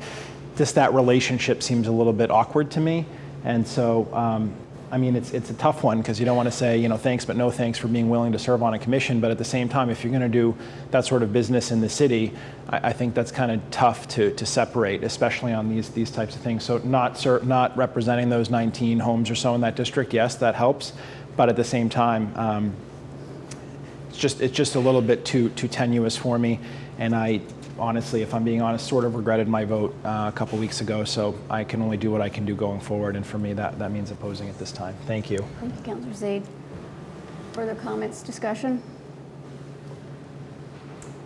Just that relationship seems a little bit awkward to me. And so, it's a tough one because you don't want to say, thanks, but no thanks for being willing to serve on a commission. But at the same time, if you're going to do that sort of business in the city, I think that's kind of tough to separate, especially on these types of things. So not representing those 19 homes or so in that district, yes, that helps. But at the same time, it's just a little bit too tenuous for me. And I honestly, if I'm being honest, sort of regretted my vote a couple weeks ago, so I can only do what I can do going forward, and for me, that means opposing it this time. Thank you. Thank you, Councilor Zaid. Further comments, discussion?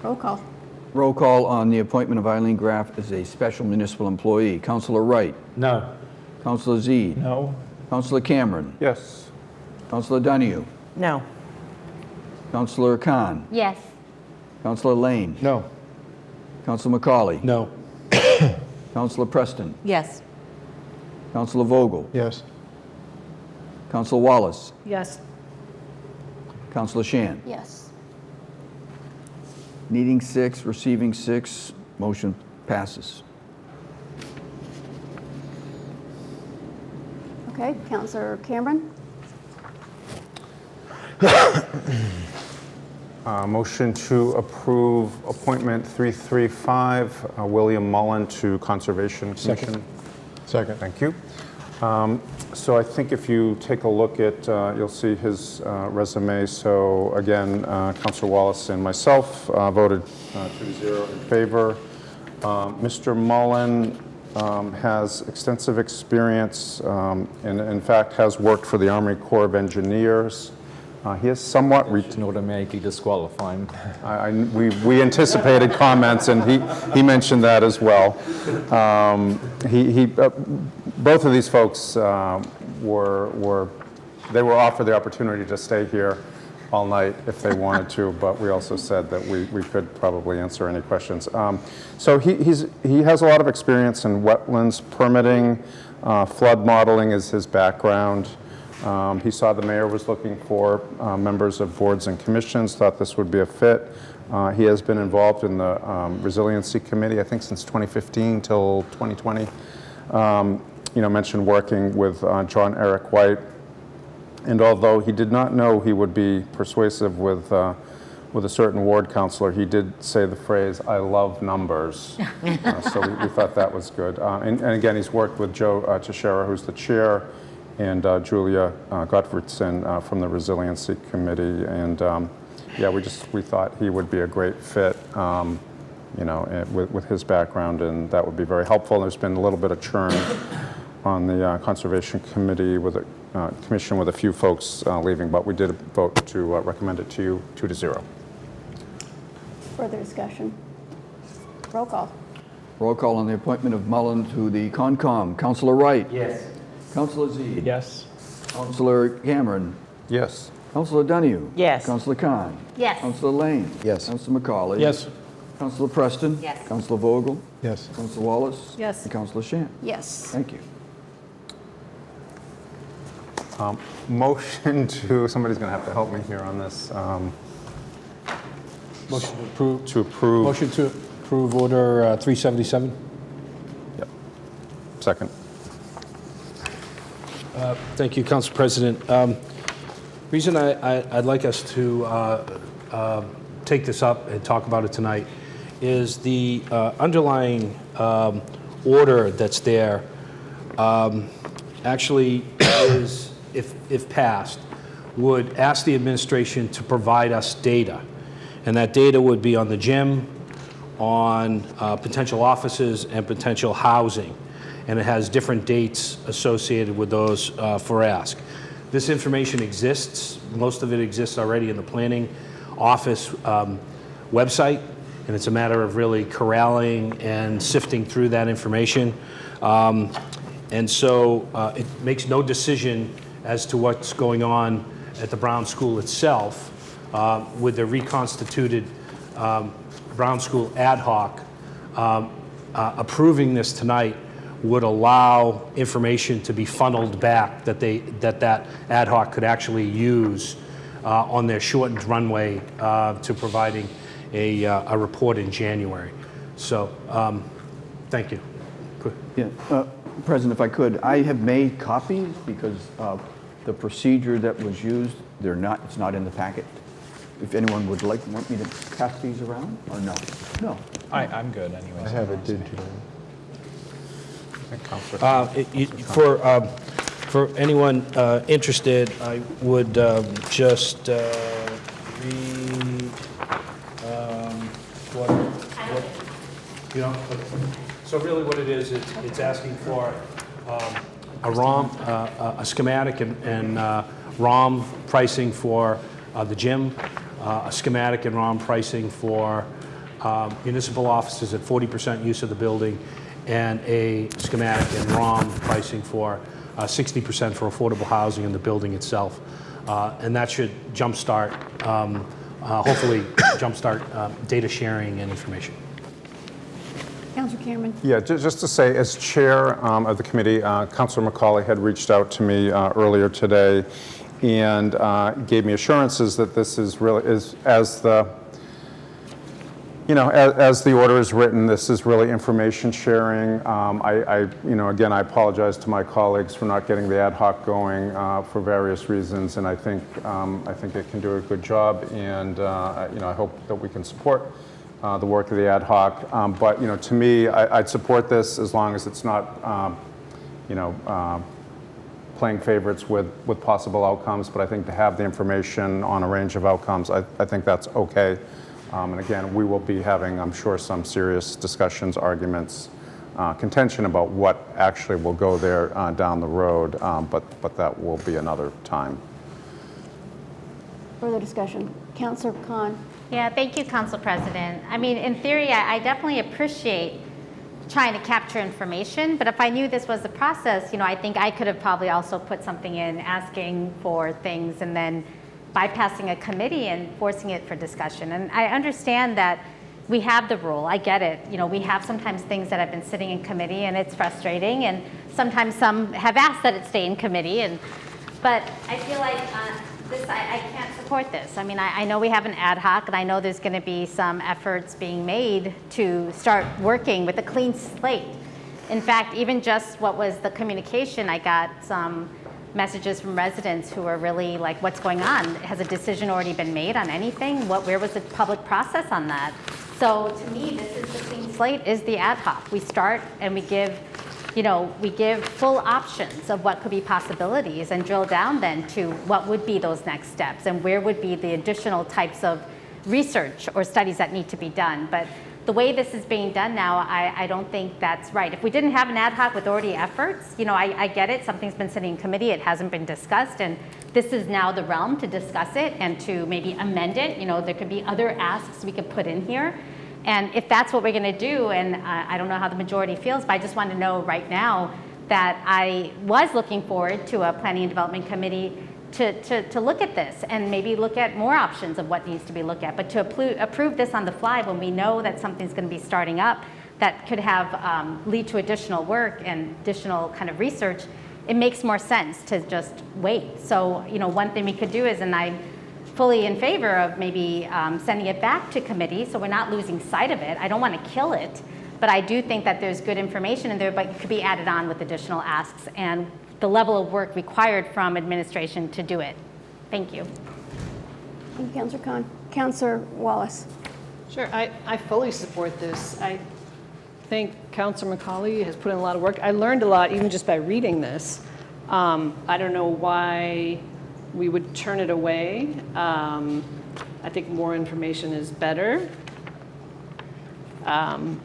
Roll call. Roll call on the appointment of Eileen Graff as a special municipal employee. Councilor Wright? No. Councilor Zede? No. Councilor Cameron? Yes. Councilor Donahue? No. Councilor Khan? Yes. Councilor Lane? No. Councilor McCauley? No. Councilor Preston? Yes. Councilor Vogel? Yes. Councilor Wallace? Yes. Councilor Shan? Yes. Needing 6, receiving 6, motion passes. Okay, Councilor Cameron? Motion to approve appointment 335, William Mullen to Conservation Commission. Second. Thank you. So I think if you take a look at, you'll see his resume. So again, Councilor Wallace and myself voted 2-0 in favor. Mr. Mullen has extensive experience and in fact has worked for the Army Corps of Engineers. He is somewhat... In order to automatically disqualify him. We anticipated comments, and he mentioned that as well. Both of these folks were offered the opportunity to stay here all night if they wanted to, but we also said that we could probably answer any questions. So he has a lot of experience in wetlands permitting. Flood modeling is his background. He saw the mayor was looking for members of boards and commissions, thought this would be a fit. He has been involved in the Resiliency Committee, I think since 2015 till 2020. Mentioned working with John Eric White. And although he did not know he would be persuasive with a certain ward councilor, he did say the phrase, "I love numbers." So we thought that was good. And again, he's worked with Joe Teixeira, who's the chair, and Julia Gottfriedson from the Resiliency Committee. And we thought he would be a great fit, with his background, and that would be very helpful. There's been a little bit of churn on the Conservation Committee with a commission with a few folks leaving, but we did vote to recommend it to you 2-0. Further discussion? Roll call. Roll call on the appointment of Mullen to the Concom. Councilor Wright? Yes. Councilor Z. Yes. Councilor Cameron. Yes. Councilor Donahue. Yes. Councilor Khan. Yes. Councilor Lane. Yes. Councilor McCauley. Yes. Councilor Preston. Yes. Councilor Vogel. Yes. Councilor Wallace. Yes. And Councilor Shamp. Yes. Thank you. Motion to, somebody's going to have to help me here on this. Motion to approve. To approve. Motion to approve Order 377. Yep. Second. Thank you, Council President. Reason I'd like us to take this up and talk about it tonight is the underlying order that's there actually is, if passed, would ask the administration to provide us data. And that data would be on the gym, on potential offices, and potential housing. And it has different dates associated with those for ask. This information exists. Most of it exists already in the planning office website, and it's a matter of really corralling and sifting through that information. And so it makes no decision as to what's going on at the Brown School itself with the reconstituted Brown School ad hoc. Approving this tonight would allow information to be funneled back that that ad hoc could actually use on their shortened runway to providing a report in January. So, thank you. Good. Yeah, President, if I could, I have made copies because the procedure that was used, it's not in the packet. If anyone would want me to pass these around, or no? No. I'm good anyway. I have it digitally. For anyone interested, I would just read what you know. So really, what it is, it's asking for a ROM, a schematic, and ROM pricing for the gym, a schematic and ROM pricing for municipal offices at 40% use of the building, and a schematic and ROM pricing for 60% for affordable housing in the building itself. And that should jumpstart, hopefully jumpstart data sharing and information. Councilor Cameron. Yeah, just to say, as chair of the committee, Councilor McCauley had reached out to me earlier today and gave me assurances that this is really, as the order is written, this is really information sharing. Again, I apologize to my colleagues for not getting the ad hoc going for various reasons, and I think it can do a good job, and I hope that we can support the work of the ad hoc. But to me, I'd support this as long as it's not, playing favorites with possible outcomes. But I think to have the information on a range of outcomes, I think that's okay. And again, we will be having, I'm sure, some serious discussions, arguments, contention about what actually will go there down the road, but that will be another time. Further discussion. Councilor Khan. Yeah, thank you, Council President. I mean, in theory, I definitely appreciate trying to capture information, but if I knew this was the process, I think I could have probably also put something in asking for things and then bypassing a committee and forcing it for discussion. And I understand that we have the rule, I get it. We have sometimes things that have been sitting in committee and it's frustrating, and sometimes some have asked that it stay in committee, but I feel like I can't support this. I mean, I know we have an ad hoc, and I know there's going to be some efforts being made to start working with a clean slate. In fact, even just what was the communication, I got some messages from residents who are really like, what's going on? Has a decision already been made on anything? Where was the public process on that? So to me, this is the clean slate, is the ad hoc. We start and we give full options of what could be possibilities and drill down then to what would be those next steps and where would be the additional types of research or studies that need to be done. But the way this is being done now, I don't think that's right. If we didn't have an ad hoc with already efforts, I get it, something's been sitting in committee, it hasn't been discussed, and this is now the realm to discuss it and to maybe amend it. There could be other asks we could put in here. And if that's what we're going to do, and I don't know how the majority feels, but I just want to know right now, that I was looking forward to a planning and development committee to look at this and maybe look at more options of what needs to be looked at. But to approve this on the fly when we know that something's going to be starting up that could have lead to additional work and additional kind of research, it makes more sense to just wait. So, you know, one thing we could do is, and I'm fully in favor of maybe sending it back to committee so we're not losing sight of it. I don't want to kill it, but I do think that there's good information in there, but it could be added on with additional asks and the level of work required from administration to do it. Thank you. Thank you, Councillor Khan. Councillor Wallace. Sure, I fully support this. I think Councillor McCauley has put in a lot of work. I learned a lot even just by reading this. I don't know why we would turn it away. I think more information is better. And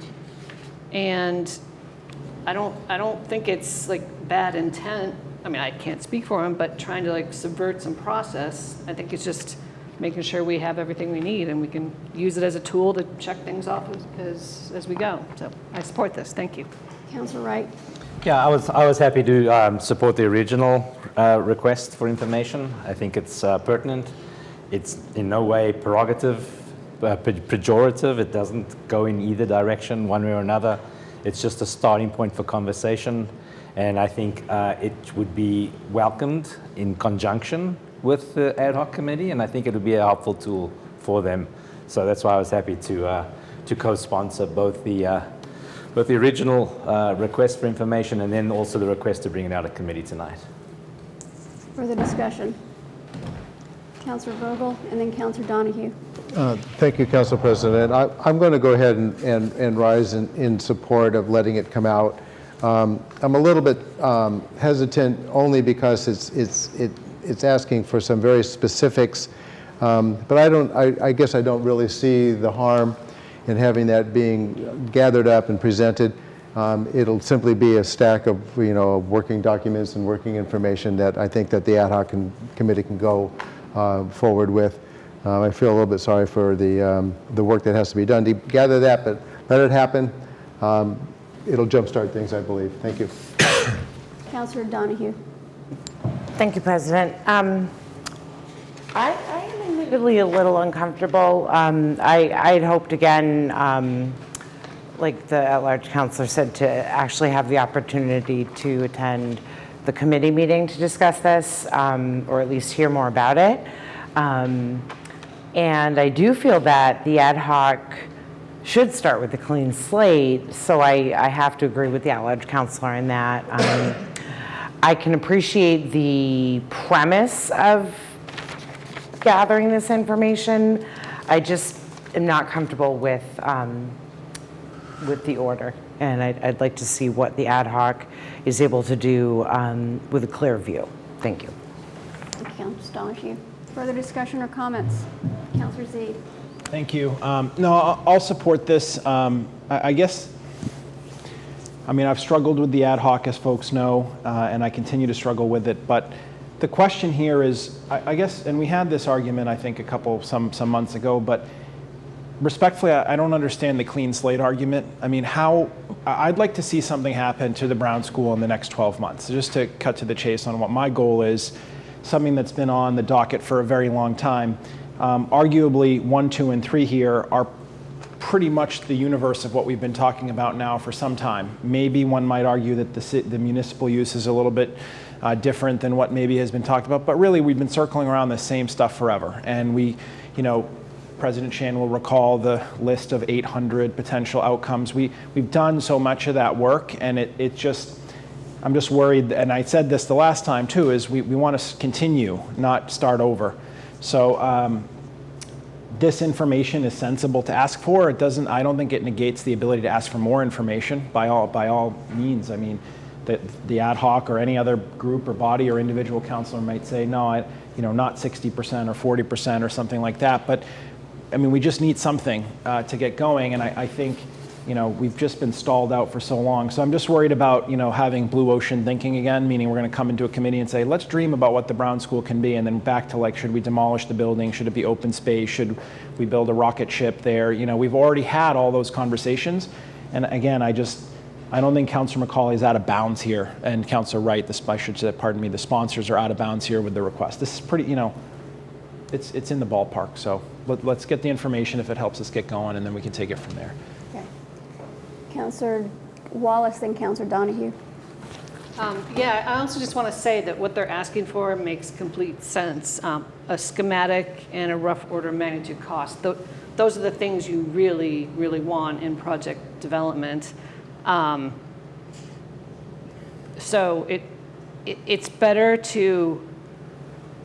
I don't think it's like bad intent. I mean, I can't speak for him, but trying to like subvert some process. I think it's just making sure we have everything we need and we can use it as a tool to check things off as we go. So I support this. Thank you. Councillor Wright. Yeah, I was happy to support the original request for information. I think it's pertinent. It's in no way pejorative. It doesn't go in either direction, one way or another. It's just a starting point for conversation, and I think it would be welcomed in conjunction with the ad hoc committee, and I think it would be a helpful tool for them. So that's why I was happy to co-sponsor both the original request for information and then also the request to bring it out of committee tonight. Further discussion. Councillor Vogel and then Councillor Donahue. Thank you, Council President. I'm going to go ahead and rise in support of letting it come out. I'm a little bit hesitant only because it's asking for some very specifics, but I guess I don't really see the harm in having that being gathered up and presented. It'll simply be a stack of working documents and working information that I think that the ad hoc committee can go forward with. I feel a little bit sorry for the work that has to be done to gather that, but let it happen. It'll jumpstart things, I believe. Thank you. Councillor Donahue. Thank you, President. I am admittedly a little uncomfortable. I'd hoped again, like the at-large councillor said, to actually have the opportunity to attend the committee meeting to discuss this, or at least hear more about it. And I do feel that the ad hoc should start with a clean slate, so I have to agree with the at-large councillor in that. I can appreciate the premise of gathering this information. I just am not comfortable with the order, and I'd like to see what the ad hoc is able to do with a clear view. Thank you. Thank you, Councillor Donahue. Further discussion or comments? Councillor Zeid. Thank you. No, I'll support this. I guess, I mean, I've struggled with the ad hoc, as folks know, and I continue to struggle with it. But the question here is, I guess, and we had this argument, I think, some months ago, but respectfully, I don't understand the clean slate argument. I mean, I'd like to see something happen to the Brown School in the next 12 months. So just to cut to the chase on what my goal is, something that's been on the docket for a very long time. Arguably, 1, 2, and 3 here are pretty much the universe of what we've been talking about now for some time. Maybe one might argue that the municipal use is a little bit different than what maybe has been talked about, but really we've been circling around the same stuff forever. And President Shan will recall the list of 800 potential outcomes. We've done so much of that work, and I'm just worried, and I said this the last time too, is we want to continue, not start over. So this information is sensible to ask for. I don't think it negates the ability to ask for more information by all means. I mean, the ad hoc or any other group or body or individual counselor might say, no, not 60% or 40% or something like that. But I mean, we just need something to get going, and I think we've just been stalled out for so long. So I'm just worried about, having blue ocean thinking again, meaning we're going to come into a committee and say, let's dream about what the Brown School can be, and then back to like, should we demolish the building? Should it be open space? Should we build a rocket ship there? We've already had all those conversations. And again, I don't think Councilor McCauley is out of bounds here, and Councilor Wright, I should say, pardon me, the sponsors are out of bounds here with the request. This is pretty, it's in the ballpark, so let's get the information if it helps us get going, and then we can take it from there. Okay. Councillor Wallace, then Councillor Donahue. Yeah, I also just want to say that what they're asking for makes complete sense. A schematic and a rough order of magnitude cost. Those are the things you really, really want in project development. So it's better to,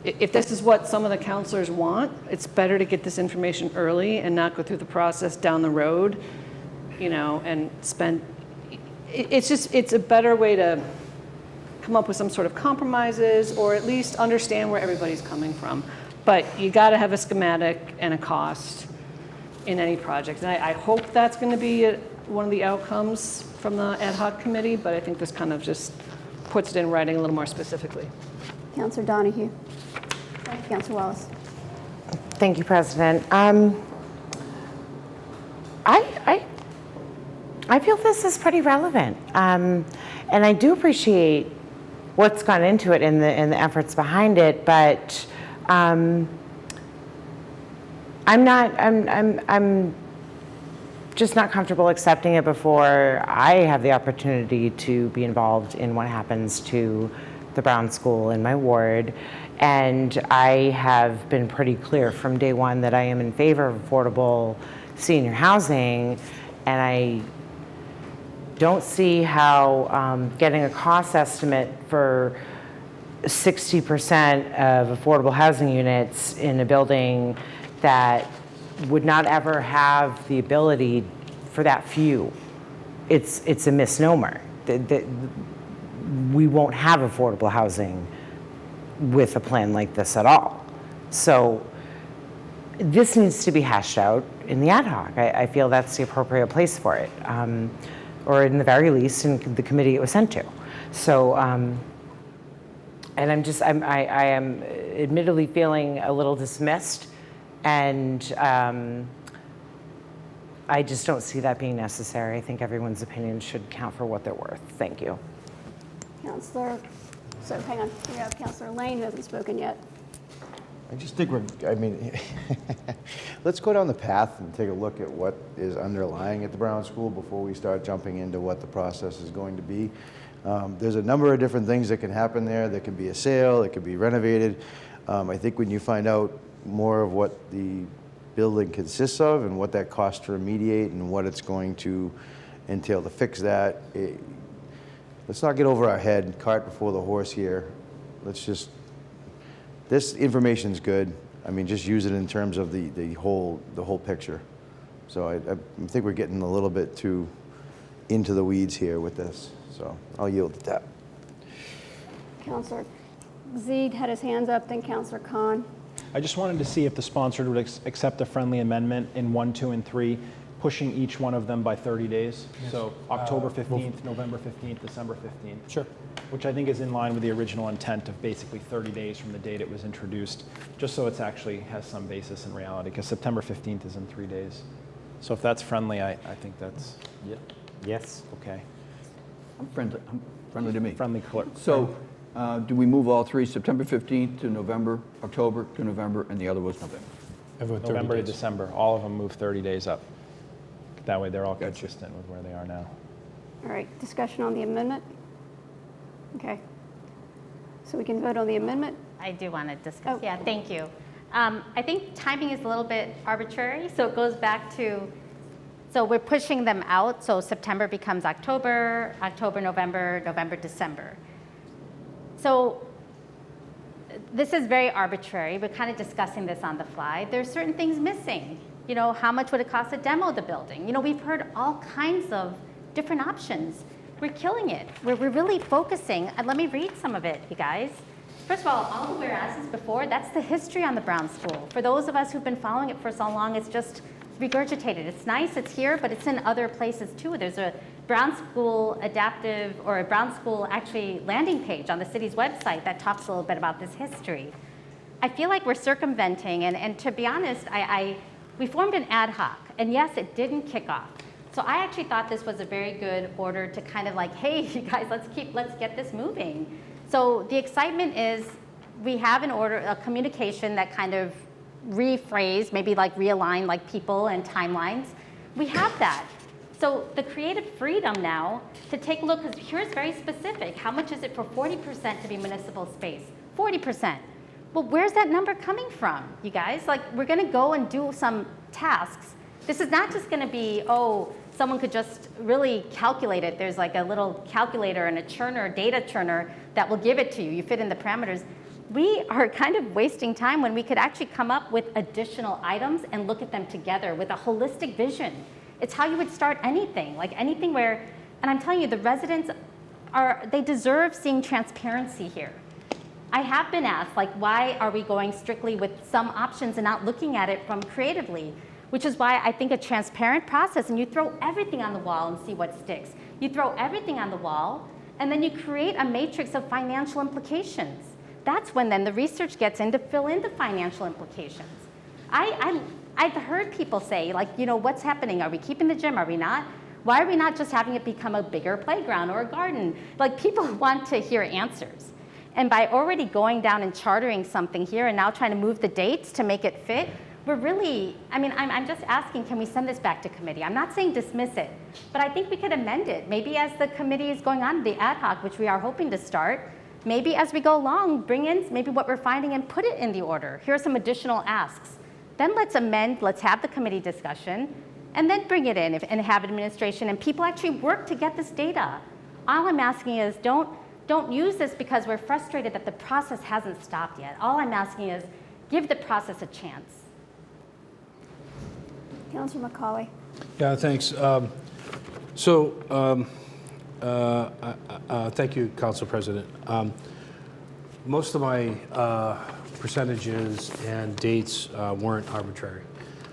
if this is what some of the councilors want, it's better to get this information early and not go through the process down the road, and spend, it's a better way to come up with some sort of compromises or at least understand where everybody's coming from. But you got to have a schematic and a cost in any project. And I hope that's going to be one of the outcomes from the ad hoc committee, but I think this kind of just puts it in writing a little more specifically. Councillor Donahue. Councillor Wallace. Thank you, President. I feel this is pretty relevant, and I do appreciate what's gone into it and the efforts behind it, but I'm just not comfortable accepting it before I have the opportunity to be involved in what happens to the Brown School in my ward. And I have been pretty clear from day one that I am in favor of affordable senior housing, and I don't see how getting a cost estimate for 60% of affordable housing units in a building that would not ever have the ability for that few, it's a misnomer. We won't have affordable housing with a plan like this at all. So this needs to be hashed out in the ad hoc. I feel that's the appropriate place for it, or in the very least in the committee it was sent to. So, and I am admittedly feeling a little dismissed, and I just don't see that being necessary. I think everyone's opinion should count for what they're worth. Thank you. Councillor, so hang on, we have Councillor Lane who hasn't spoken yet. I just think let's go down the path and take a look at what is underlying at the Brown School before we start jumping into what the process is going to be. There's a number of different things that can happen there. There can be a sale, it could be renovated. I think when you find out more of what the building consists of and what that costs to remediate and what it's going to entail to fix that, let's not get over our head, cart before the horse here. Let's just, this information's good. I mean, just use it in terms of the whole picture. So I think we're getting a little bit too into the weeds here with this. So I'll yield to that. Councillor Zeid had his hands up, then Councillor Khan. I just wanted to see if the sponsor would accept a friendly amendment in 1, 2, and 3, pushing each one of them by 30 days. Yes. So October 15th, November 15th, December 15th. Sure. Which I think is in line with the original intent of basically 30 days from the date it was introduced, just so it's actually has some basis in reality, because September 15th is in 3 days. So if that's friendly, I think that's... Yeah. Yes. Okay. I'm friendly to me. Friendly clerk. So do we move all three, September 15th to November, October to November, and the other was November? November to December. All of them move 30 days up. That way they're all consistent with where they are now. All right, discussion on the amendment? Okay. So we can vote on the amendment? I do want to discuss. Oh. Yeah, thank you. I think timing is a little bit arbitrary, so it goes back to, so we're pushing them out, so September becomes October, October, November, November, December. So this is very arbitrary. We're kind of discussing this on the fly. There's certain things missing. You know, how much would it cost to demo the building? You know, we've heard all kinds of different options. We're killing it. We're really focusing. And let me read some of it, you guys. First of all the whereases before, that's the history on the Brown School. For those of us who've been following it for so long, it's just regurgitated. It's nice, it's here, but it's in other places too. There's a Brown School adaptive, or a Brown School actually landing page on the city's website that talks a little bit about this history. I feel like we're circumventing, and to be honest, we formed an ad hoc, and yes, it didn't kick off. So I actually thought this was a very good order to kind of like, hey, you guys, let's get this moving. So the excitement is we have an order, a communication that kind of rephrase, maybe like realign like people and timelines. We have that. So the creative freedom now to take a look, because here's very specific. How much is it for 40% to be municipal space? 40%. Well, where's that number coming from, you guys? Like, we're going to go and do some tasks. This is not just going to be, oh, someone could just really calculate it. There's like a little calculator and a churner, data churner that will give it to you. You fit in the parameters. We are kind of wasting time when we could actually come up with additional items and look at them together with a holistic vision. It's how you would start anything, like anything where, and I'm telling you, the residents they deserve seeing transparency here. I have been asked, like, why are we going strictly with some options and not looking at it from creatively? Which is why I think a transparent process, and you throw everything on the wall and see what sticks. You throw everything on the wall, and then you create a matrix of financial implications. That's when then the research gets in to fill in the financial implications. I've heard people say, like, you know, what's happening? Are we keeping the gym? Are we not? Why are we not just having it become a bigger playground or a garden? Like, people want to hear answers. And by already going down and chartering something here and now trying to move the dates to make it fit, we're really, I mean, I'm just asking, can we send this back to committee? I'm not saying dismiss it, but I think we could amend it. Maybe as the committee is going on, the ad hoc, which we are hoping to start, maybe as we go along, bring in maybe what we're finding and put it in the order. Here are some additional asks. Then let's amend, let's have the committee discussion, and then bring it in and have administration and people actually work to get this data. All I'm asking is don't use this because we're frustrated that the process hasn't stopped yet. All I'm asking is give the process a chance. Councilor McCauley. Yeah, thanks. Thank you, Council President. Most of my percentages and dates weren't arbitrary.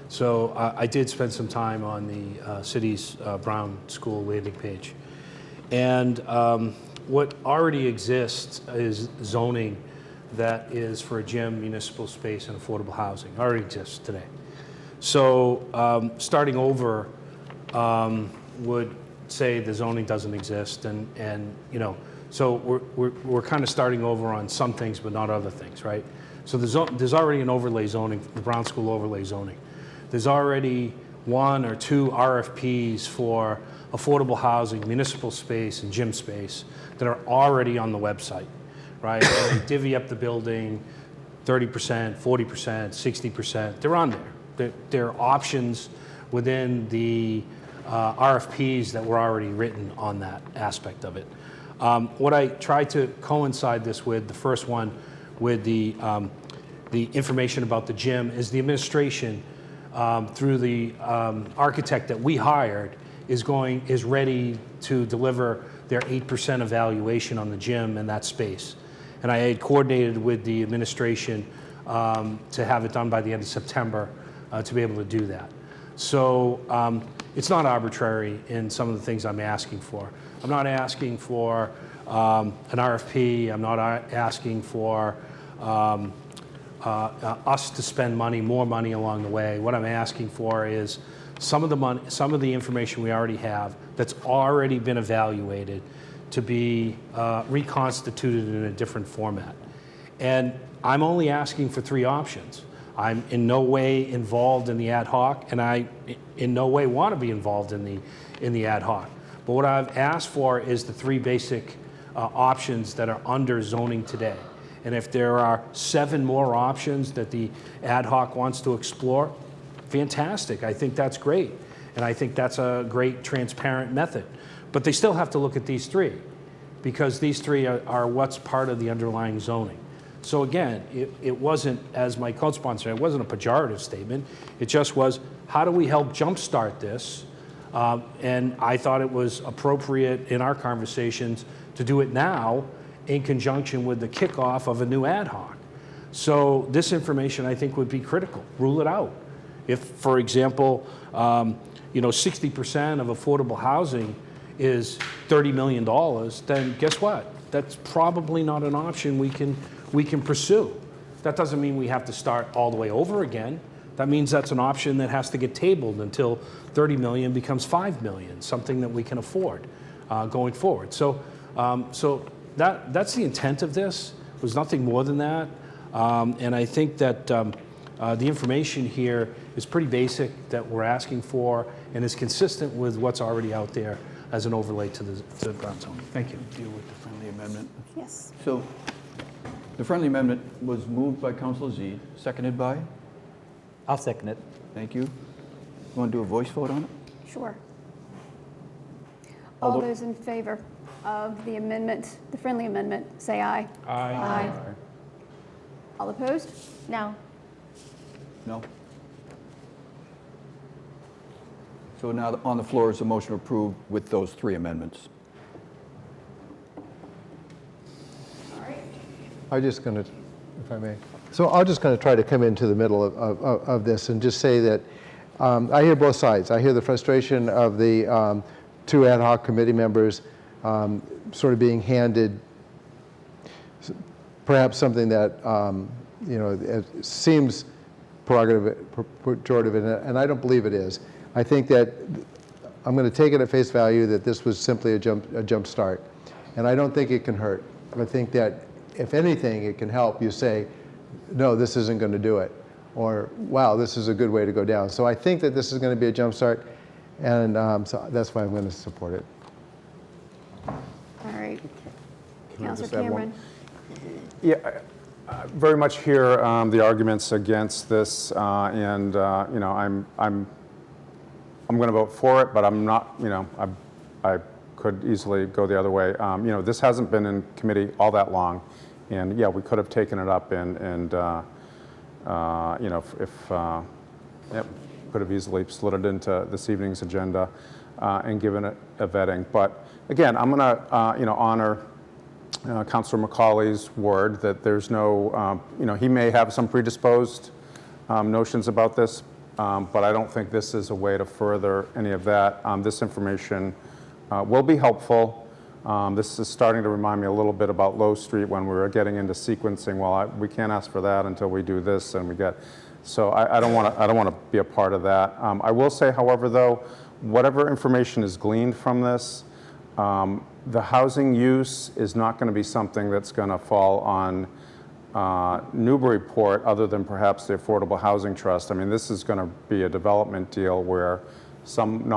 So I did spend some time on the city's Brown School landing page. And what already exists is zoning that is for a gym, municipal space, and affordable housing. Already exists today. So starting over would say the zoning doesn't exist, and you know, so we're kind of starting over on some things, but not other things, right? So there's already an overlay zoning, the Brown School overlay zoning. There's already 1 or 2 RFPs for affordable housing, municipal space, and gym space that are already on the website, right? They divvy up the building, 30%, 40%, 60%. They're on there. There are options within the RFPs that were already written on that aspect of it. What I tried to coincide this with, the first one with the information about the gym, is the administration through the architect that we hired is ready to deliver their 8% evaluation on the gym and that space. And I had coordinated with the administration to have it done by the end of September to be able to do that. So it's not arbitrary in some of the things I'm asking for. I'm not asking for an RFP. I'm not asking for us to spend more money along the way. What I'm asking for is some of the information we already have that's already been evaluated to be reconstituted in a different format. And I'm only asking for 3 options. I'm in no way involved in the ad hoc, and I in no way want to be involved in the ad hoc. But what I've asked for is the 3 basic options that are under zoning today. And if there are 7 more options that the ad hoc wants to explore, fantastic. I think that's great. And I think that's a great transparent method. But they still have to look at these 3 because these 3 are what's part of the underlying zoning. So again, it wasn't, as my co-sponsor, it wasn't a pejorative statement. It just was, how do we help jumpstart this? And I thought it was appropriate in our conversations to do it now in conjunction with the kickoff of a new ad hoc. So this information, I think, would be critical. Rule it out. If, for example, 60% of affordable housing is $30 million, then guess what? That's probably not an option we can pursue. That doesn't mean we have to start all the way over again, that means that's an option that has to get tabled until 30 million becomes 5 million, something that we can afford going forward. So, that's the intent of this. It was nothing more than that. And I think that the information here is pretty basic that we're asking for and is consistent with what's already out there as an overlay to the ground zone. Thank you. Deal with the friendly amendment. Yes. So the friendly amendment was moved by Councilor Z, seconded by? I'll second it. Thank you. You want to do a voice vote on it? Sure. All those in favor of the amendment, the friendly amendment, say aye. Aye. All opposed? No. No? So now on the floor is a motion to approve with those 3 amendments. I'm just going to, if I may. So I'm just going to try to come into the middle of this and just say that I hear both sides. I hear the frustration of the 2 ad hoc committee members sort of being handed perhaps something that it seems pejorative, and I don't believe it is. I think that I'm going to take it at face value that this was simply a jump start, and I don't think it can hurt. I think that if anything, it can help you say, no, this isn't going to do it, or wow, this is a good way to go down. So I think that this is going to be a jump start, and so that's why I'm going to support it. All right. Can I just Councilor add one? Cameron. Yeah, I very much hear the arguments against this, and I'm going to vote for it, but I'm not. I could easily go the other way. This hasn't been in committee all that long, and yeah, we could have taken it up could have easily slid it into this evening's agenda and given it a vetting. But again, I'm going to honor Councilor McCauley's word that there's no, he may have some predisposed notions about this, but I don't think this is a way to further any of that. This information will be helpful. This is starting to remind me a little bit about Low Street when we were getting into sequencing. Well, we can't ask for that until we do this, and we get. So I don't want to be a part of that. I will say, however, though, whatever information is gleaned from this, the housing use is not going to be something that's going to fall on Newburyport, other than perhaps the Affordable Housing Trust. I mean, this is going to be a development deal where some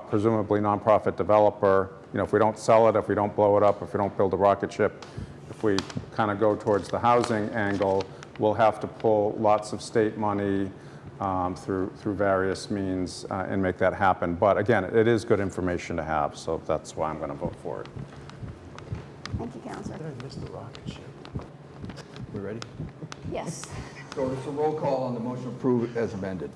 presumably nonprofit developer, if we don't sell it, if we don't blow it up, if we don't build a rocket ship, if we kind of go towards the housing angle, we'll have to pull lots of state money through various means and make that happen. But again, it is good information to have, so that's why I'm going to vote for it. Thank you, Councilor. I missed the rocket ship. We ready? Yes. So it's a roll call on the motion to approve as amended.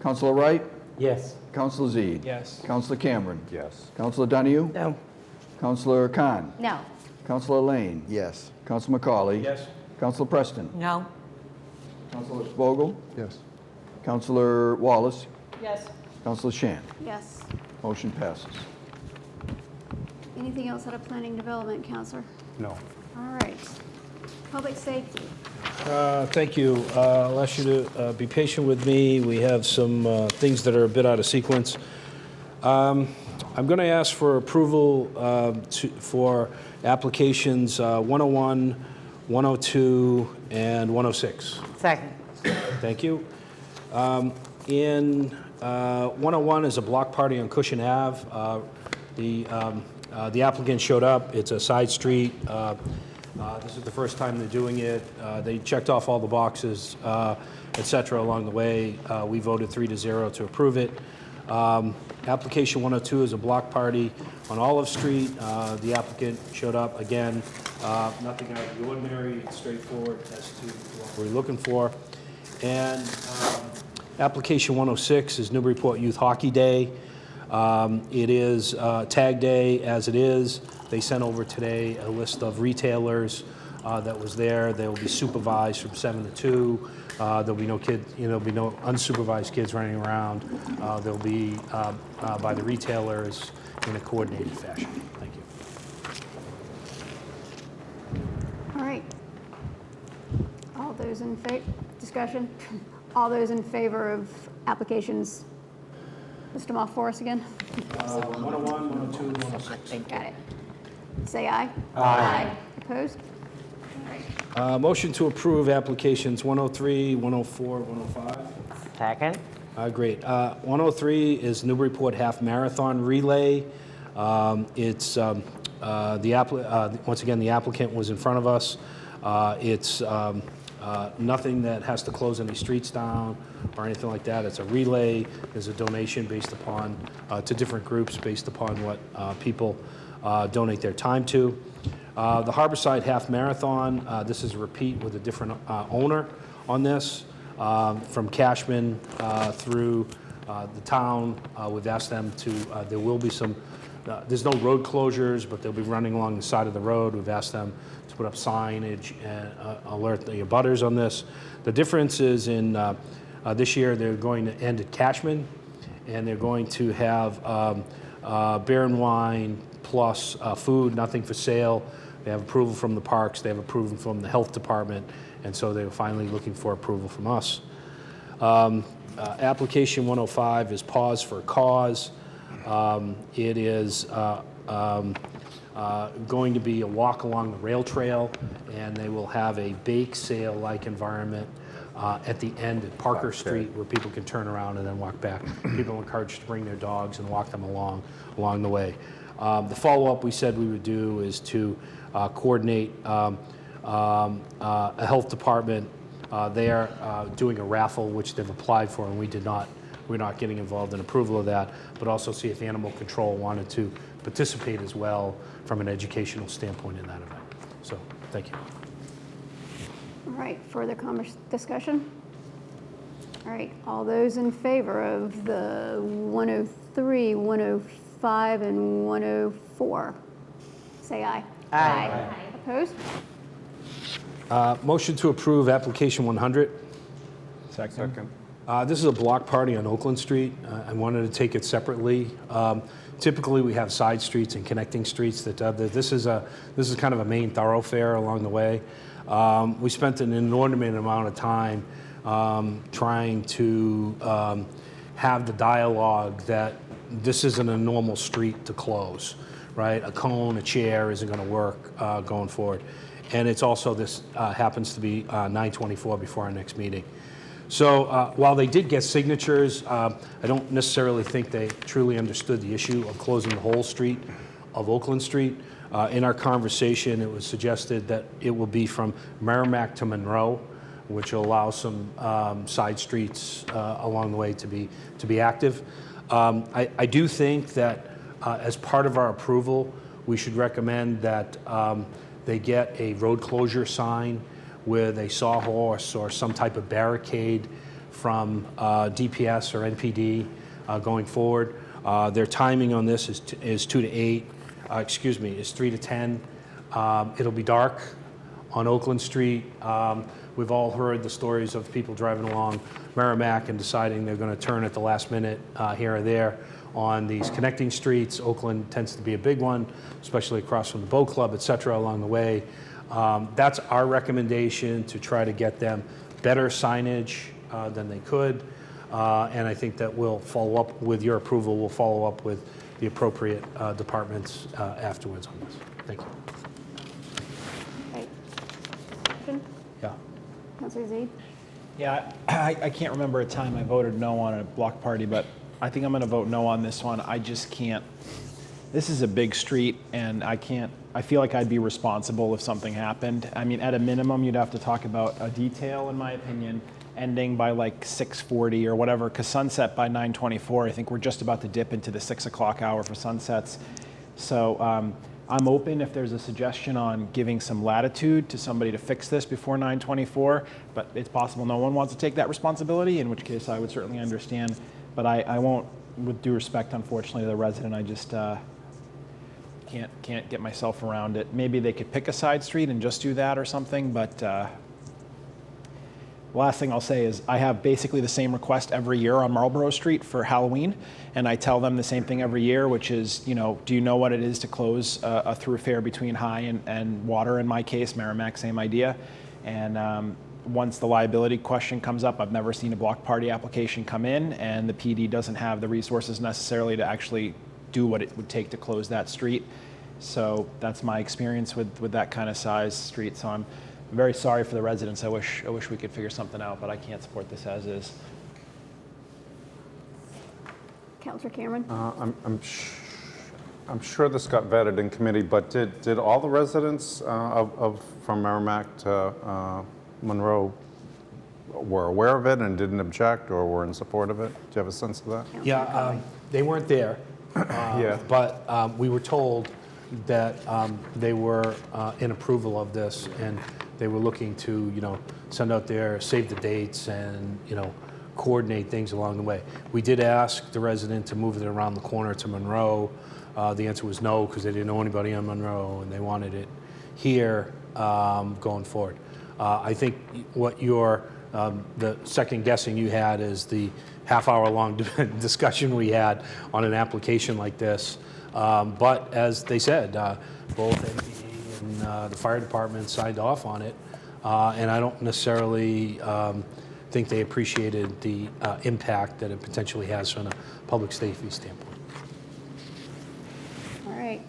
Councilor Wright? Yes. Councilor Z? Yes. Councilor Cameron? Yes. Councilor Donahue? No. Councilor Khan? No. Councilor Lane? Yes. Councilor McCauley? Yes. Councilor Preston? No. Councilor Vogel? Yes. Councilor Wallace? Yes. Councilor Shan? Yes. Motion passes. Anything else out of planning development, Councilor? No. All right. Public safety. Thank you. I'll ask you to be patient with me. We have some things that are a bit out of sequence. I'm going to ask for approval for applications 101, 102, and 106. Second. Thank you. In 101 is a block party on Cushion Ave. The applicant showed up. It's a side street. This is the first time they're doing it. They checked off all the boxes, et cetera, along the way. We voted 3-0 to approve it. Application 102 is a block party on Olive Street. The applicant showed up again. Nothing out of the ordinary. It's straightforward as to what we're looking for. And application 106 is Newburyport Youth Hockey Day. It is Tag Day as it is. They sent over today a list of retailers that was there. They will be supervised from 7 to 2. There'll be no kids, there'll be no unsupervised kids running around. They'll be by the retailers in a coordinated fashion. Thank you. All right. All those in favor, discussion? All those in favor of applications, list them off for us again. 101, 102, 106. Got it. Say aye. Aye. Opposed? Motion to approve applications 103, 104, 105. Second. Great. 103 is Newburyport Half Marathon Relay. It's once again, the applicant was in front of us. It's nothing that has to close any streets down or anything like that. It's a relay. There's a donation based upon to different groups based upon what people donate their time to. The Harborside Half Marathon, this is a repeat with a different owner on this. From Cashman through the town, we've asked them to, there will be some, there's no road closures, but they'll be running along the side of the road. We've asked them to put up signage and alert the abutters on this. The difference is in this year, they're going to end at Cashman, and they're going to have beer and wine plus food, nothing for sale. They have approval from the parks, they have approval from the health department, and so they were finally looking for approval from us. Application 105 is Pause for a Cause. It is going to be a walk along the rail trail, and they will have a bake sale-like environment at the end at Parker Street where people can turn around and then walk back. People are encouraged to bring their dogs and walk them along the way. The follow-up we said we would do is to coordinate a health department. They are doing a raffle, which they've applied for, and we did not. We're not getting involved in approval of that, but also see if Animal Control wanted to participate as well from an educational standpoint in that event. So, thank you. All right, further discussion? All right, all those in favor of the 103, 105, and 104, say aye. Aye. Opposed? Motion to approve application 100. Second. This is a block party on Oakland Street. I wanted to take it separately. Typically, we have side streets and connecting streets. This is kind of a main thoroughfare along the way. We spent an inordinate amount of time trying to have the dialogue that this isn't a normal street to close, right? A cone, a chair isn't going to work going forward. And it's also, this happens to be 9/24 before our next meeting. So while they did get signatures, I don't necessarily think they truly understood the issue of closing the whole street of Oakland Street. In our conversation, it was suggested that it will be from Merrimack to Monroe, which will allow some side streets along the way to be active. I do think that as part of our approval, we should recommend that they get a road closure sign with a sawhorse or some type of barricade from DPS or NPD going forward. Their timing on this is 2 to 8. Is 3 to 10. It'll be dark on Oakland Street. We've all heard the stories of people driving along Merrimack and deciding they're going to turn at the last minute here or there on these connecting streets. Oakland tends to be a big one, especially across from the boat club, et cetera, along the way. That's our recommendation, to try to get them better signage than they could. And I think that we'll follow up with your approval. We'll follow up with the appropriate departments afterwards on this. Thank you. Okay. Question? Yeah. Councilor Zede? Yeah, I can't remember a time I voted no on a block party, but I think I'm going to vote no on this one. I just can't. This is a big street, and I feel like I'd be responsible if something happened. I mean, at a minimum, you'd have to talk about a detail, in my opinion, ending by like 6:40 or whatever, because sunset by 9:24. I think we're just about to dip into the 6 o'clock hour for sunsets. So I'm open if there's a suggestion on giving some latitude to somebody to fix this before 9:24, but it's possible no one wants to take that responsibility, in which case I would certainly understand. But I won't, with due respect, unfortunately, to the resident, I just can't get myself around it. Maybe they could pick a side street and just do that or something, but the last thing I'll say is I have basically the same request every year on Marlborough Street for Halloween, and I tell them the same thing every year, which is, do you know what it is to close a thoroughfare between High and Water? In my case, Merrimack, same idea. And once the liability question comes up, I've never seen a block party application come in, and the PD doesn't have the resources necessarily to actually do what it would take to close that street. So that's my experience with that kind of size street. So I'm very sorry for the residents. I wish we could figure something out, but I can't support this as is. Councilor Cameron? I'm sure this got vetted in committee, but did all the residents from Merrimack to Monroe were aware of it and didn't object or were in support of it? Do you have a sense of that? Yeah, they weren't there. Yeah. But we were told that they were in approval of this, and they were looking to, send out there, save the dates, and, coordinate things along the way. We did ask the resident to move it around the corner to Monroe. The answer was no, because they didn't know anybody on Monroe, and they wanted it here going forward. I think what the second guessing you had is the half-hour-long discussion we had on an application like this. But as they said, both NPD and the fire department signed off on it, and I don't necessarily think they appreciated the impact that it potentially has from a public safety standpoint. All right.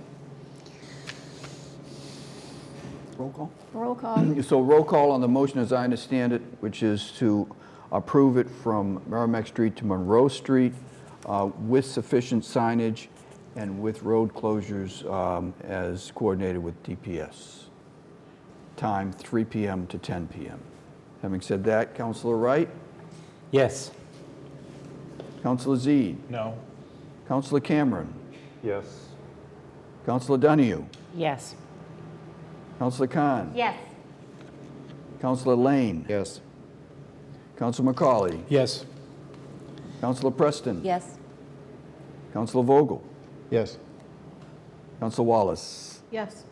Roll call? Roll call. So roll call on the motion as I understand it, which is to approve it from Merrimack Street to Monroe Street with sufficient signage and with road closures as coordinated with DPS. Time 3 p.m. to 10 p.m. Having said that, Councilor Wright? Yes. Councilor Zede? No. Councilor Cameron? Yes. Councilor Donahue? Yes. Councilor Khan? Yes. Councilor Lane? Yes. Councilor McCauley? Yes. Councilor Preston? Yes. Councilor Vogel? Yes. Councilor Wallace? Yes.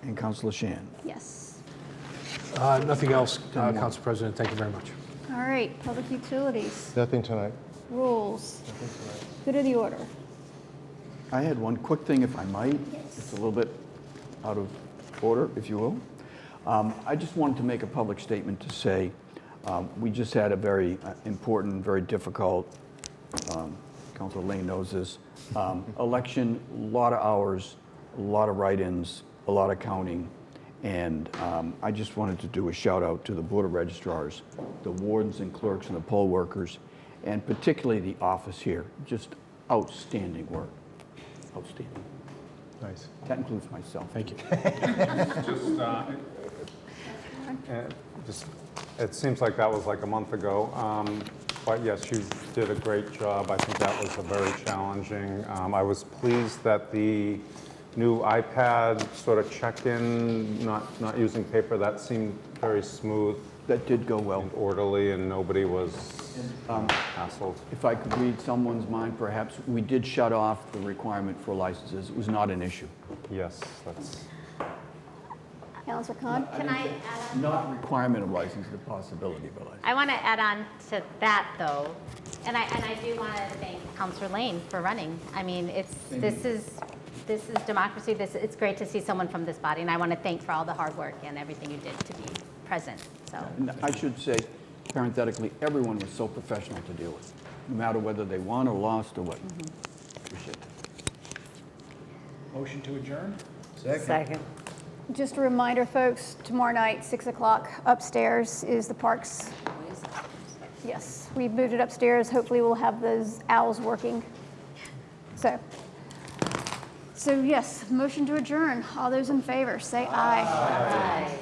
And Councilor Shan? Yes. Nothing else, Council President. Thank you very much. All right, public utilities, Nothing tonight. rules. Good of the order. I had one quick thing, if I might. It's a little bit out of order, if you will. I just wanted to make a public statement to say we just had a very important, very difficult, Councilor Lane knows this, election, a lot of hours, a lot of write-ins, a lot of counting. And I just wanted to do a shout out to the Board of Registrars, the wardens and clerks and the poll workers, and particularly the office here. Just outstanding work. Outstanding. Nice. That includes myself. Thank you. It seems like that was like a month ago, but yes, you did a great job. I think that was a very challenging. I was pleased that the new iPad sort of check-in, not using paper, that seemed very smooth. That did go well. And orderly, and nobody was hassled. If I could read someone's mind, perhaps, we did shut off the requirement for licenses. It was not an issue. Yes, that's... Councilor Khan? Can I add on? Not requirement of license, the possibility of a license. I want to add on to that, though, and I do want to thank Councilor Lane for running. I mean, this is democracy. It's great to see someone from this body, and I want to thank for all the hard work and everything you did to be present. So And I should say, parenthetically, everyone was so professional to deal with, no matter whether they won or lost or what. Appreciate that. Motion to adjourn? Second. Just a reminder, folks, tomorrow night, 6 o'clock, upstairs is the parks. Yes, we've moved it upstairs. Hopefully we'll have those owls working. So yes, motion to adjourn. All those in favor, say aye. Aye.